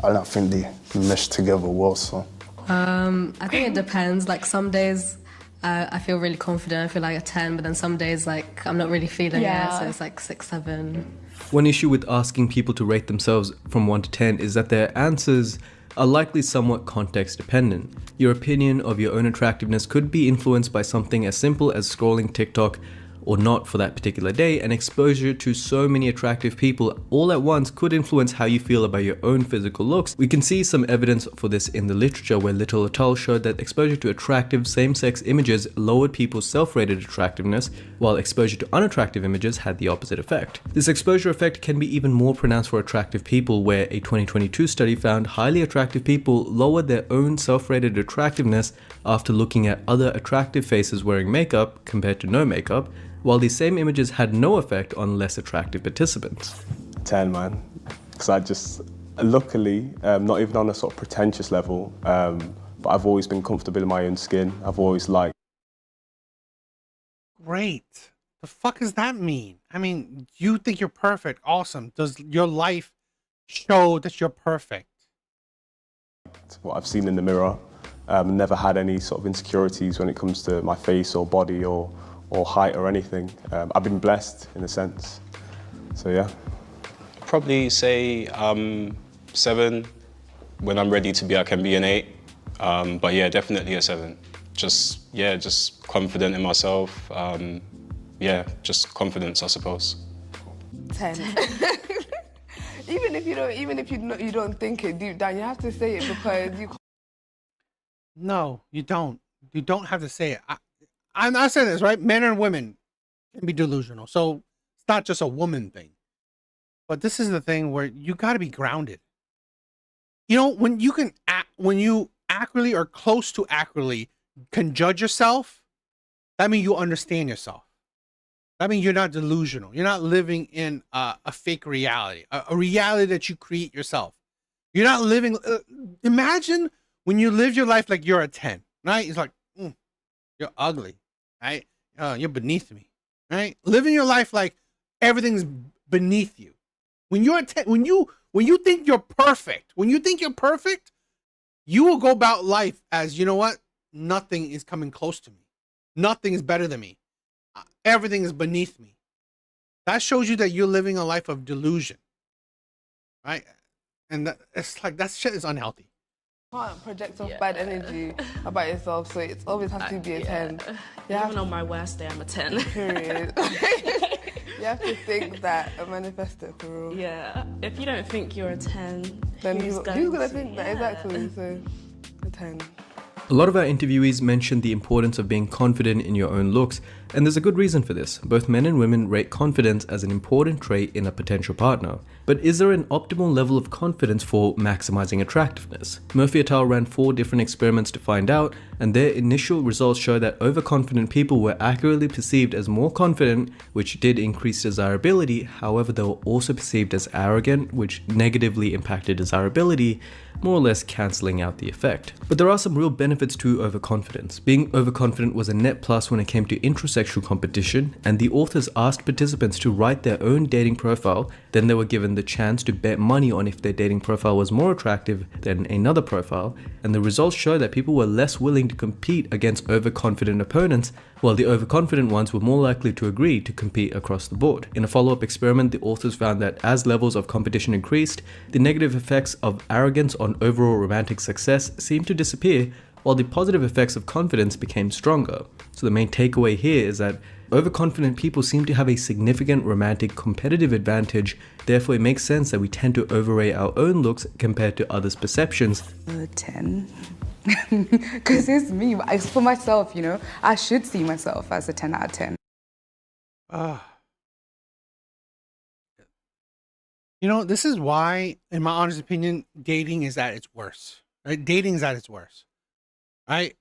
I don't think they mesh together well. So I think it depends. Like some days I feel really confident. I feel like a 10, but then some days like I'm not really feeling it. So it's like 6, 7. One issue with asking people to rate themselves from 1 to 10 is that their answers are likely somewhat context dependent. Your opinion of your own attractiveness could be influenced by something as simple as scrolling TikTok or not for that particular day, and exposure to so many attractive people all at once could influence how you feel about your own physical looks. We can see some evidence for this in the literature, where Little et al. Showed that exposure to attractive same-sex images lowered people's self-rated attractiveness, while exposure to unattractive images had the opposite effect. This exposure effect can be even more pronounced for attractive people, where a 2022 study found highly attractive people lowered their own self-rated attractiveness after looking at other attractive faces wearing makeup compared to no makeup, while these same images had no effect on less attractive participants. 10, man. Because I just, luckily, not even on a sort of pretentious level, but I've always been comfortable in my own skin. I've always liked. Great. The fuck does that mean? I mean, you think you're perfect. Awesome. Does your life show that you're perfect? What I've seen in the mirror. Never had any sort of insecurities when it comes to my face or body or height or anything. I've been blessed in a sense. So yeah. Probably say 7. When I'm ready to be, I can be an 8. But yeah, definitely a 7. Just confident in myself. Yeah, just confidence, I suppose. 10. Even if you don't think it deep down, you have to say it because you. No, you don't. You don't have to say it. I'm not saying this, right? Men and women can be delusional. So it's not just a woman thing. But this is the thing where you got to be grounded. You know, when you accurately or close to accurately can judge yourself, that means you understand yourself. That means you're not delusional. You're not living in a fake reality, a reality that you create yourself. You're not living. Imagine when you live your life like you're a 10, right? It's like, you're ugly, right? You're beneath me, right? Living your life like everything's beneath you. When you're a 10, when you think you're perfect, you will go about life as, you know what? Nothing is coming close to me. Nothing is better than me. Everything is beneath me. That shows you that you're living a life of delusion, right? And it's like, that shit is unhealthy. You can't project off bad energy about yourself, so it always has to be a 10. Even on my worst day, I'm a 10. Period. You have to think that and manifest it for real. Yeah. If you don't think you're a 10, then who's going to think that? Yeah. Exactly. So, a 10. A lot of our interviewees mentioned the importance of being confident in your own looks, and there's a good reason for this. Both men and women rate confidence as an important trait in a potential partner. But is there an optimal level of confidence for maximizing attractiveness? Murphy et al. Ran 4 different experiments to find out, and their initial results show that overconfident people were accurately perceived as more confident, which did increase desirability. However, they were also perceived as arrogant, which negatively impacted desirability, more or less cancelling out the effect. But there are some real benefits to overconfidence. Being overconfident was a net plus when it came to intrasexual competition, and the authors asked participants to write their own dating profile. Then they were given the chance to bet money on if their dating profile was more attractive than another profile, and the results show that people were less willing to compete against overconfident opponents, while the overconfident ones were more likely to agree to compete across the board. In a follow-up experiment, the authors found that as levels of competition increased, the negative effects of arrogance on overall romantic success seemed to disappear, while the positive effects of confidence became stronger. So the main takeaway here is that overconfident people seem to have a significant romantic competitive advantage. Therefore, it makes sense that we tend to overrate our own looks compared to others' perceptions. 10. Because it's me. It's for myself, you know. I should see myself as a 10 out of 10. You know, this is why, in my honest opinion, dating is at its worst. Right? Dating is at its worst. Right?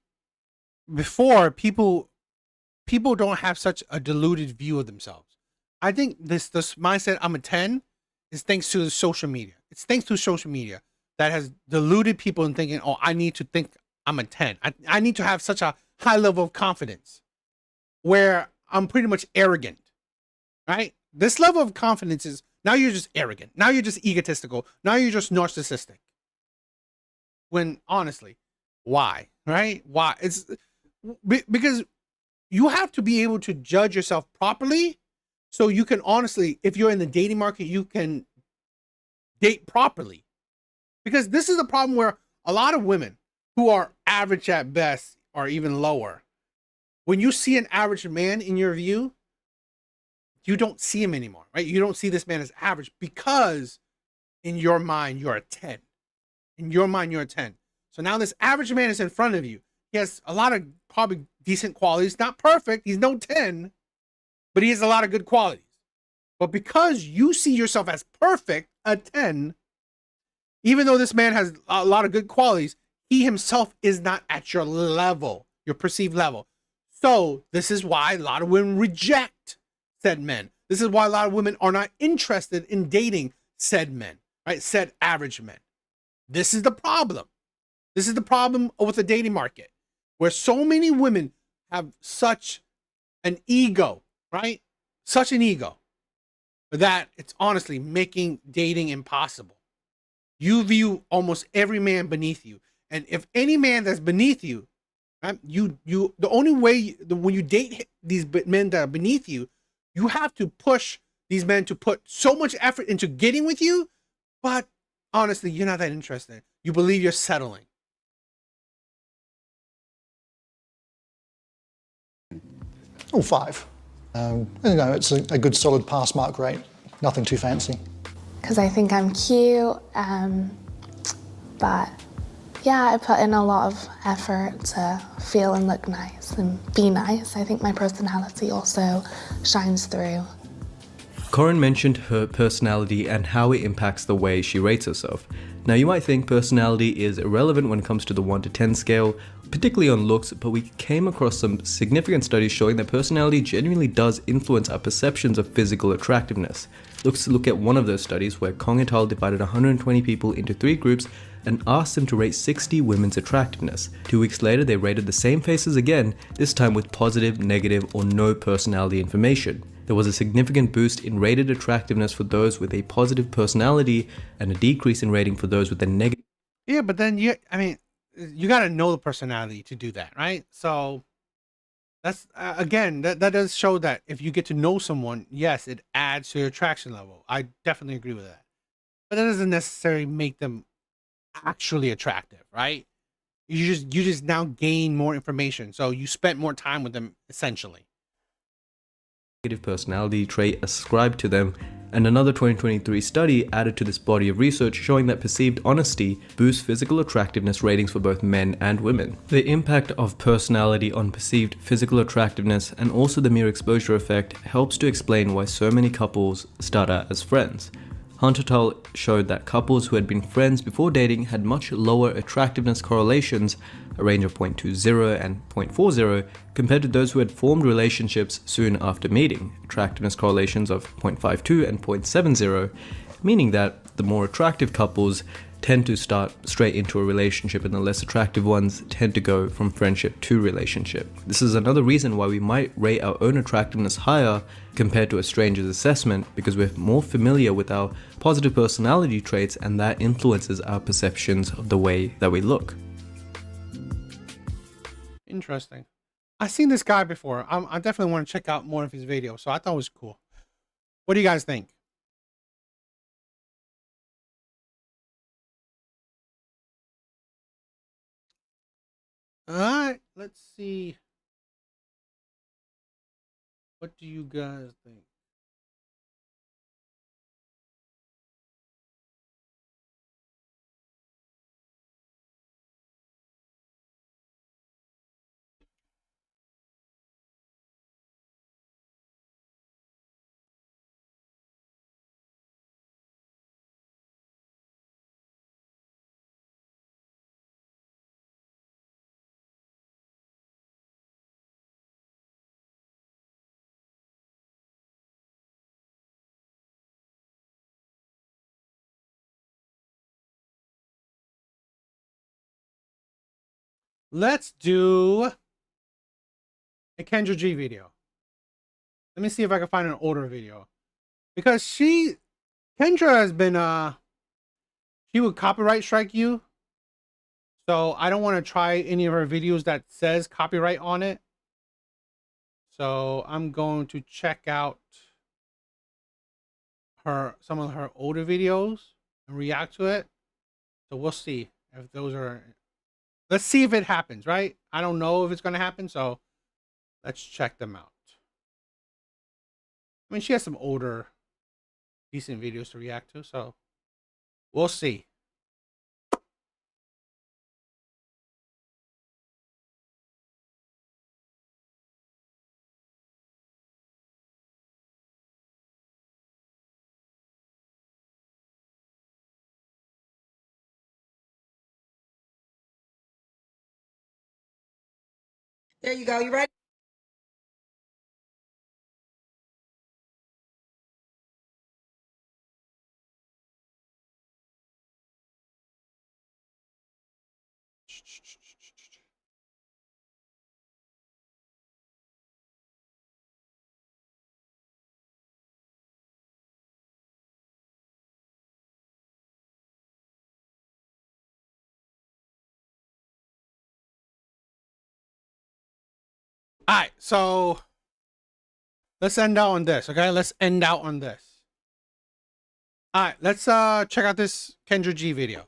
Before, people don't have such a deluded view of themselves. I think this mindset, I'm a 10, is thanks to social media. It's thanks to social media that has deluded people in thinking, oh, I need to think I'm a 10. I need to have such a high level of confidence where I'm pretty much arrogant, right? This level of confidence is, now you're just arrogant. Now you're just egotistical. Now you're just narcissistic. When honestly, why, right? Why? It's because you have to be able to judge yourself properly so you can honestly, if you're in the dating market, you can date properly. Because this is the problem where a lot of women who are average at best or even lower, when you see an average man in your view, you don't see him anymore, right? You don't see this man as average because in your mind, you're a 10. In your mind, you're a 10. So now this average man is in front of you. He has a lot of probably decent qualities. Not perfect. He's no 10, but he has a lot of good qualities. But because you see yourself as perfect, a 10, even though this man has a lot of good qualities, he himself is not at your level, your perceived level. So this is why a lot of women reject said men. This is why a lot of women are not interested in dating said men, right? Said average men. This is the problem. This is the problem with the dating market, where so many women have such an ego, right? Such an ego that it's honestly making dating impossible. You view almost every man beneath you. And if any man that's beneath you, right, the only way when you date these men that are beneath you, you have to push these men to put so much effort into getting with you, but honestly, you're not that interested. You believe you're settling. Oh, 5. It's a good solid pass mark rate. Nothing too fancy. Because I think I'm cute, but yeah, I put in a lot of effort to feel and look nice and be nice. I think my personality also shines through. Corin mentioned her personality and how it impacts the way she rates herself. Now you might think personality is irrelevant when it comes to the 1 to 10 scale, particularly on looks, but we came across some significant studies showing that personality genuinely does influence our perceptions of physical attractiveness. Let's look at one of those studies where Kong et al. Divided 120 people into 3 groups and asked them to rate 60 women's attractiveness. 2 weeks later, they rated the same faces again, this time with positive, negative, or no personality information. There was a significant boost in rated attractiveness for those with a positive personality and a decrease in rating for those with a negative. Yeah, but then you got to know the personality to do that, right? So that's again, that does show that if you get to know someone, yes, it adds to your attraction level. I definitely agree with that. But that doesn't necessarily make them actually attractive, right? You just now gain more information. So you spent more time with them essentially. Negative personality trait ascribed to them, and another 2023 study added to this body of research showing that perceived honesty boosts physical attractiveness ratings for both men and women. The impact of personality on perceived physical attractiveness and also the mere exposure effect helps to explain why so many couples start out as friends. Hunt et al. Showed that couples who had been friends before dating had much lower attractiveness correlations, a range of 0.20 and 0.40, compared to those who had formed relationships soon after meeting, attractiveness correlations of 0.52 and 0.70, meaning that the more attractive couples tend to start straight into a relationship and the less attractive ones tend to go from friendship to relationship. This is another reason why we might rate our own attractiveness higher compared to a stranger's assessment, because we're more familiar with our positive personality traits and that influences our perceptions of the way that we look. Interesting. I've seen this guy before. I definitely want to check out more of his videos, so I thought it was cool. What do you guys think? All right, let's see. What do you guys think? Let's do a Kendra G video. Let me see if I can find an older video. Because Kendra has been, she would copyright strike you. So I don't want to try any of her videos that says copyright on it. So I'm going to check out some of her older videos and react to it. So we'll see if those are... Let's see if it happens, right? I don't know if it's going to happen, so let's check them out. I mean, she has some older, decent videos to react to, so we'll see. There you go. You ready? All right, so let's end out on this, okay? Let's end out on this. All right, let's check out this Kendra G video.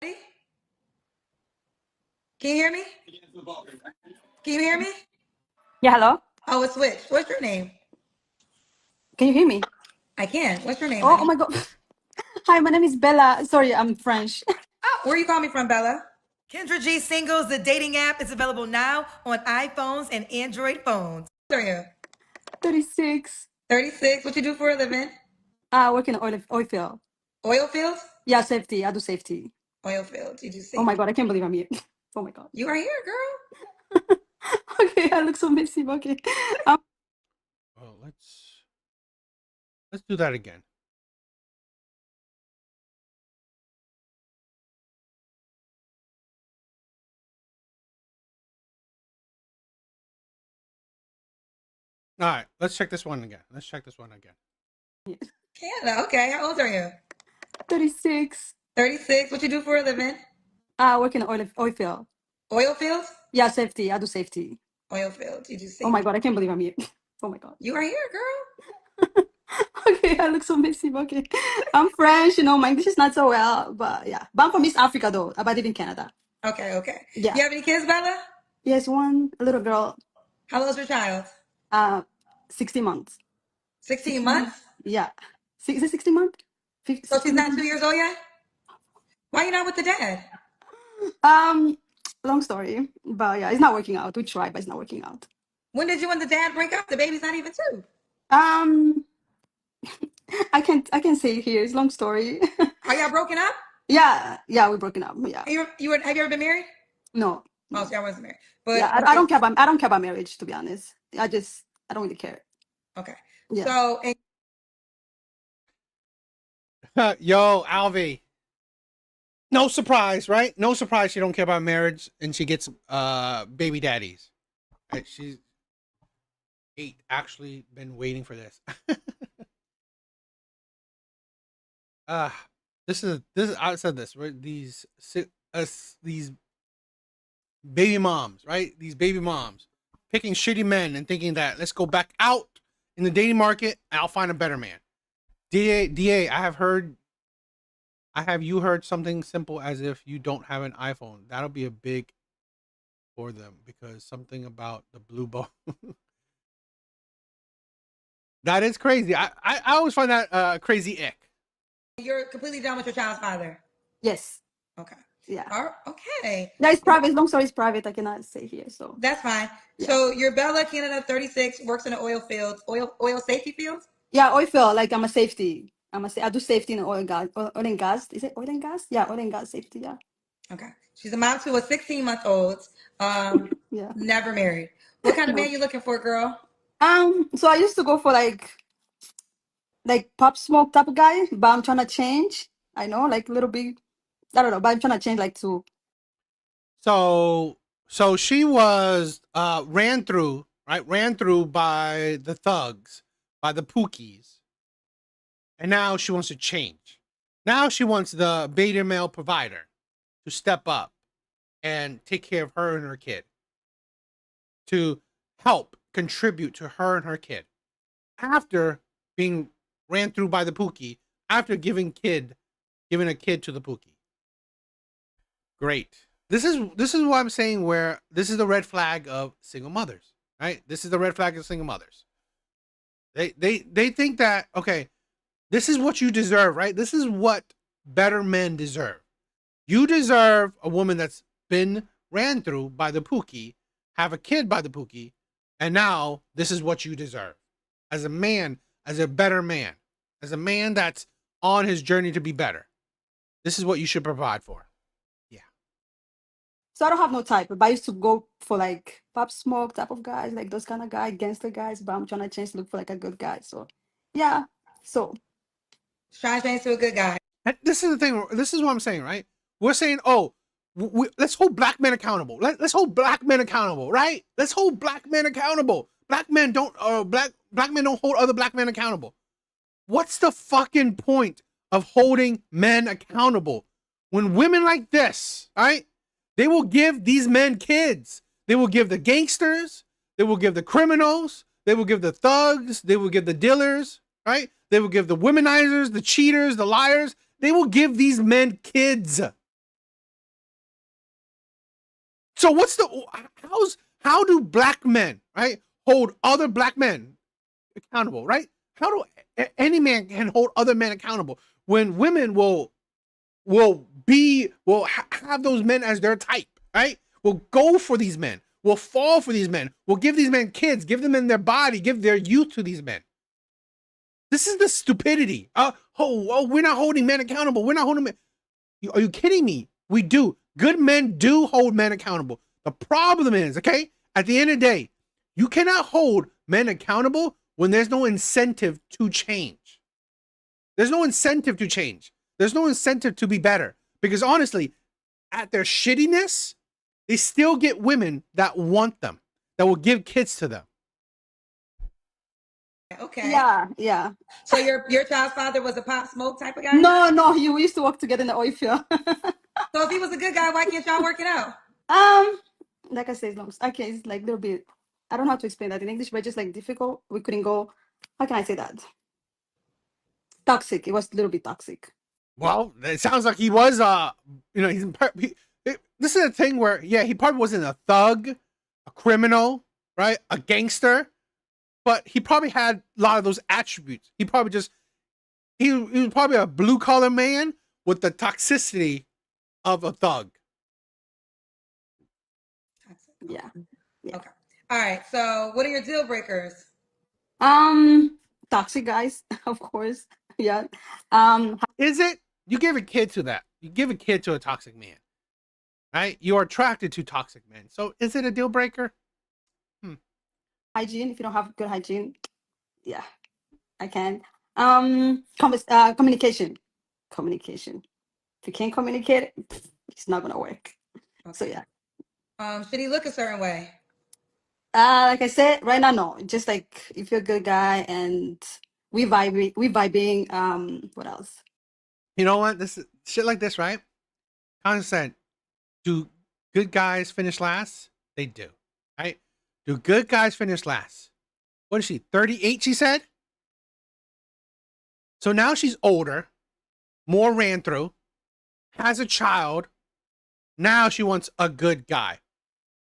Can you hear me? Can you hear me? Yeah, hello? Oh, it's Switch. What's your name? Can you hear me? I can. What's your name? Oh, honey? oh my god. Hi, my name is Bella. Sorry, I'm French. Oh, where you calling me from, Bella? Kendra G Singles, the dating app, is available now on iPhones and Android phones. How old are you? 36. 36. What you do for a living? I work in oil field. Oil fields? Yeah, safety. I do safety. Oil fields. You do safety. Oh my god, I can't believe I'm here. Oh my god. You are here, girl. Okay, I look so messy. Okay. Um, Oh, let's do that again. All right, let's check this one again. Let's check this one again. Canada. Okay. How old are you? 36. 36. What you do for a living? I work in oil field. Oil fields? Yeah, safety. I do safety. Oil fields. You do safety. Oh my god, I can't believe I'm here. Oh my god. You are here, girl. Okay, I look so messy. Okay. I'm French, my English is not so well, but yeah. But I'm from East Africa though. But I live in Canada. Okay, okay. Yeah. You have any kids, Bella? Yes, one little girl. How old's your child? 16 months. 16 months? Yeah. Is it 16 months? So she's not 2 years old yet? Why you not with the dad? Long story, but yeah, it's not working out. We tried, but it's not working out. When did you and the dad break up? The baby's not even 2. I can't say it here. It's a long story. Are y'all broken up? Yeah, we're broken up. Yeah. Have you ever been married? No. Oh, so y'all wasn't married. But Yeah, I don't care about marriage, to be honest. I don't really care. Okay. Yeah. So Yo, Alvi. No surprise, right? No surprise she don't care about marriage and she gets baby daddies. Right? She's actually been waiting for this. This is I said this, right? These baby moms, right? These baby moms picking shitty men and thinking that let's go back out in the dating market and I'll find a better man. DA, have you heard something simple as if you don't have an iPhone? That'll be a big for them because something about the blue ball. That is crazy. I always find that crazy ick. you're completely done with your child's father? Yes. Okay. Yeah. Okay. Yeah, it's private. Long story is private. I cannot say here. So That's fine. So you're Bella, Canada, 36, works in the oil fields, oil safety fields? yeah, oil field. Like I'm a safety. I do safety in oil and gas. Oil and gas. Is it oil and gas? Yeah, oil and gas safety. Yeah. Okay. She's a mom to a 16-month-old. Yeah. Never married. What kind of man you looking for, girl? So I used to go for like pop smoke type of guy, but I'm trying to change. I know, like a little bit. I don't know, but I'm trying to change like to. So she was ran through by the thugs, by the Pookies. And now she wants to change. Now she wants the beta male provider to step up and take care of her and her kid. To help contribute to her and her kid. After being ran through by the Pookie, after giving a kid to the Pookie. Great. this is what I'm saying. Where this is the red flag of single mothers, right? This is the red flag of single mothers. They think that, okay, this is what you deserve, right? This is what better men deserve. You deserve a woman that's been ran through by the Pookie, have a kid by the Pookie, and now this is what you deserve. As a man, as a better man, as a man that's on his journey to be better. This is what you should provide for. So I don't have no type, but I used to go for like Pop Smoke type of guys, like those kind of guys, gangster guys. But I'm trying to change to look for like a good guy. So, yeah. So trying to change to a good guy. And this is the thing. This is what I'm saying, right? We're saying, oh, let's hold black men accountable. Let's hold black men accountable, right? Let's hold black men accountable. Black men don't hold other black men accountable. What's the fucking point of holding men accountable when women like this, right? They will give these men kids. They will give the gangsters. They will give the criminals. They will give the thugs. They will give the dealers, right? They will give the womenizers, the cheaters, the liars. They will give these men kids. So how do black men, right, hold other black men accountable, right? How do any man can hold other men accountable when women will have those men as their type, right? Will go for these men, will fall for these men, will give these men kids, give them in their body, give their youth to these men. This is the stupidity. We're not holding men accountable. We're not holding men. Are you kidding me? We do. Good men do hold men accountable. The problem is, okay, at the end of the day, you cannot hold men accountable when there's no incentive to change. There's no incentive to change. There's no incentive to be better. Because honestly, at their shittiness, they still get women that want them, that will give kids to them. Okay. Yeah. So your child's father was a Pop Smoke type of guy? No, we used to work together in the oil field. So if he was a good guy, why can't y'all work it out? Like I said, okay, it's like a little bit, I don't know how to explain that in English, but just like difficult. We couldn't go, how can I say that? Toxic. It was a little bit toxic. Well, it sounds like he was, this is a thing where, yeah, he probably wasn't a thug, a criminal, right? A gangster, but he probably had a lot of those attributes. He probably he was probably a blue collar man with the toxicity of a thug. Yeah. Okay. All right. So what are your deal breakers? Toxic guys, of course. Yeah. Is it? You give a kid to that. You give a kid to a toxic man, right? You are attracted to toxic men. So is it a deal breaker? Hygiene. If you don't have good hygiene, yeah, I can. Communication. If you can't communicate, it's not gonna work. Okay. So yeah. Should he look a certain way? Like I said, right now, no. Just like if you're a good guy and we vibing. What else? You know what? This is shit like this, right? Connie said, do good guys finish last? They do, right? Do good guys finish last? What is she, 38, she said? So now she's older, more ran through, has a child. Now she wants a good guy.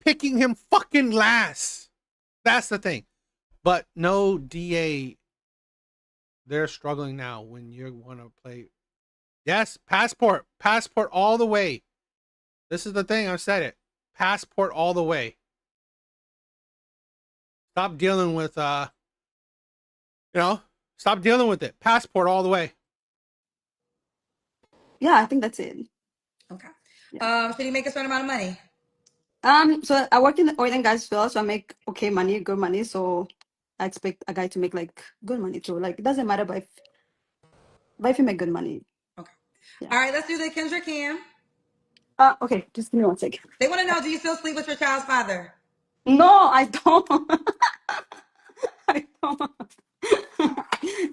Picking him fucking last. That's the thing. But no, DA, they're struggling now when you want to play. Yes, passport all the way. This is the thing, I've said it. Passport all the way. Stop dealing with, stop dealing with it. Passport all the way. Yeah, I think that's it. Okay. Should he make a certain amount of money? So I work in the oil and gas field, so I make okay money, good money. So I expect a guy to make like good money too. Like it doesn't matter, but if you make good money. Okay. Yeah. All right, let's do the Kendra Cam. Okay, just give me 1 second. They want to know: do you still sleep with your child's father? No, I don't. I don't.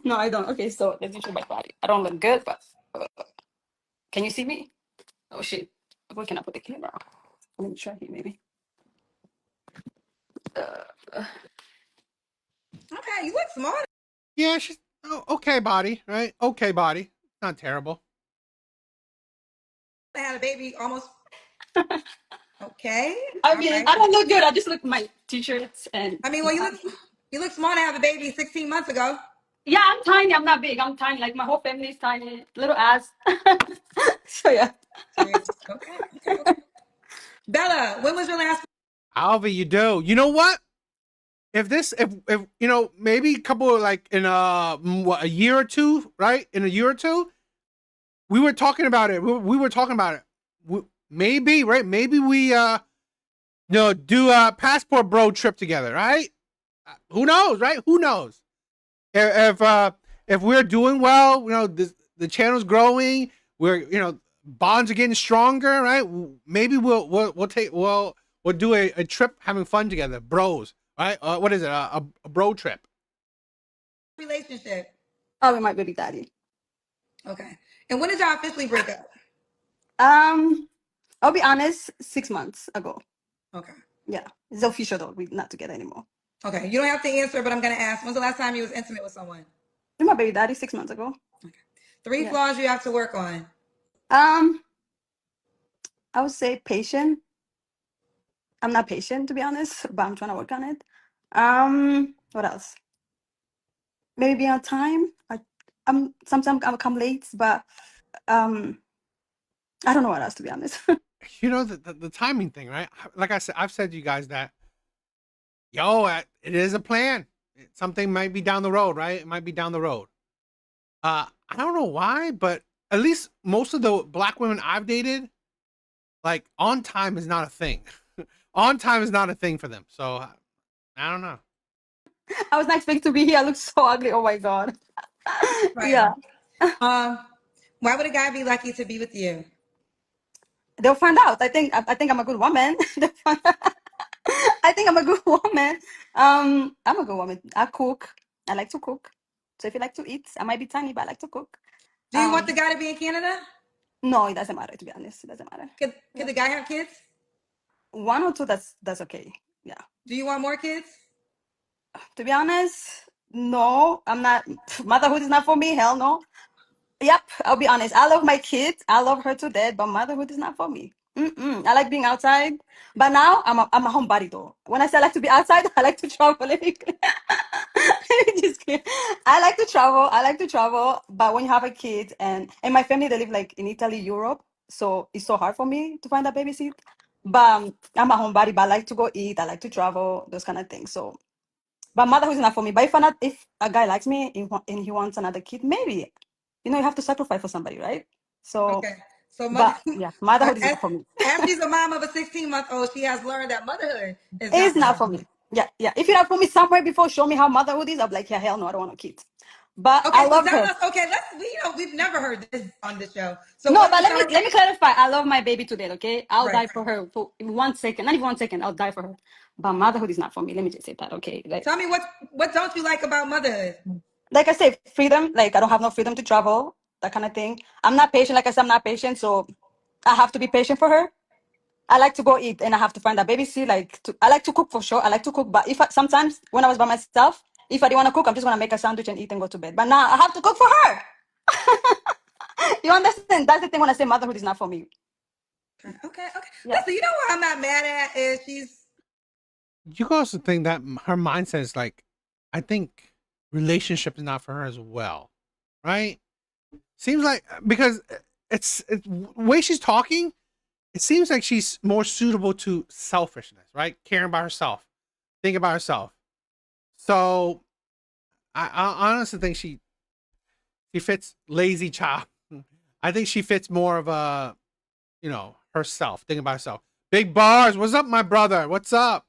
No, I don't. Okay, so let me show my body. I don't look good, but can you see me? Oh shit! Where can I put the camera? Let me try here, maybe. Okay, you look smart. Yeah, she's okay body, right? Okay body. Not terrible. I had a baby almost Okay. I mean, Alright. I don't look good. I just look my t-shirts and. I mean, well, you look small to have a baby 16 months ago. Yeah, I'm tiny. I'm not big. I'm tiny. Like my whole family is tiny. Little ass. So yeah. Okay. Bella, when was your last? However you do. You know what? If you know, maybe a couple of, like, in a year or two, right? In a year or two, we were talking about it. We were talking about it. Maybe, right? Maybe we do a passport bro trip together, right? Who knows, right? Who knows? If we're doing well, you know, the channel's growing, we're bonds are getting stronger, right? Maybe we'll do a trip, having fun together, bros, right? What is it? A bro trip. Relationship. Oh, with my baby daddy. Okay. And when did y'all officially break up? I'll be honest, 6 months ago. Okay. Yeah, it's official though. We're not together anymore. Okay. You don't have to answer, but I'm gonna ask. When's the last time you was intimate with someone? With my baby daddy 6 months ago. Three flaws you have to work on. I would say patient. I'm not patient, to be honest, but I'm trying to work on it. What else? Maybe be on time. Sometimes I'll come late, but I don't know what else, to be honest. You know, the timing thing, right? Like I said, I've said to you guys that, it is a plan. Something might be down the road, right? It might be down the road. I don't know why, but at least most of the black women I've dated, like, on time is not a thing. On time is not a thing for them. So I don't know. I was not expecting to be here. I look so ugly. Oh my god. Right. Yeah. Why would a guy be lucky to be with you? They'll find out. I think I'm a good woman. I think I'm a good woman. I'm a good woman. I cook. I like to cook. So if you like to eat, I might be tiny, but I like to cook. Do you want the guy to be in Canada? No, it doesn't matter, to be honest. It doesn't matter. Could the guy have kids? 1 or 2, that's okay. Yeah. Do you want more kids? To be honest, no. I'm not. Motherhood is not for me. Hell no. Yep, I'll be honest. I love my kids. I love her to death, but motherhood is not for me. I like being outside, but now I'm a homebody though. When I say I like to be outside, I like to travel. Just kidding. I like to travel. But when you have a kid, and my family, they live like in Italy, Europe, so it's so hard for me to find a babysit. But I'm a homebody. But I like to go eat. I like to travel. Those kind of things. So, but motherhood is not for me. But if a guy likes me and he wants another kid, maybe. You have to sacrifice for somebody, right? So, okay. So motherhood is not for me. As she's a mom of a 16-month-old, she has learned that motherhood is not for me. Yeah. If you have put me somewhere before, show me how motherhood is. I'll be like, yeah, hell no, I don't want a kid. But okay, I love her. We've never heard this on this show. So no, but let me clarify. I love my baby to death. Okay, I'll die for her for 1 second, not even 1 second. I'll die for her. But motherhood is not for me. Let me just say that. Okay. Tell me what don't you like about motherhood? Like I say, freedom. Like I don't have no freedom to travel. That kind of thing. I'm not patient. Like I said, I'm not patient. So I have to be patient for her. I like to go eat and I have to find a babysit. I like to cook for sure. I like to cook, but sometimes when I was by myself, if I didn't want to cook, I'm just gonna make a sandwich and eat and go to bed. But now I have to cook for her. You understand? That's the thing when I say motherhood is not for me. Okay. Yeah. Listen, you know what I'm not mad at is You can also think that her mindset is like, I think relationship is not for her as well, right? Seems like, because it's the way she's talking, it seems like she's more suitable to selfishness, right? Caring about herself, thinking about herself. So I honestly think she fits lazy child. I think she fits more of a, herself, thinking about herself. Big bars. What's up, my brother? What's up?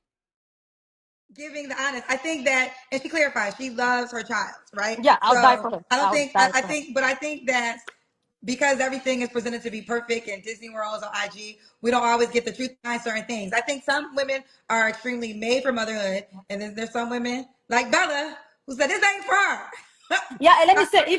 Giving the honest. I think that, and she clarifies, she loves her child, right? Yeah, I'll die for her. I think that because everything is presented to be perfect and Disney World's on IG, we don't always get the truth behind certain things. I think some women are extremely made for motherhood, and then there's some women like Bella who said this ain't for her. Yeah, and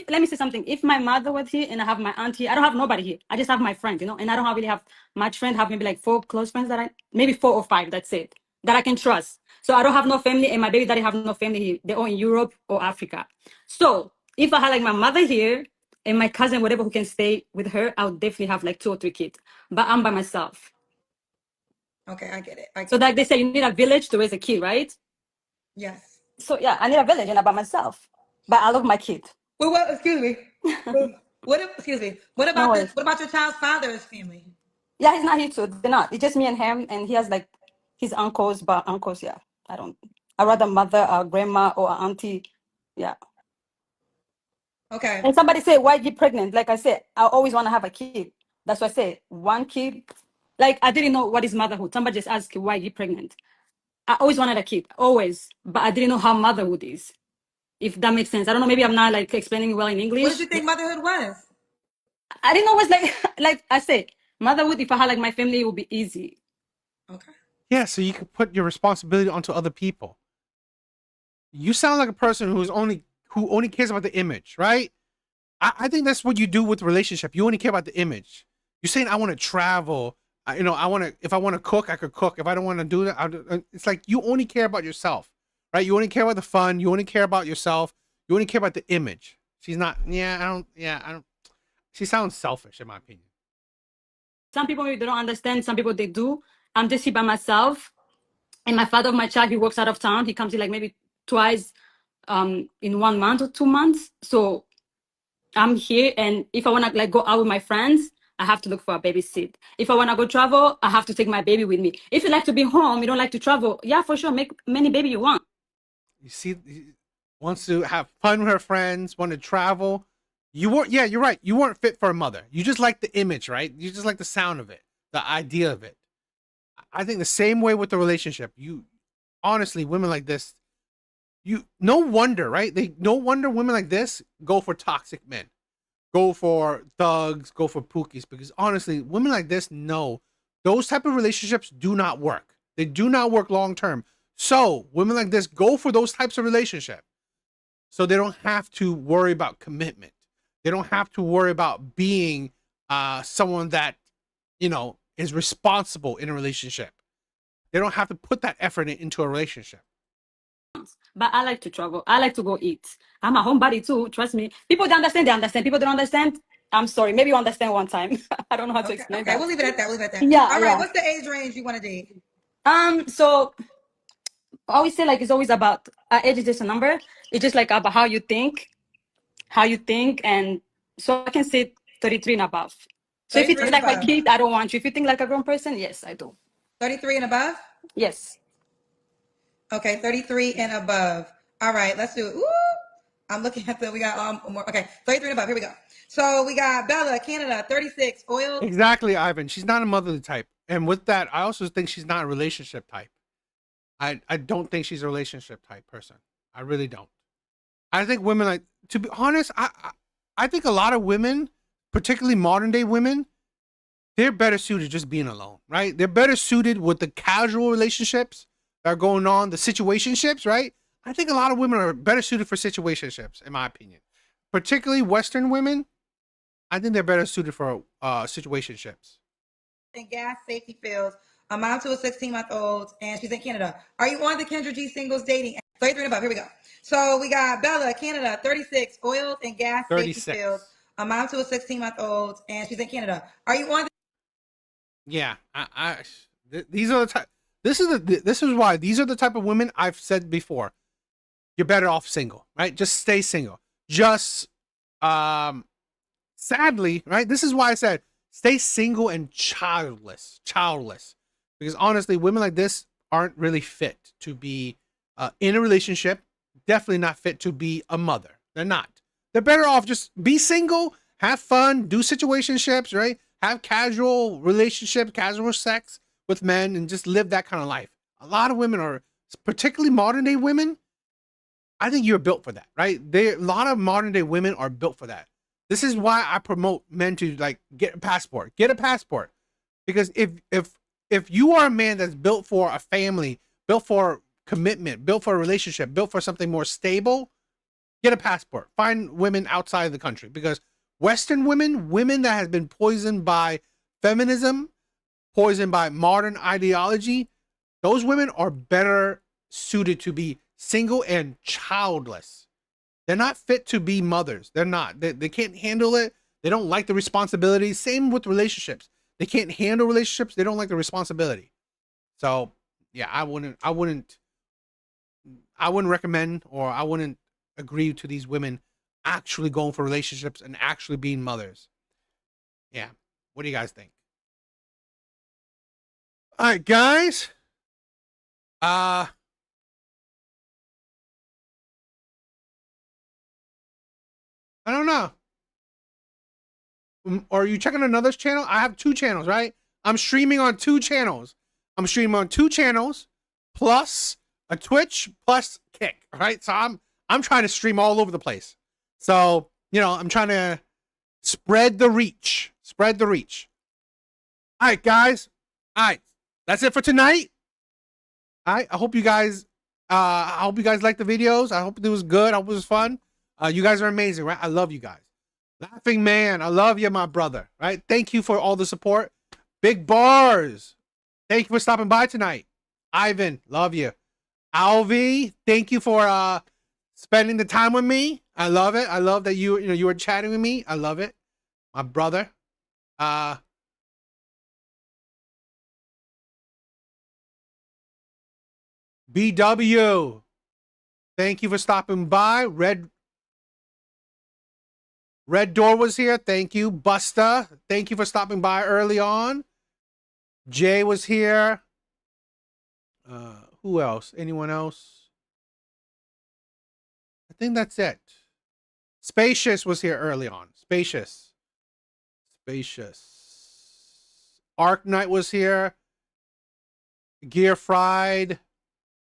let me say something. If my mother was here and I have my auntie, I don't have nobody here. I just have my friend, and I don't really have much friend. Have maybe like 4 close friends maybe 4 or 5. That's it, that I can trust. So I don't have no family, and my baby daddy have no family here. They're all in Europe or Africa. So if I had like my mother here and my cousin, whatever, who can stay with her, I would definitely have like 2 or 3 kids. But I'm by myself. Okay, I get it. I get So like they say, you need a village to raise a kid, right? Yes. So yeah, I need a village and I'm by myself, but I love my kid. Well, excuse me. Excuse me. What No about worries. what about your child's father's family? Yeah, he's not here too. They're not. It's just me and him, and he has like his uncles, but uncles, yeah. I rather mother, grandma, or auntie. Yeah. Okay. And somebody say, why get pregnant? Like I said, I always want to have a kid. That's why I say one kid. Like I didn't know what is motherhood. Somebody just asked why get pregnant. I always wanted a kid, always, but I didn't know how motherhood is. If that makes sense. I don't know. Maybe I'm not like explaining well in English. What did you think motherhood was? I didn't know it was like like I said, motherhood. If I had like my family, it would be easy. Yeah, so you can put your responsibility onto other people. You sound like a person who only cares about the image, right? I think that's what you do with relationship. You only care about the image. You're saying I want to travel. If I want to cook, I could cook. If I don't want to do that, it's like you only care about yourself, right? You only care about the fun. You only care about yourself. You only care about the image. She's not. I don't. She sounds selfish, in my opinion. Some people maybe they don't understand. Some people they do. I'm just here by myself. And my father of my child, he works out of town. He comes in like maybe twice in 1 month or 2 months. So I'm here, and if I want to like go out with my friends, I have to look for a babysit. If I want to go travel, I have to take my baby with me. If you like to be home, you don't like to travel, yeah, for sure, make many baby you want. You see, wants to have fun with her friends, want to travel. You weren't. Yeah, you're right. You weren't fit for a mother. You just like the image, right? You just like the sound of it, the idea of it. I think the same way with the relationship. You, honestly, women like this, no wonder, right? No wonder women like this go for toxic men, go for thugs, go for pookies, because honestly, women like this know those type of relationships do not work. They do not work long term. So women like this go for those types of relationships, so they don't have to worry about commitment. They don't have to worry about being someone that is responsible in a relationship. They don't have to put that effort into a relationship. But I like to travel. I like to go eat. I'm a homebody too. Trust me. People don't understand. They understand. People don't understand. I'm sorry. Maybe you understand one time. I don't know how to explain Okay, that. we'll leave it at that. We'll leave it at that. Yeah. All right. Yeah. What's the age range you want to date? So I always say like it's always about age is just a number. It's just like about how you think, and so I can say 33 and above. So if you 33 think and like my above. kid, I don't want you. If you think like a grown person, yes, I do. 33 and above? Yes. Okay, 33 and above. All right, let's do it. Woo! I'm looking at we got more. Okay, 33 and above. Here we go. So we got Bella, Canada, 36, oil. Exactly, Ivan. She's not a motherly type. And with that, I also think she's not a relationship type. I don't think she's a relationship type person. I really don't. I think women like, to be honest, I think a lot of women, particularly modern day women, they're better suited just being alone, right? They're better suited with the casual relationships that are going on, the situationships, right? I think a lot of women are better suited for situationships, in my opinion. Particularly Western women, I think they're better suited for situationships. And gas safety fields. A mom to a 16-month-old, and she's in Canada. Are you on the Kendra G singles dating? 33 and above. Here we go. So we got Bella, Canada, 36, oils and gas 36. safety fields. A mom to a 16-month-old, and she's in Canada. Are you on the Yeah, these are the type. This is why these are the type of women I've said before. You're better off single, right? Just stay single. Just sadly, right? This is why I said stay single and childless. Because honestly, women like this aren't really fit to be in a relationship. Definitely not fit to be a mother. They're not. They're better off just be single, have fun, do situationships, right? Have casual relationships, casual sex with men, and just live that kind of life. A lot of women are, particularly modern day women, I think you're built for that, right? A lot of modern day women are built for that. This is why I promote men to like get a passport. Get a passport. Because if you are a man that's built for a family, built for commitment, built for a relationship, built for something more stable, get a passport. Find women outside of the country, because Western women that has been poisoned by feminism, poisoned by modern ideology, those women are better suited to be single and childless. They're not fit to be mothers. They're not. They can't handle it. They don't like the responsibility. Same with relationships. They can't handle relationships. They don't like the responsibility. So yeah, I wouldn't recommend, or I wouldn't agree to these women actually going for relationships and actually being mothers. Yeah. What do you guys think? All right, guys. I don't know. Or are you checking another channel? I have 2 channels, right? I'm streaming on 2 channels. I'm streaming on 2 channels plus a Twitch plus Kick, right? So I'm trying to stream all over the place. So, you know, I'm trying to spread the reach. Spread the reach. All right, guys. All right. That's it for tonight. All right. I hope you guys liked the videos. I hope it was good. I hope it was fun. You guys are amazing, right? I love you guys. Laughing Man, I love you, my brother, right? Thank you for all the support. Big Bars, thank you for stopping by tonight. Ivan, love you. Alvi, thank you for spending the time with me. I love it. I love that you were chatting with me. I love it. My brother. BW, thank you for stopping by. Red Door was here. Thank you. Busta, thank you for stopping by early on. Jay was here. Who else? Anyone else? I think that's it. Spacious was here early on. Spacious. Arc Knight was here. Gear Fried.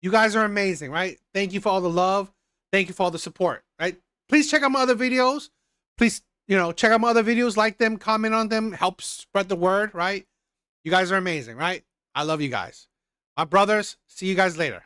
You guys are amazing, right? Thank you for all the love. Thank you for all the support, right? Please check out my other videos. Please, check out my other videos, like them, comment on them, help spread the word, right? You guys are amazing, right? I love you guys. My brothers, see you guys later.